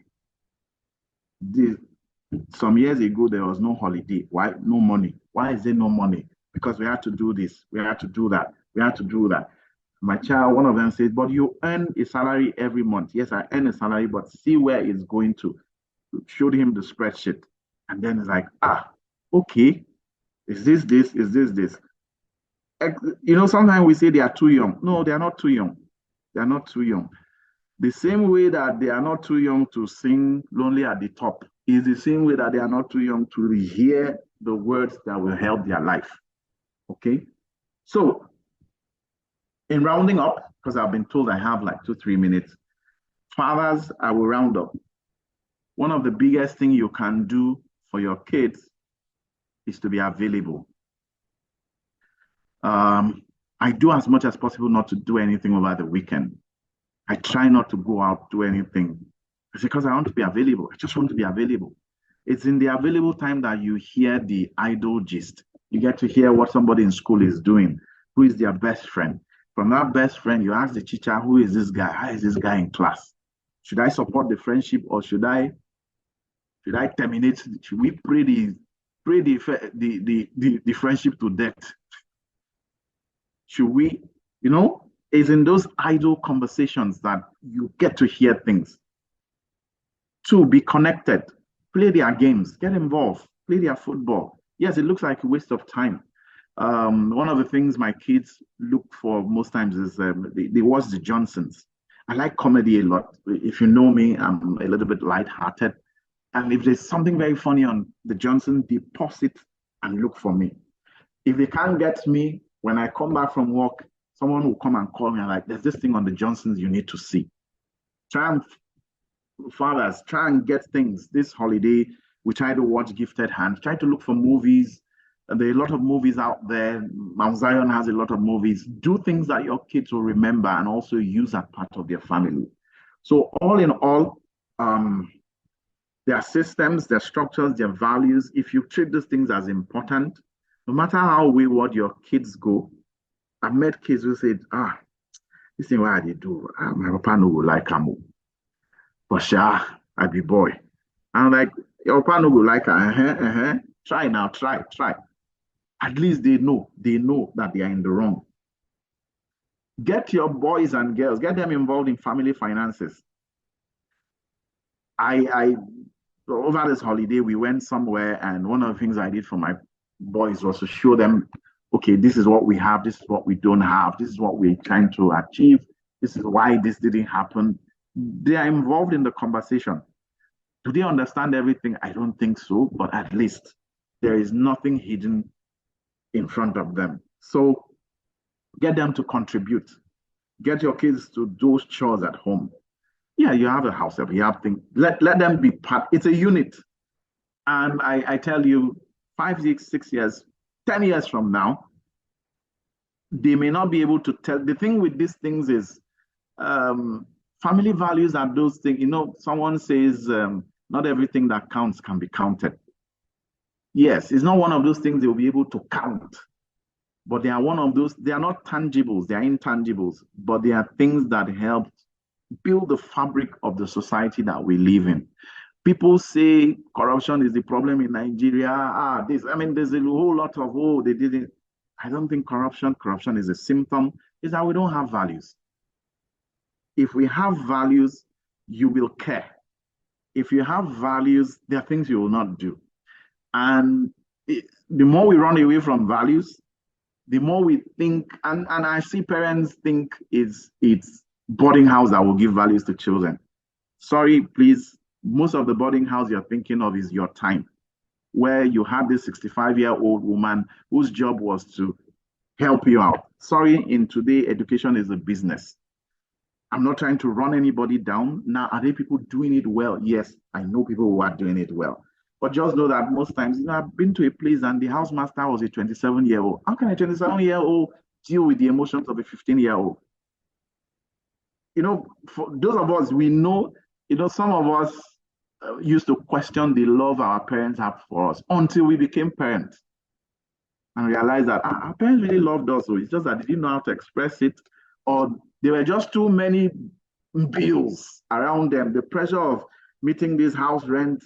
Some years ago, there was no holiday. Why? No money. Why is there no money? Because we had to do this. We had to do that. We had to do that. My child, one of them says, but you earn a salary every month. Yes, I earn a salary, but see where it's going to. Showed him the spreadsheet. And then it's like, okay, is this? Is this? Sometimes we say they are too young. No, they are not too young. They are not too young. The same way that they are not too young to sing Lonely at the Top is the same way that they are not too young to hear the words that will help their life. Okay? So, in rounding up, because I've been told I have like 2-3 minutes, fathers, I will round up. One of the biggest things you can do for your kids is to be available. I do as much as possible not to do anything over the weekend. I try not to go out, do anything. It's because I want to be available. I just want to be available. It's in the available time that you hear the idle gist. You get to hear what somebody in school is doing, who is their best friend. From that best friend, you ask the teacher, who is this guy? How is this guy in class? Should I support the friendship or should I terminate? Should we pray the friendship to death? Should we, it's in those idle conversations that you get to hear things. 2, be connected. Play their games. Get involved. Play their football. Yes, it looks like a waste of time. One of the things my kids look for most times is they watch the Johnsons. I like comedy a lot. If you know me, I'm a little bit lighthearted. And if there's something very funny on the Johnsons, they pause it and look for me. If they can't get me, when I come back from work, someone will come and call me and like, there's this thing on the Johnsons you need to see. Fathers, try and get things. This holiday, we try to watch Gifted Hand, try to look for movies. There are a lot of movies out there. Mount Zion has a lot of movies. Do things that your kids will remember and also use as part of their family. So all in all, their systems, their structures, their values, if you treat these things as important, no matter how wayward your kids go, I've met kids who said, this thing what they do, my papa no go like am. But sure, I be boy. I'm like, your papa no go like her. Try now, try. At least they know that they are in the wrong. Get your boys and girls, get them involved in family finances. Over this holiday, we went somewhere, and one of the things I did for my boys was to show them, okay, this is what we have, this is what we don't have, this is what we're trying to achieve, this is why this didn't happen. They are involved in the conversation. Do they understand everything? I don't think so, but at least there is nothing hidden in front of them. So get them to contribute. Get your kids to do those chores at home. Yeah, you have a house, you have things. Let them be part. It's a unit. And I tell you, 5, 6 years, 10 years from now, they may not be able to tell. The thing with these things is family values are those things. Someone says not everything that counts can be counted. Yes, it's not one of those things they'll be able to count, but they are one of those, they are not tangibles, they are intangibles, but they are things that help build the fabric of the society that we live in. People say corruption is the problem in Nigeria. There's a whole lot of, oh, they didn't. I don't think corruption is a symptom. It's that we don't have values. If we have values, you will care. If you have values, there are things you will not do. And the more we run away from values, the more we think, and I see parents think it's boarding house that will give values to children. Sorry, please, most of the boarding house you're thinking of is your time, where you had this 65-year-old woman whose job was to help you out. Sorry, in today, education is a business. I'm not trying to run anybody down. Now, are there people doing it well? Yes, I know people who are doing it well. But just know that most times, I've been to a place and the housemaster was a 27-year-old. How can a 27-year-old deal with the emotions of a 15-year-old? For those of us, we know, some of us used to question the love our parents have for us until we became parents and realized that our parents really loved us. So it's just that they didn't know how to express it, or there were just too many bills around them. The pressure of meeting this house rent,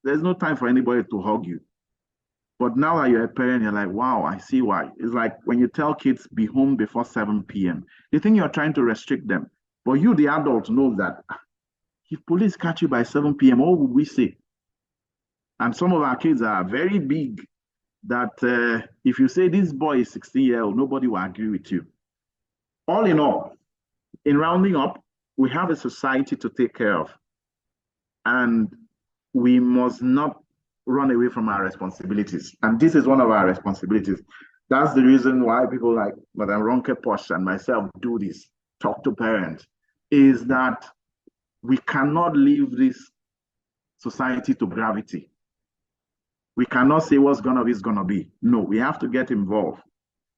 there's no time for anybody to hug you. But now that you're a parent, you're like, wow, I see why. It's like when you tell kids be home before 7 p.m., they think you're trying to restrict them. But you, the adult, know that if police catch you by 7 p.m., what would we say? And some of our kids are very big that if you say this boy is 16-year-old, nobody will agree with you. All in all, in rounding up, we have a society to take care of. And we must not run away from our responsibilities. And this is one of our responsibilities. That's the reason why people like Madam Ronke Posh and myself do this, talk to parents, is that we cannot leave this society to gravity. We cannot say what's gonna be is gonna be. No, we have to get involved.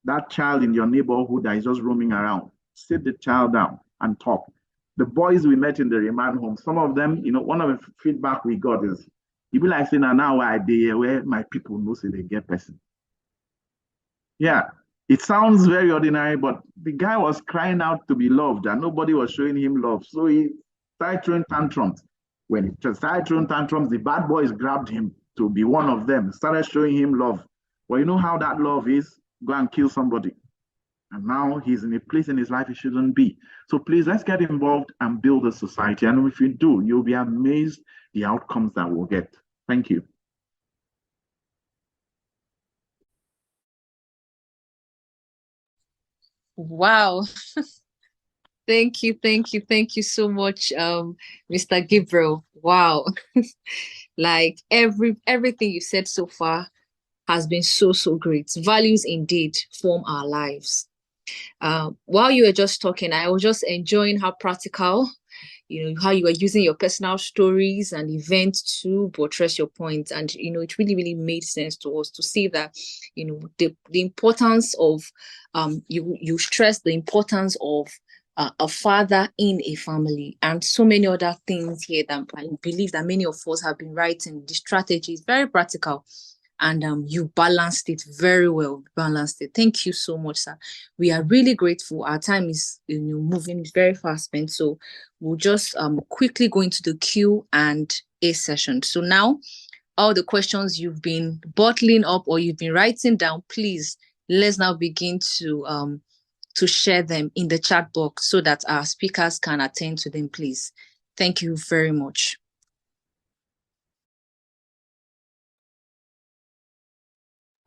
That child in your neighborhood that is just roaming around, sit the child down and talk. The boys we met in the remand home, some of them, one of the feedback we got is, you be like saying, now I dey where my people know say they get person. Yeah, it sounds very ordinary, but the guy was crying out to be loved and nobody was showing him love. So he started throwing tantrums. When he started throwing tantrums, the bad boys grabbed him to be one of them, started showing him love. Well, you know how that love is? Go and kill somebody. And now he's in a place in his life he shouldn't be. So please, let's get involved and build a society. And if you do, you'll be amazed the outcomes that we'll get. Thank you. Wow. Thank you so much, Mr. Gabriel. Wow. Like everything you said so far has been so great. Values indeed form our lives. While you were just talking, I was just enjoying how practical, how you were using your personal stories and events to buttress your point. And, it really made sense to us to see that, the importance of, you stress the importance of a father in a family and so many other things here that I believe that many of us have been writing. The strategy is very practical. And you balanced it very well. Thank you so much, sir. We are really grateful. Our time is moving very fast spent. So we'll just quickly go into the Q&A session. So now, all the questions you've been bottling up or you've been writing down, please, let's now begin to share them in the chat box so that our speakers can attend to them, please. Thank you very much.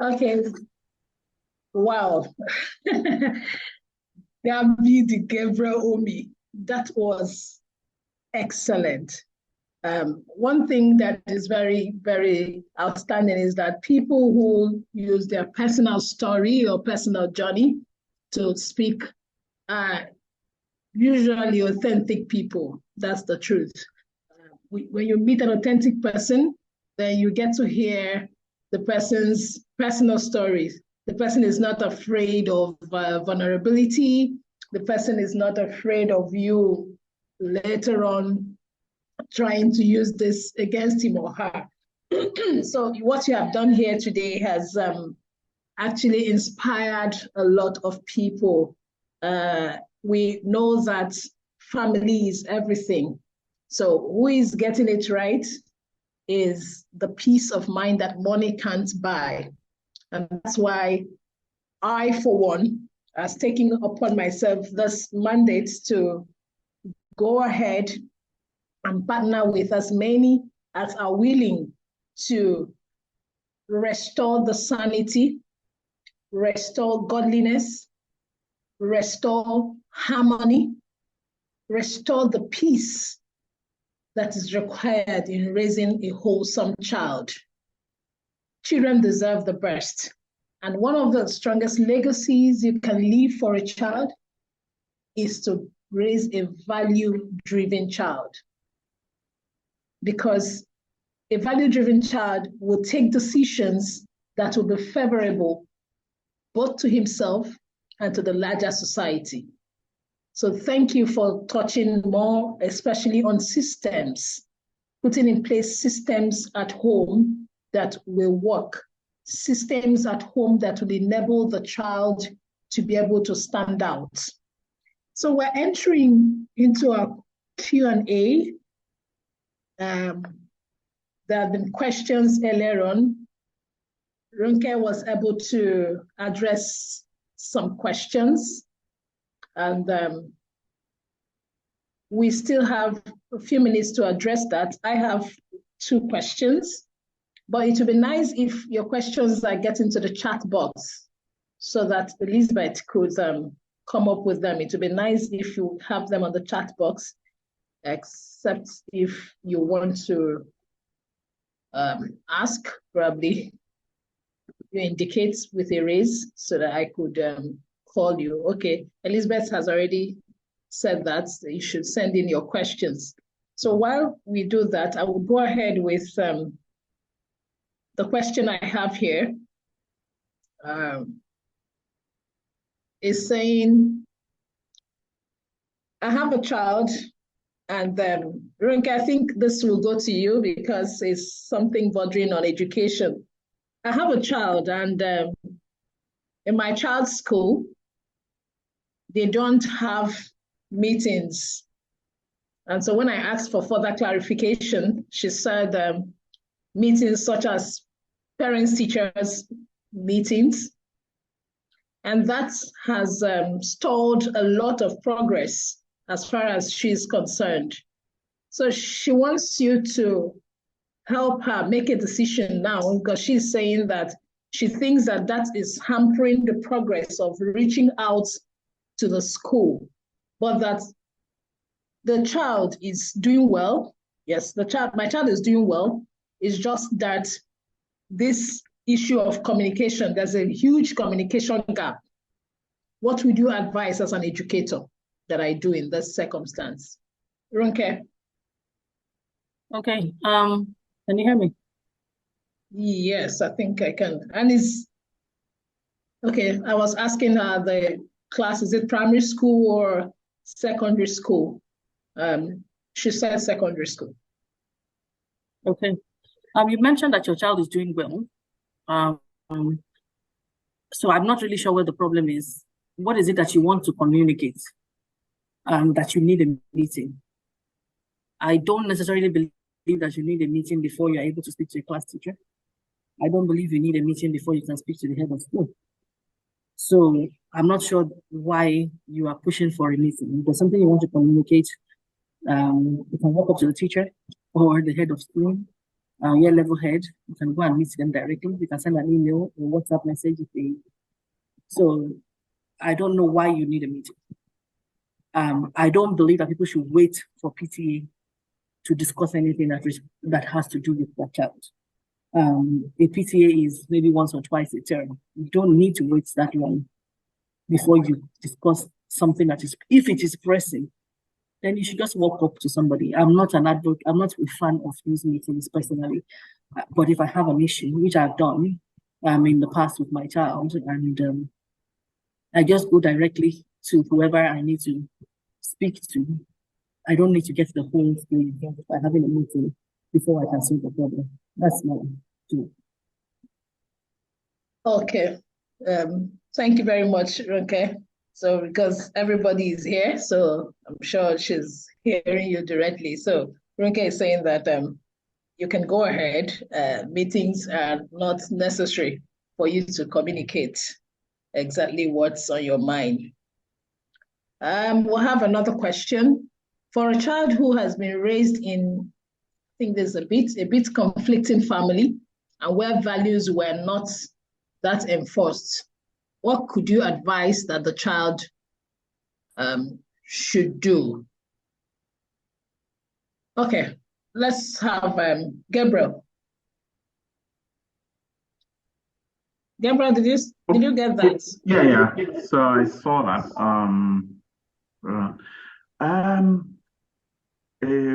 Okay. Wow. David Gabriel Omi, that was excellent. One thing that is very, very outstanding is that people who use their personal story or personal journey to speak are usually authentic people. That's the truth. When you meet an authentic person, then you get to hear the person's personal stories. The person is not afraid of vulnerability. The person is not afraid of you later on trying to use this against him or her. So what you have done here today has actually inspired a lot of people. We know that family is everything. So who is getting it right is the peace of mind that money can't buy. And that's why I, for one, has taken upon myself this mandate to go ahead and partner with as many as are willing to restore the sanity, restore godliness, restore harmony, restore the peace that is required in raising a wholesome child. Children deserve the best. And one of the strongest legacies you can leave for a child is to raise a value-driven child. Because a value-driven child will take decisions that will be favorable both to himself and to the larger society. So thank you for touching more, especially on systems, putting in place systems at home that will work, systems at home that will enable the child to be able to stand out. So we're entering into our Q&A. There have been questions earlier on. Runke was able to address some questions, and we still have a few minutes to address that. I have 2 questions, but it would be nice if your questions are getting to the chat box so that Elizabeth could come up with them. It would be nice if you have them on the chat box, except if you want to ask, probably you indicate with a raise so that I could call you. Okay, Elizabeth has already said that you should send in your questions. So while we do that, I will go ahead with the question I have here. Is saying, I have a child, and Runke, I think this will go to you because it's something bordering on education. I have a child, and in my child's school, they don't have meetings. And so when I asked for further clarification, she said meetings such as parents-teachers meetings. And that has stalled a lot of progress as far as she's concerned. So she wants you to help her make a decision now, because she's saying that she thinks that that is hampering the progress of reaching out to the school, but that the child is doing well. Yes, my child is doing well. It's just that this issue of communication, there's a huge communication gap. What would you advise as an educator that I do in this circumstance? Runke? Okay, can you hear me? Yes, I think I can. And okay, I was asking her the class, is it primary school or secondary school? She said secondary school. Okay. You mentioned that your child is doing well. So I'm not really sure where the problem is. What is it that you want to communicate? That you need a meeting. I don't necessarily believe that you need a meeting before you're able to speak to a class teacher. I don't believe you need a meeting before you can speak to the head of school. So I'm not sure why you are pushing for a meeting. If there's something you want to communicate, you can walk up to the teacher or the head of school, your level head. You can go and meet them directly. You can send an email or WhatsApp message if they. So I don't know why you need a meeting. I don't believe that people should wait for PTA to discuss anything that has to do with their child. A PTA is maybe once or twice a term. You don't need to wait that long before you discuss something that is, if it is pressing, then you should just walk up to somebody. I'm not an advocate, I'm not a fan of these meetings personally, but if I have an issue, which I've done in the past with my child, and I just go directly to whoever I need to speak to. I don't need to get the whole thing by having a meeting before I can solve the problem. That's more. Okay. Thank you very much, Ronke. So because everybody is here, so I'm sure she's hearing you directly. So Ronke is saying that you can go ahead. Meetings are not necessary for you to communicate exactly what's on your mind. We'll have another question. For a child who has been raised in, I think there's a bit conflicting family, and where values were not that enforced, what could you advise that the child should do? Okay, let's have Gabriel. Gabriel, did you get that? Yeah. So I saw that.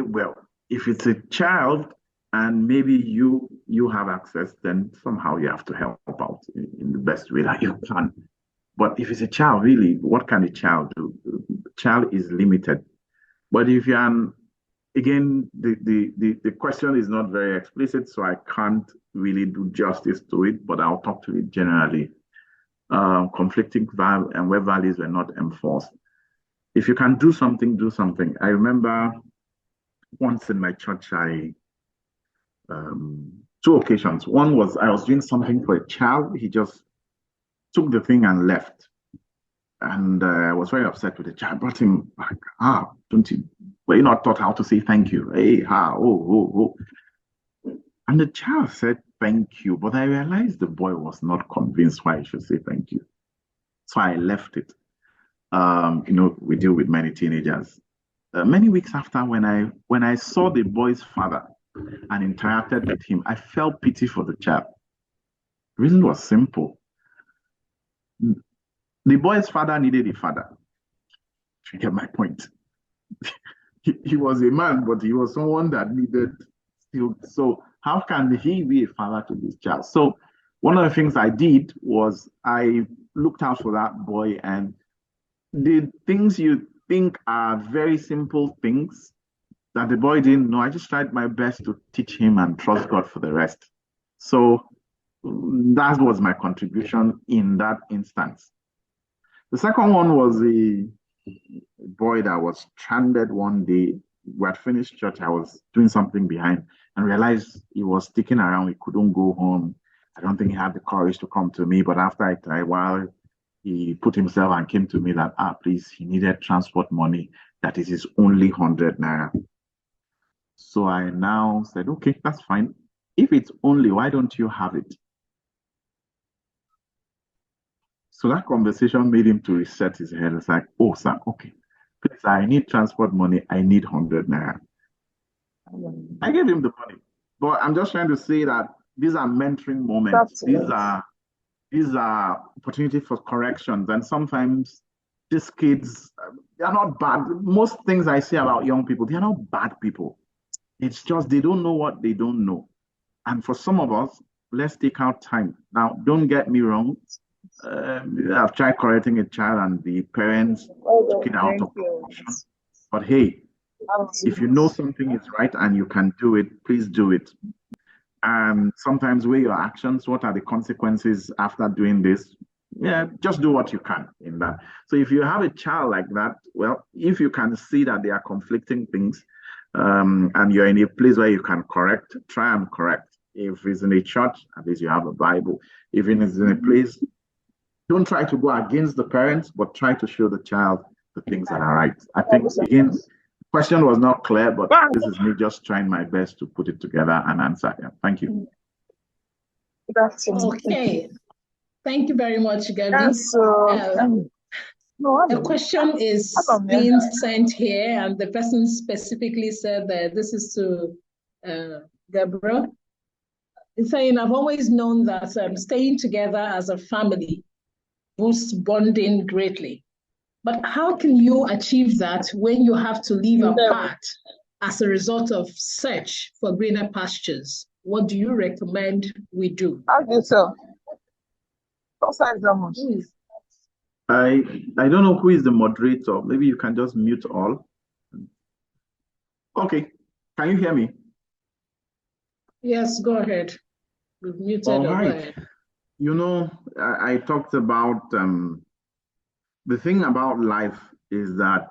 Well, if it's a child and maybe you have access, then somehow you have to help out in the best way that you can. But if it's a child, really, what can a child do? The child is limited. But if you're again, the question is not very explicit, so I can't really do justice to it, but I'll talk to it generally. Conflicting values and where values were not enforced. If you can do something, do something. I remember once in my church, two occasions. One was I was doing something for a child. He just took the thing and left. And I was very upset with the child. I brought him back. Don't you? Were you not taught how to say thank you? Hey, oh. And the child said thank you, but I realized the boy was not convinced why I should say thank you. So I left it. We deal with many teenagers. Many weeks after, when I saw the boy's father and interacted with him, I felt pity for the child. The reason was simple. The boy's father needed a father. You get my point. He was a man, but he was someone that needed still. So how can he be a father to this child? So one of the things I did was I looked out for that boy, and the things you think are very simple things that the boy didn't know, I just tried my best to teach him and trust God for the rest. So that was my contribution in that instance. The second one was the boy that was stranded one day. We had finished church. I was doing something behind and realized he was sticking around. He couldn't go home. I don't think he had the courage to come to me. But after a while, he put himself and came to me that, please, he needed transport money. That is his only 100 naira. So I now said, okay, that's fine. If it's only, why don't you have it? So that conversation made him to reset his head. It's like, oh, sir, okay. Please, I need transport money. I need 100 naira. I gave him the money. But I'm just trying to say that these are mentoring moments. These are opportunities for corrections. And sometimes these kids, they're not bad. Most things I say about young people, they're not bad people. It's just they don't know what they don't know. And for some of us, let's take our time. Now, don't get me wrong. I've tried correcting a child and the parents took it out of proportion. But hey, if you know something is right and you can do it, please do it. And sometimes weigh your actions. What are the consequences after doing this? Yeah, just do what you can in that. So if you have a child like that, well, if you can see that they are conflicting things, and you're in a place where you can correct, try and correct. If it's in a church, at least you have a Bible. If it's in a place, don't try to go against the parents, but try to show the child the things that are right. I think, again, the question was not clear, but this is me just trying my best to put it together and answer. Yeah, thank you. Okay. Thank you very much, Gabby. A question is being sent here, and the person specifically said that this is to Gabriel. It's saying, I've always known that staying together as a family boosts bonding greatly. But how can you achieve that when you have to live apart as a result of search for greener pastures? What do you recommend we do? I don't know who is the moderator. Maybe you can just mute all. Okay. Can you hear me? Yes, go ahead. We've muted All her. Go right. ahead. You know, I talked about the thing about life is that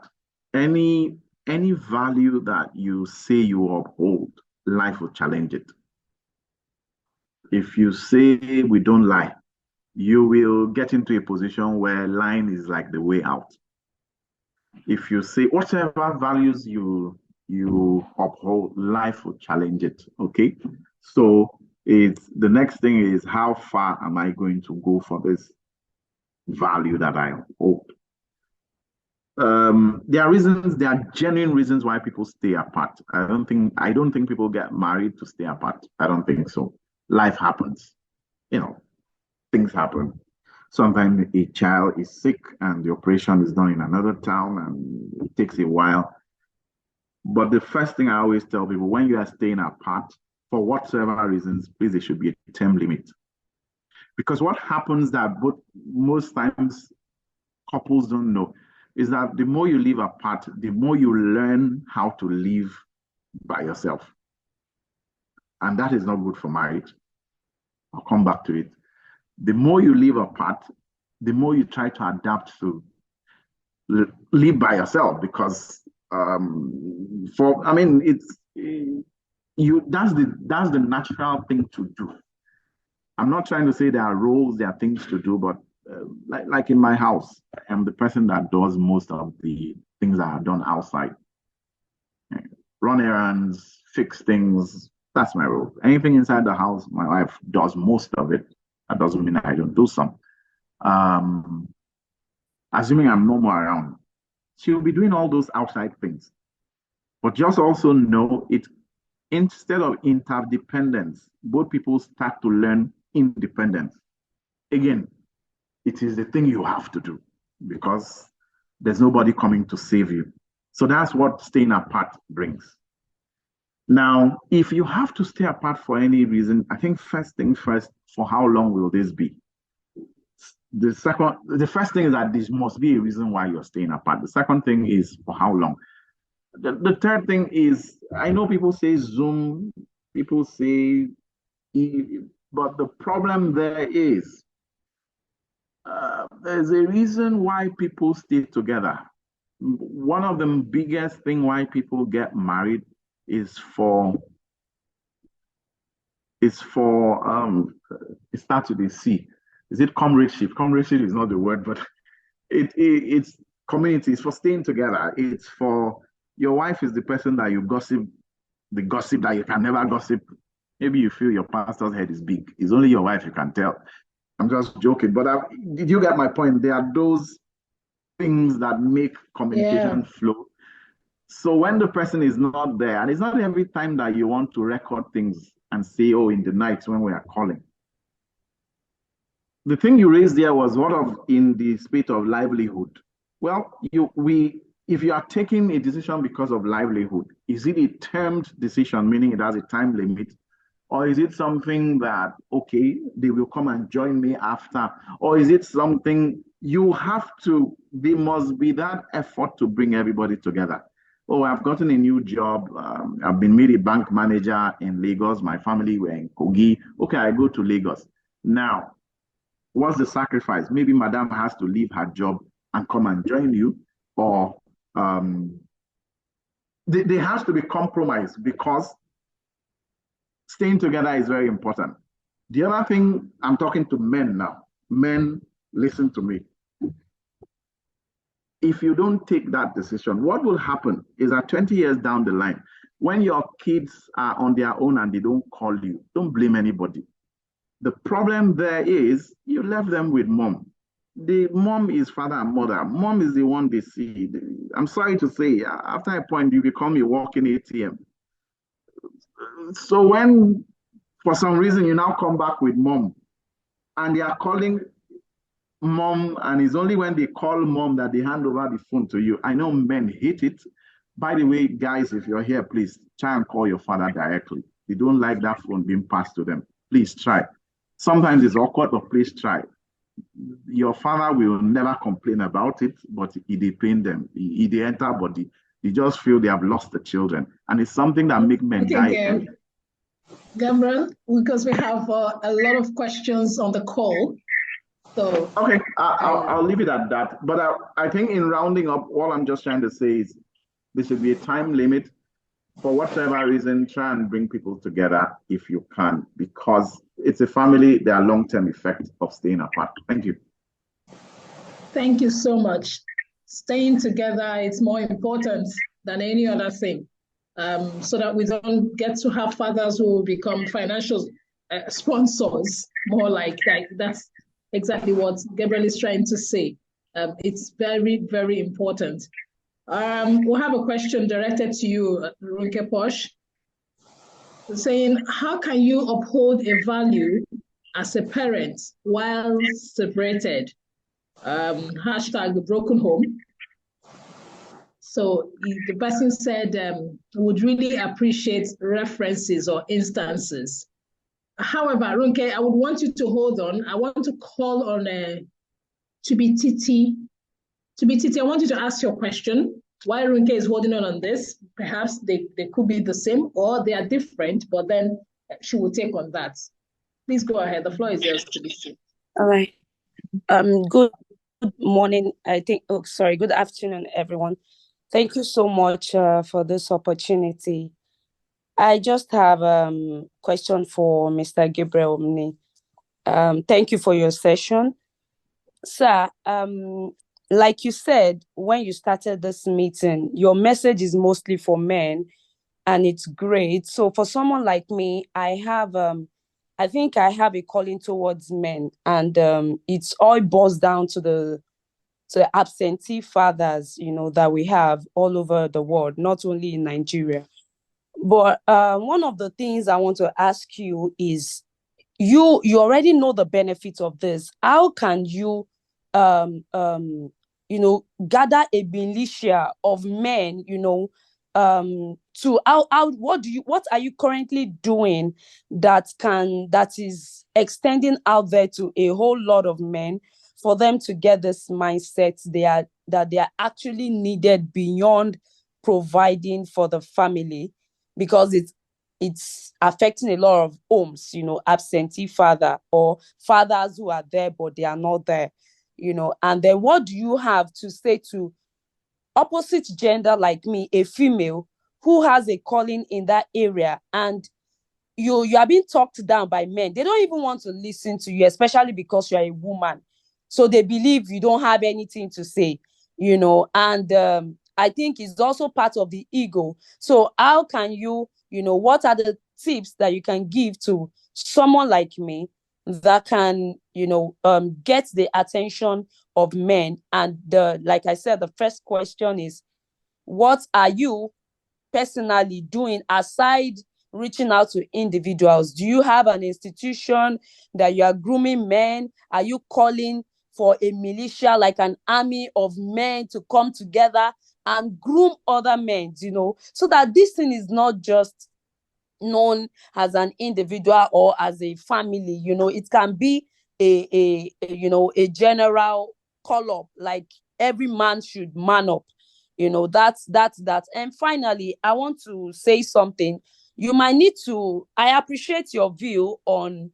any value that you say you uphold, life will challenge it. If you say we don't lie, you will get into a position where lying is like the way out. If you say whatever values you uphold, life will challenge it. Okay. So it's the next thing is how far am I going to go for this value that I uphold? There are genuine reasons why people stay apart. I don't think people get married to stay apart. I don't think so. Life happens. Things happen. Sometimes a child is sick and the operation is done in another town and it takes a while. But the first thing I always tell people, when you are staying apart, for whatsoever reasons, please, there should be a term limit. Because what happens that most times couples don't know is that the more you live apart, the more you learn how to live by yourself. And that is not good for marriage. I'll come back to it. The more you live apart, the more you try to adapt to live by yourself, because that's the natural thing to do. I'm not trying to say there are roles, there are things to do, but like in my house, I am the person that does most of the things that are done outside. Run errands, fix things, that's my role. Anything inside the house, my wife does most of it. That doesn't mean I don't do some. Assuming I'm no more around, she'll be doing all those outside things. But just also know it, instead of interdependence, both people start to learn independence. Again, it is the thing you have to do because there's nobody coming to save you. So that's what staying apart brings. Now, if you have to stay apart for any reason, I think first thing first, for how long will this be? The first thing is that this must be a reason why you're staying apart. The second thing is for how long? The third thing is, I know people say Zoom, people say, but the problem there is, there's a reason why people stay together. One of the biggest thing why people get married is it starts with a C. Is it comradeship? Comradeship is not the word, but it's community. It's for staying together. It's for your wife is the person that you gossip, the gossip that you can never gossip. Maybe you feel your pastor's head is big. It's only your wife you can tell. I'm just joking, but did you get my point? There are those things that make communication flow. So when the person is not there, and it's not every time that you want to record things and say, oh, in the night when we are calling. The thing you raised there was what of in the spirit of livelihood. Well, if you are taking a decision because of livelihood, is it a termed decision, meaning it has a time limit? Or is it something that, okay, they will come and join me after? Or is it something there must be that effort to bring everybody together? Oh, I've gotten a new job. I've been made a bank manager in Lagos. My family were in Kogi. Okay, I go to Lagos. Now, what's the sacrifice? Maybe Madam has to leave her job and come and join you, or there has to be compromise because staying together is very important. The other thing, I'm talking to men now. Men, listen to me. If you don't take that decision, what will happen is that 20 years down the line, when your kids are on their own and they don't call you, don't blame anybody. The problem there is you left them with mom. The mom is father and mother. Mom is the one they see. I'm sorry to say, after a point, you become a walking ATM. So when, for some reason, you now come back with mom, and they are calling mom, and it's only when they call mom that they hand over the phone to you. I know men hate it. By the way, guys, if you're here, please try and call your father directly. They don't like that phone being passed to them. Please try. Sometimes it's awkward, but please try. Your father will never complain about it, but it pain them. They enter, but they just feel they have lost the children. And it's something that makes men die early. Gabriel, because we have a lot of questions on the call. So okay, I'll leave it at that. But I think in rounding up, all I'm just trying to say is there should be a time limit. For whatever reason, try and bring people together if you can, because it's a family. There are long-term effects of staying apart. Thank you. Thank you so much. Staying together is more important than any other thing, so that we don't get to have fathers who will become financial sponsors, more like that. That's exactly what Gabriel is trying to say. It's very, very important. We'll have a question directed to you, Runke Posh, saying, how can you uphold a value as a parent while separated? Hashtag broken home. So the person said, would really appreciate references or instances. However, Runke, I would want you to hold on. I want to call on Tubititi. Tubititi, I want you to ask your question. While Runke is holding on this, perhaps they could be the same or they are different, but then she will take on that. Please go ahead. The floor is yours, Tubititi. All right. Good morning. Good afternoon, everyone. Thank you so much for this opportunity. I just have a question for Mr. Gabriel Omni. Thank you for your session. Sir, like you said, when you started this meeting, your message is mostly for men, and it's great. So for someone like me, I think I have a calling towards men, and it's all boils down to the absentee fathers, that we have all over the world, not only in Nigeria. But one of the things I want to ask you is, you already know the benefits of this. How can you gather a militia of men, to what are you currently doing that is extending out there to a whole lot of men for them to get this mindset that they are actually needed beyond providing for the family, because it's affecting a lot of homes, absentee father or fathers who are there but they are not there, and then what do you have to say to opposite gender like me, a female who has a calling in that area, and you are being talked down by men? They don't even want to listen to you, especially because you are a woman. So they believe you don't have anything to say, and I think it's also part of the ego. So how can you, what are the tips that you can give to someone like me that can, get the attention of men? And like I said, the first question is, what are you personally doing aside reaching out to individuals? Do you have an institution that you are grooming men? Are you calling for a militia, like an army of men to come together and groom other men, so that this thing is not just known as an individual or as a family? It can be a general call up, like every man should man up. That's that. And finally, I want to say something. You might need to, I appreciate your view on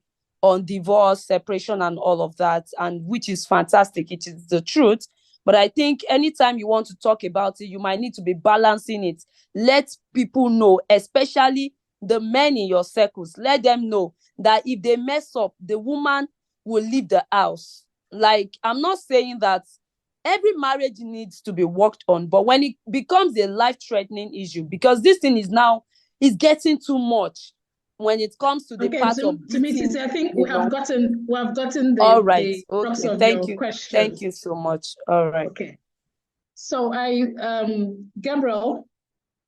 divorce, separation, and all of that, and which is fantastic. It is the truth. But I think anytime you want to talk about it, you might need to be balancing it. Let people know, especially the men in your circles, let them know that if they mess up, the woman will leave the house. Like, I'm not saying that every marriage needs to be worked on, but when it becomes a life-threatening issue, because this thing is getting too much when it comes to the part of beating, I think we have gotten the, all right. the crux of Thank your you. question. Thank you so much. All right. Okay. So Gabriel,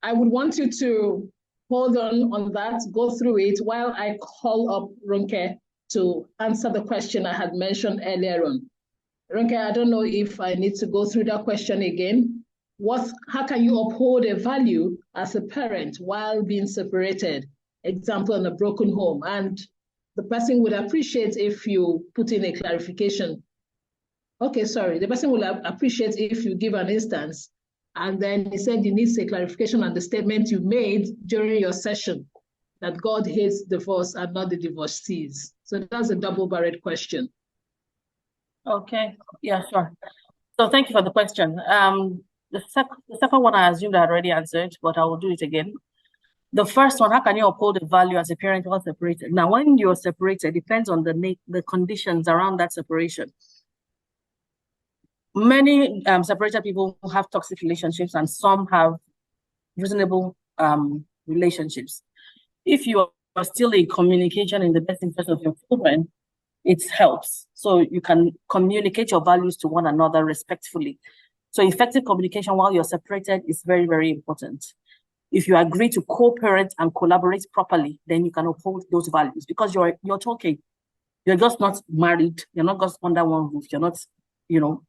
I would want you to hold on that, go through it while I call up Runke to answer the question I had mentioned earlier on. Runke, I don't know if I need to go through that question again. How can you uphold a value as a parent while being separated? Example, in a broken home. And the person would appreciate if you put in a clarification. Okay, sorry. The person will appreciate if you give an instance. And then he said you need a clarification on the statement you made during your session. that God hates divorce and not the divorcees? So that's a double-barreled question. Okay, yeah, sure. So thank you for the question. The second one I assumed I already answered, but I will do it again. The first one, how can you uphold a value as a parent while separated? Now, when you're separated, it depends on the conditions around that separation. Many separated people have toxic relationships, and some have reasonable relationships. If you are still in communication in the best interest of your children, it helps. So you can communicate your values to one another respectfully. So effective communication while you're separated is very, very important. If you agree to co-parent and collaborate properly, then you can uphold those values, because you're talking. You're just not married. You're not just under one roof. You're not, you're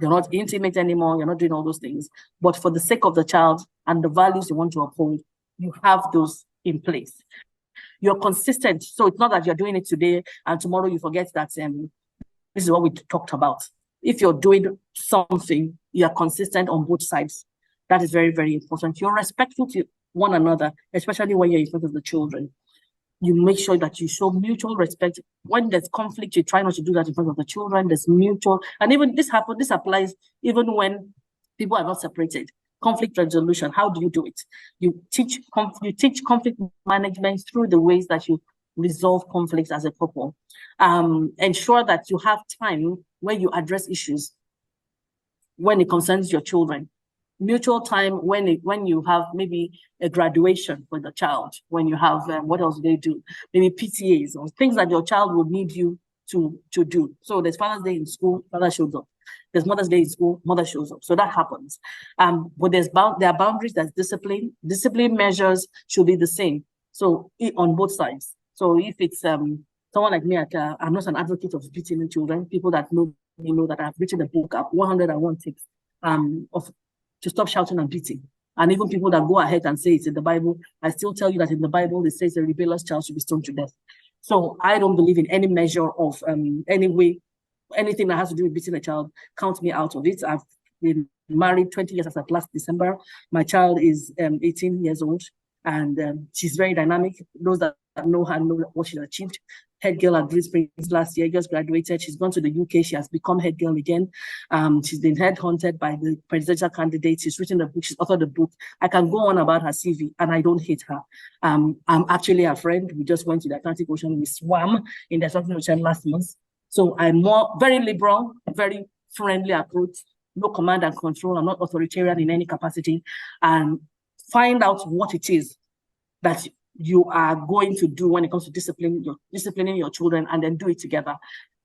not intimate anymore. You're not doing all those things. But for the sake of the child and the values you want to uphold, you have those in place. You're consistent. So it's not that you're doing it today and tomorrow you forget that this is what we talked about. If you're doing something, you're consistent on both sides. That is very, very important. You're respectful to one another, especially when you're in front of the children. You make sure that you show mutual respect. When there's conflict, you try not to do that in front of the children. There's mutual, and even this applies even when people are not separated. Conflict resolution, how do you do it? You teach conflict management through the ways that you resolve conflicts as a couple. Ensure that you have time where you address issues when it concerns your children. Mutual time when you have maybe a graduation for the child, when you have what else do they do? Maybe PTAs or things that your child would need you to do. So there's Father's Day in school, father shows up. There's Mother's Day in school, mother shows up. So that happens. But there are boundaries, there's discipline. Discipline measures should be the same. So on both sides. So if it's someone like me, I'm not an advocate of beating children. People that know me know that I've written a book up, 101 tips to stop shouting and beating. And even people that go ahead and say it's in the Bible, I still tell you that in the Bible, it says a rebellious child should be stoned to death. So I don't believe in any measure of anything that has to do with beating a child. Count me out of it. I've been married 20 years as of last December. My child is 18 years old, and she's very dynamic. Those that know her know what she's achieved. Head girl at Green Springs last year, just graduated. She's gone to the UK. She has become head girl again. She's been headhunted by the presidential candidate. She's written a book. She's authored a book. I can go on about her CV, and I don't hate her. I'm actually a friend. We just went to the Atlantic Ocean. We swam in the Atlantic Ocean last month. So I'm very liberal, very friendly approach, no command and control. I'm not authoritarian in any capacity. And find out what it is that you are going to do when it comes to disciplining your children, and then do it together.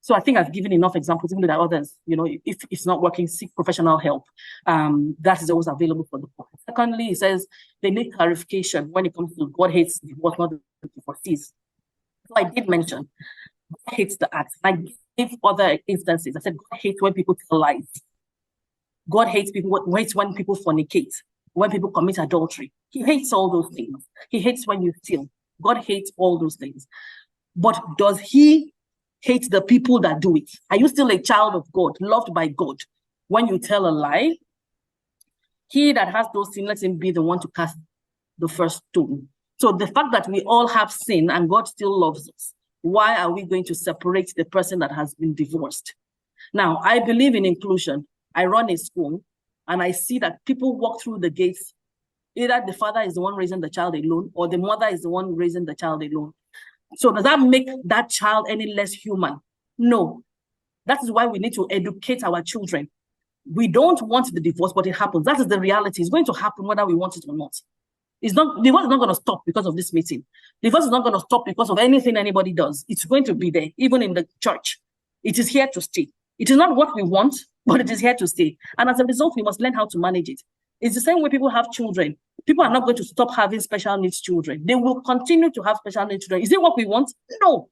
So I think I've given enough examples, even with others. If it's not working, seek professional help. That is always available for the couple. Secondly, it says they need clarification when it comes to God hates divorce, not the divorcees. So I did mention God hates the act. I gave other instances. I said God hates when people tell lies. God hates when people fornicate, when people commit adultery. He hates all those things. He hates when you steal. God hates all those things. But does he hate the people that do it? Are you still a child of God, loved by God, when you tell a lie? He that has those sins, let him be the one to cast the first stone. So the fact that we all have sin and God still loves us, why are we going to separate the person that has been divorced? Now, I believe in inclusion. I run a school, and I see that people walk through the gates. Either the father is the one raising the child alone, or the mother is the one raising the child alone. So does that make that child any less human? No. That is why we need to educate our children. We don't want the divorce, but it happens. That is the reality. It's going to happen whether we want it or not. Divorce is not going to stop because of this meeting. Divorce is not going to stop because of anything anybody does. It's going to be there, even in the church. It is here to stay. It is not what we want, but it is here to stay. And as a result, we must learn how to manage it. It's the same way people have children. People are not going to stop having special needs children. They will continue to have special needs children. Is it what we want? No.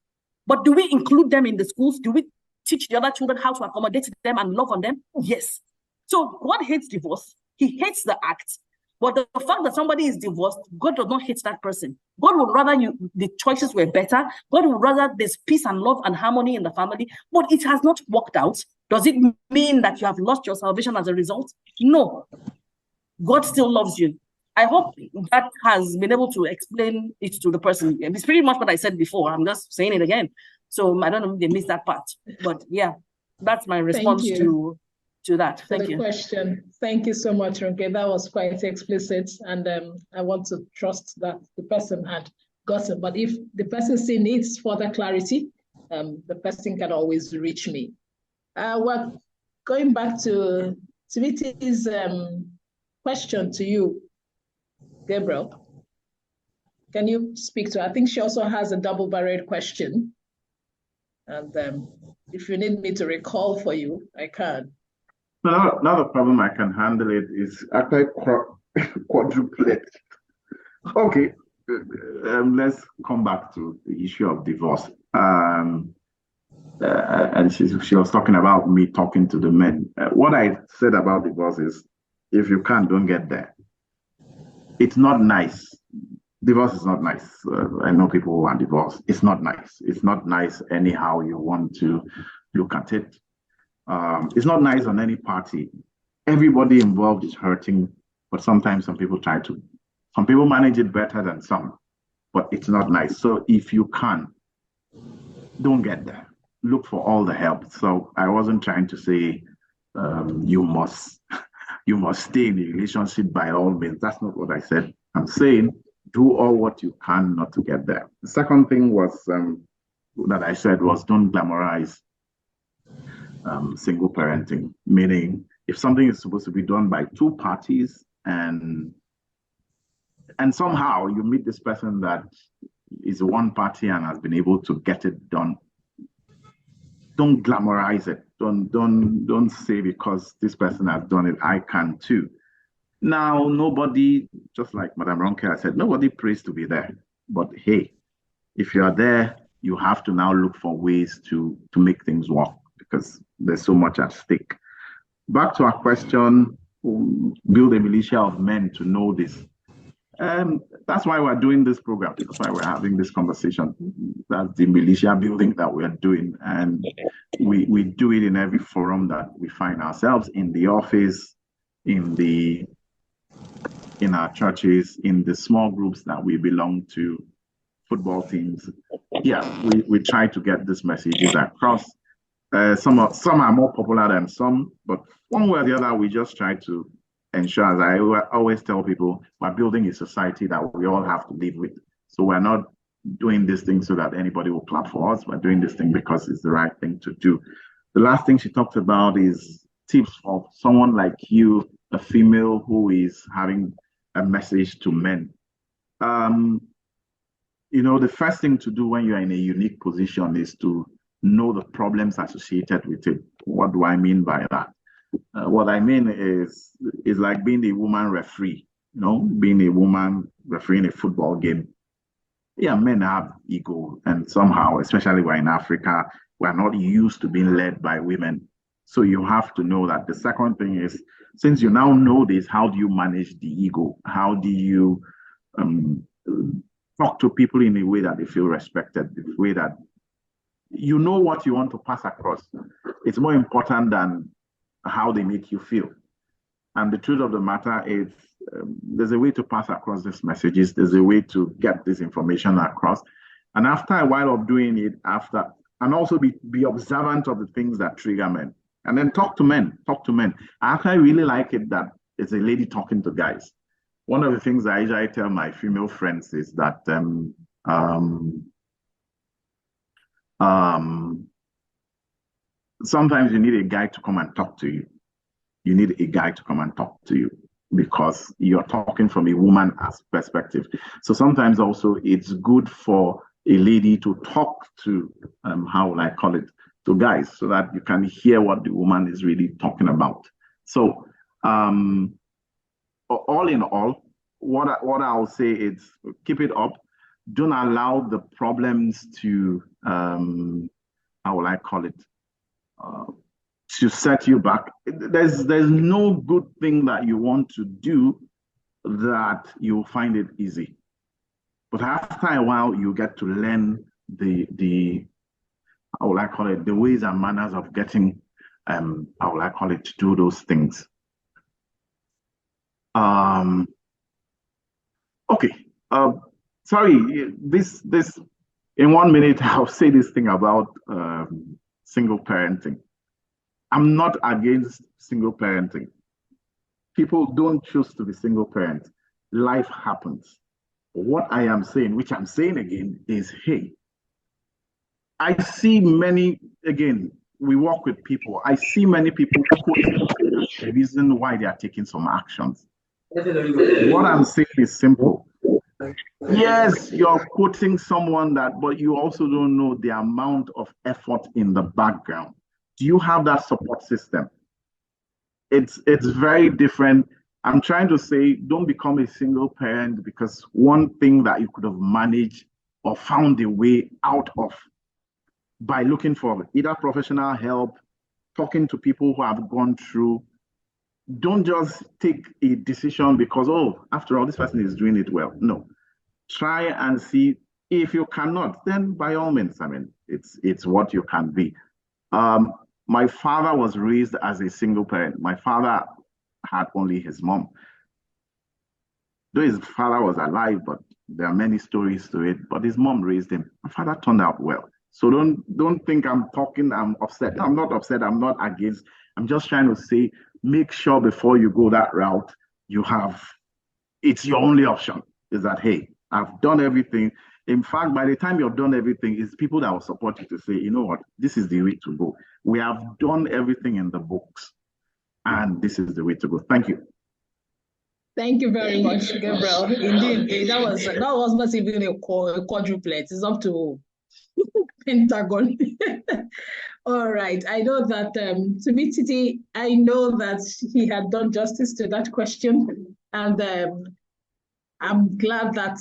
But do we include them in the schools? Do we teach the other children how to accommodate them and love on them? Yes. So God hates divorce. He hates the act. But the fact that somebody is divorced, God does not hate that person. God would rather the choices were better. God would rather there's peace and love and harmony in the family. But it has not worked out. Does it mean that you have lost your salvation as a result? No. God still loves you. I hope that has been able to explain it to the person. It's pretty much what I said before. I'm just saying it again. So I don't know if they missed that part, but yeah, that's my response to that. Thank you. Question. Thank you so much, Ronke. That was quite explicit, and I want to trust that the person had gotten. But if the person still needs further clarity, the person can always reach me. We're going back to Timothy's question to you, Gabriel. Can you speak to her? I think she also has a double-barreled question. And if you need me to recall for you, I can. Another problem I can handle it is actually quadruplet. Okay, let's come back to the issue of divorce. And she was talking about me talking to the men. What I said about divorce is, if you can't, don't get there. It's not nice. Divorce is not nice. I know people who are divorced. It's not nice. It's not nice anyhow you want to look at it. It's not nice on any party. Everybody involved is hurting, but sometimes some people manage it better than some, but it's not nice. So if you can, don't get there. Look for all the help. So I wasn't trying to say you must stay in the relationship by all means. That's not what I said. I'm saying do all what you can not to get there. The second thing was that I said was don't glamorize single parenting, meaning if something is supposed to be done by two parties and somehow you meet this person that is one party and has been able to get it done, don't glamorize it. Don't say because this person has done it, I can too. Now, nobody, just like Madam Ronke said, nobody prays to be there. But hey, if you are there, you have to now look for ways to make things work because there's so much at stake. Back to our question, build a militia of men to know this. That's why we're doing this program. That's why we're having this conversation. That's the militia building that we're doing. And we do it in every forum that we find ourselves, in the office, in our churches, in the small groups that we belong to, football teams. Yeah, we try to get these messages across. Some are more popular than some, but one way or the other, we just try to ensure, as I always tell people, we're building a society that we all have to live with. So we're not doing this thing so that anybody will clap for us. We're doing this thing because it's the right thing to do. The last thing she talked about is tips for someone like you, a female who is having a message to men. The first thing to do when you're in a unique position is to know the problems associated with it. What do I mean by that? What I mean is like being a woman referee, being a woman refereeing a football game. Yeah, men have ego, and somehow, especially we're in Africa, we're not used to being led by women. So you have to know that. The second thing is, since you now know this, how do you manage the ego? How do you talk to people in a way that they feel respected, the way that you know what you want to pass across? It's more important than how they make you feel. And the truth of the matter is, there's a way to pass across these messages. There's a way to get this information across. And after a while of doing it, and also be observant of the things that trigger men. And then talk to men. I actually really like it that it's a lady talking to guys. One of the things I usually tell my female friends is that sometimes you need a guy to come and talk to you. You need a guy to come and talk to you because you're talking from a woman's perspective. So sometimes also it's good for a lady to talk to, how will I call it, to guys, so that you can hear what the woman is really talking about. So all in all, what I'll say is keep it up. Don't allow the problems to, how will I call it, to set you back. There's no good thing that you want to do that you'll find it easy. But after a while, you get to learn the how will I call it, the ways and manners of getting, how will I call it, to do those things. Okay. Sorry, this in 1 minute I'll say this thing about single parenting. I'm not against single parenting. People don't choose to be single parents. Life happens. What I am saying, which I'm saying again, is hey, I see many, again, we work with people. I see many people quoting the reason why they are taking some actions. What I'm saying is simple. Yes, you're quoting someone but you also don't know the amount of effort in the background. Do you have that support system? It's very different. I'm trying to say, don't become a single parent because one thing that you could have managed or found a way out of by looking for either professional help, talking to people who have gone through. Don't just take a decision because, oh, after all, this person is doing it well. No. Try and see. If you cannot, then by all means, I mean, it's what you can be. My father was raised as a single parent. My father had only his mom. Though his father was alive, but there are many stories to it, but his mom raised him. My father turned out well. So don't think I'm upset. No, I'm not upset. I'm not against. I'm just trying to say, make sure before you go that route, it's your only option. Is that, hey, I've done everything. In fact, by the time you've done everything, it's people that will support you to say, you know what, this is the way to go. We have done everything in the books, and this is the way to go. Thank you. Thank you very much, Gabriel. Indeed, that was not even a quadruplet. It's up to pentagon. All right. I know that to me, Titi, I know that he had done justice to that question, and I'm glad that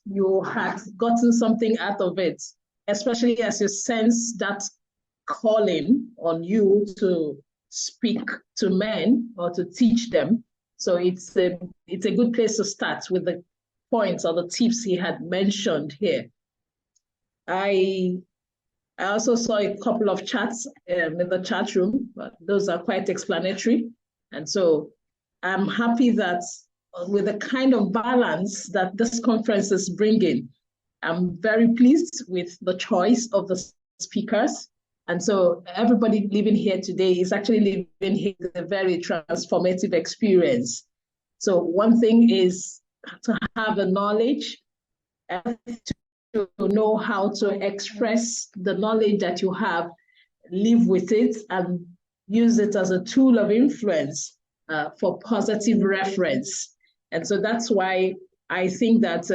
you had gotten something out of it, especially as you sense that calling on you to speak to men or to teach them. So it's a good place to start with the points or the tips he had mentioned here. I also saw a couple of chats in the chat room, but those are quite explanatory. And so I'm happy that with the kind of balance that this conference is bringing, I'm very pleased with the choice of the speakers. And so everybody living here today is actually living here a very transformative experience. So one thing is to have the knowledge and to know how to express the knowledge that you have, live with it, and use it as a tool of influence for positive reference. And so that's why I think that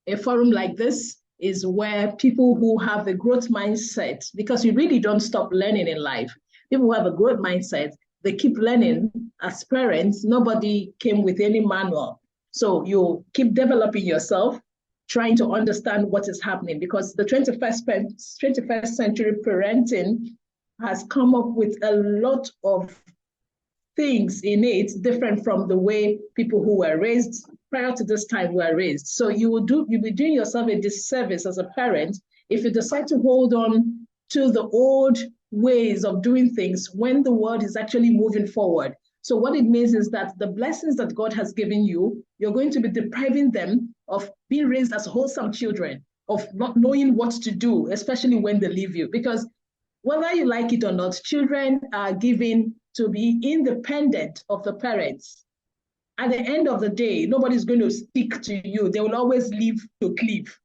a forum like this is where people who have a growth mindset, because you really don't stop learning in life. People who have a growth mindset, they keep learning. As parents, nobody came with any manual. So you keep developing yourself, trying to understand what is happening, because the 21st century parenting has come up with a lot of things in it different from the way people who were raised prior to this time were raised. So you'll be doing yourself a disservice as a parent if you decide to hold on to the old ways of doing things when the world is actually moving forward. So what it means is that the blessings that God has given you, you're going to be depriving them of being raised as wholesome children, of not knowing what to do, especially when they leave you. Because whether you like it or not, children are given to be independent of the parents. At the end of the day, nobody's going to stick to you. They will always leave to cleave.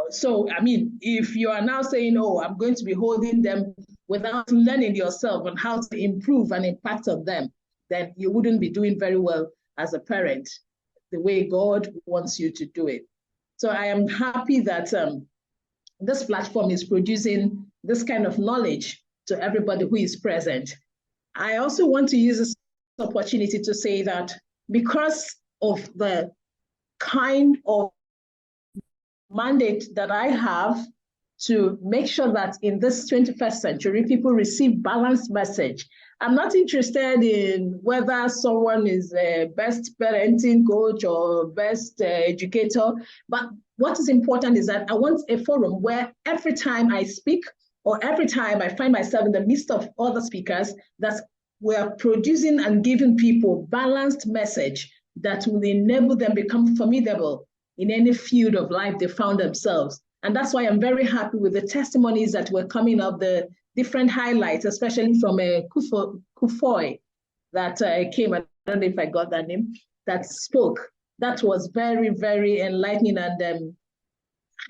So, I mean, if you are now saying, oh, I'm going to be holding them without learning yourself on how to improve and impact on them, then you wouldn't be doing very well as a parent, the way God wants you to do it. So I am happy that this platform is producing this kind of knowledge to everybody who is present. I also want to use this opportunity to say that because of the kind of mandate that I have to make sure that in this 21st century, people receive balanced message. I'm not interested in whether someone is a best parenting coach or best educator, but what is important is that I want a forum where every time I speak or every time I find myself in the midst of other speakers, that we're producing and giving people balanced message, that will enable them become formidable in any field of life they found themselves. And that's why I'm very happy with the testimonies that were coming up, the different highlights, especially from Kufoy that came, I don't know if I got that name, that spoke. That was very, very enlightening and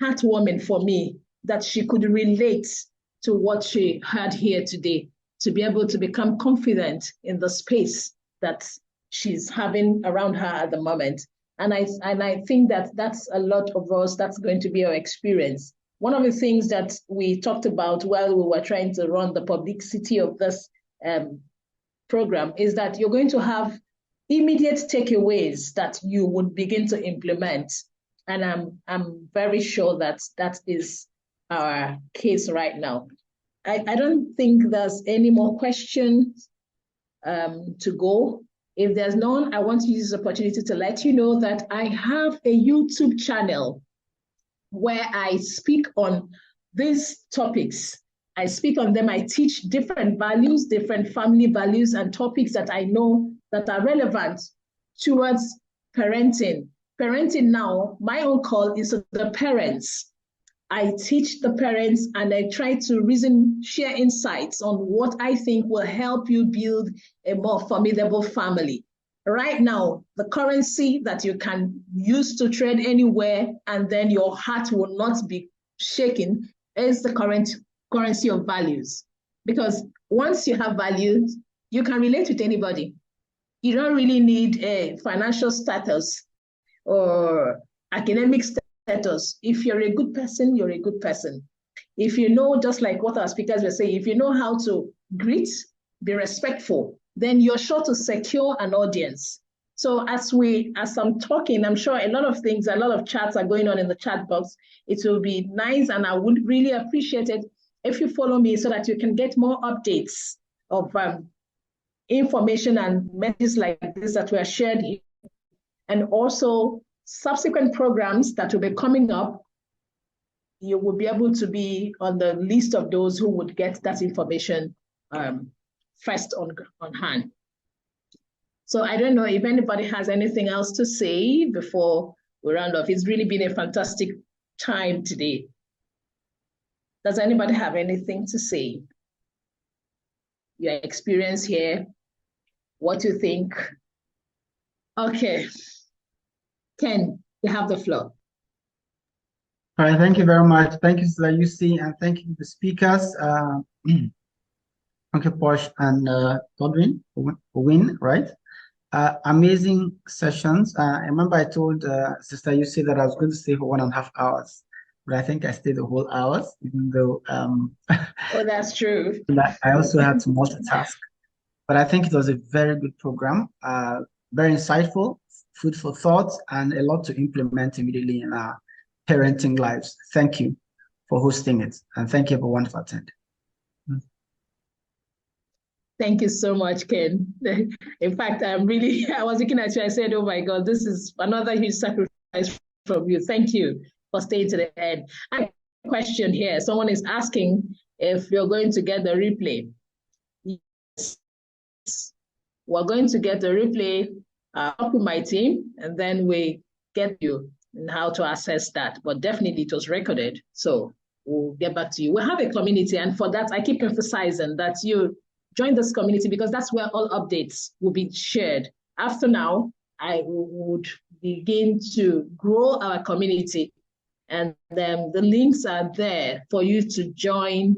heartwarming for me, that she could relate to what she had here today, to be able to become confident in the space that she's having around her at the moment. And I think that that's a lot of us, that's going to be our experience. One of the things that we talked about while we were trying to run the publicity of this program is that you're going to have immediate takeaways that you would begin to implement. And I'm very sure that that is our case right now. I don't think there's any more questions to go. If there's none, I want to use this opportunity to let you know that I have a YouTube channel where I speak on these topics. I speak on them. I teach different values, different family values and topics that I know that are relevant towards parenting. Parenting now, my own call is to the parents. I teach the parents and I try to share insights on what I think will help you build a more formidable family. Right now, the currency that you can use to trade anywhere and then your heart will not be shaken is the current currency of values. Because once you have values, you can relate with anybody. You don't really need a financial status or academic status. If you're a good person, you're a good person. If you know, just like what our speakers were saying, if you know how to greet, be respectful, then you're sure to secure an audience. So as I'm talking, I'm sure a lot of things, a lot of chats are going on in the chat box. It will be nice, and I would really appreciate it if you follow me so that you can get more updates of information and messages like this that were shared here. And also subsequent programs that will be coming up, you will be able to be on the list of those who would get that information first on hand. So I don't know if anybody has anything else to say before we round off. It's really been a fantastic time today. Does anybody have anything to say? Your experience here, what you think? Okay. Ken, you have the floor. All right, thank you very much. Thank you, Sister Lucy, and thank you to the speakers, Uncle Posh and Godwin, right? Amazing sessions. I remember I told Sister Lucy that I was going to stay for 1.5 hours, but I think I stayed the whole hours, even though oh, that's true. I also had to multitask. But I think it was a very good program, very insightful, food for thought, and a lot to implement immediately in our parenting lives. Thank you for hosting it, and thank you everyone for attending. Thank you so much, Ken. In fact, I was looking at you, I said, oh my God, this is another huge sacrifice from you. Thank you for staying to the end. I have a question here. Someone is asking if you're going to get the replay. Yes. We're going to get the replay up with my team, and then we get you and how to access that. But definitely it was recorded, so we'll get back to you. We have a community, and for that, I keep emphasizing that you join this community because that's where all updates will be shared. After now, I would begin to grow our community, and then the links are there for you to join,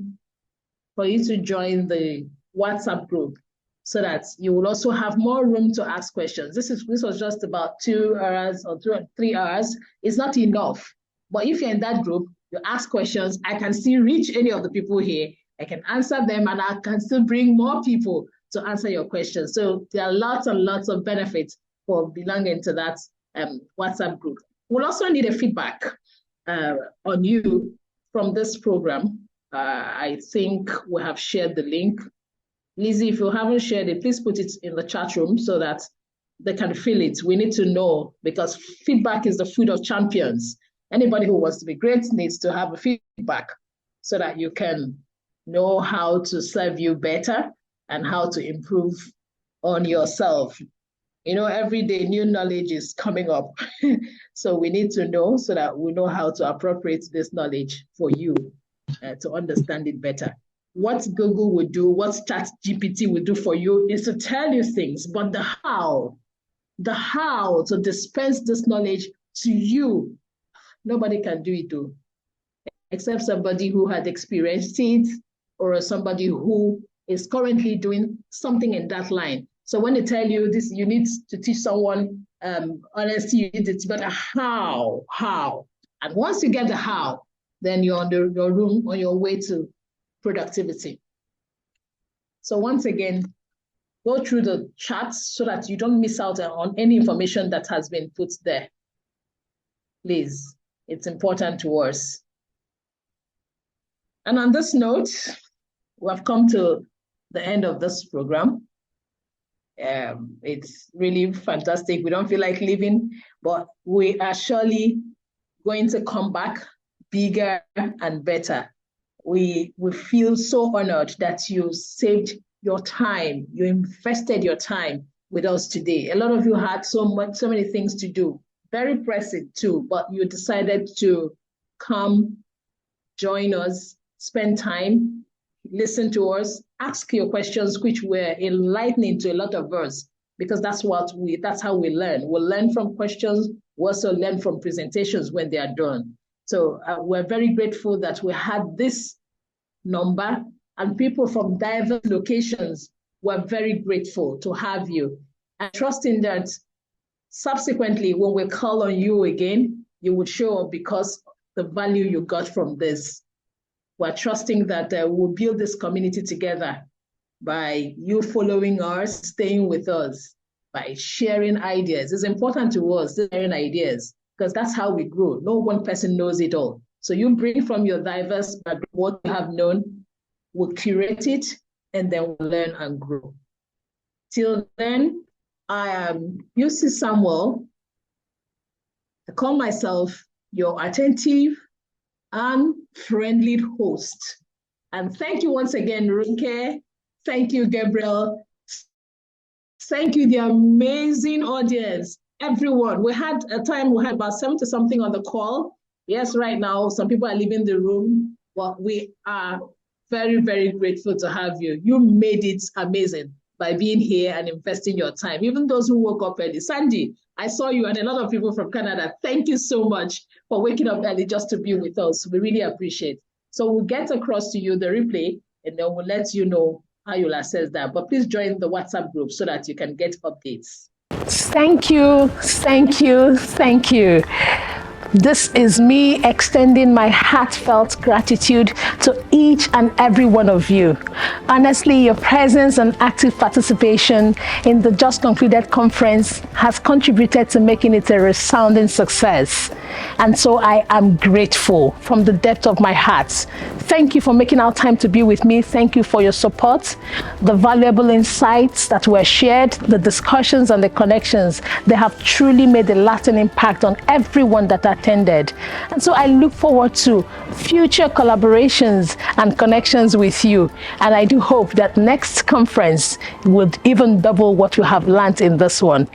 the WhatsApp group, so that you will also have more room to ask questions. This was just about 2 hours or 2 or 3 hours. It's not enough. But if you're in that group, you ask questions, I can still reach any of the people here. I can answer them, and I can still bring more people to answer your questions. So there are lots and lots of benefits for belonging to that WhatsApp group. We'll also need a feedback on you from this program. I think we have shared the link. Lizzie, if you haven't shared it, please put it in the chat room so that they can feel it. We need to know, because feedback is the food of champions. Anybody who wants to be great needs to have a feedback so that you can know how to serve you better and how to improve on yourself. Every day new knowledge is coming up. So we need to know so that we know how to appropriate this knowledge for you to understand it better. What Google would do, what ChatGPT would do for you is to tell you things, but the how to dispense this knowledge to you, nobody can do it though, except somebody who had experienced it or somebody who is currently doing something in that line. So when they tell you this, you need to teach someone honesty, you need it, but how? And once you get the how, then you're on your way to productivity. So once again, go through the charts so that you don't miss out on any information that has been put there. Please, it's important to us. And on this note, we have come to the end of this program. It's really fantastic. We don't feel like leaving, but we are surely going to come back bigger and better. We feel so honored that you saved your time, you invested your time with us today. A lot of you had so many things to do, very pressing too, but you decided to come, join us, spend time, listen to us, ask your questions, which were enlightening to a lot of us, because that's how we learn. We'll learn from questions, we also learn from presentations when they are done. So we're very grateful that we had this number, and people from diverse locations were very grateful to have you, and trusting that subsequently when we call on you again, you would show up because the value you got from this. We're trusting that we'll build this community together by you following us, staying with us, by sharing ideas. It's important to us, sharing ideas, because that's how we grow. No one person knows it all. So you bring from your diverse background what you have known, we'll curate it, and then we'll learn and grow. Till then, I am UC Samuel. I call myself your attentive and friendly host. And thank you once again, Runke. Thank you, Gabriel. Thank you, the amazing audience, everyone. We had a time, we had about 70 something on the call. Yes, right now, some people are leaving the room, but we are very, very grateful to have you. You made it amazing by being here and investing your time. Even those who woke up early. Sandy, I saw you and a lot of people from Canada. Thank you so much for waking up early just to be with us. We really appreciate it. So we'll get across to you the replay, and then we'll let you know how you'll access that. But please join the WhatsApp group so that you can get updates. Thank you, thank you, thank you. This is me extending my heartfelt gratitude to each and every one of you. Honestly, your presence and active participation in the just concluded conference has contributed to making it a resounding success. And so I am grateful from the depth of my heart. Thank you for making our time to be with me. Thank you for your support, the valuable insights that were shared, the discussions and the connections. They have truly made a lasting impact on everyone that attended. And so I look forward to future collaborations and connections with you. And I do hope that next conference would even double what you have learned in this one.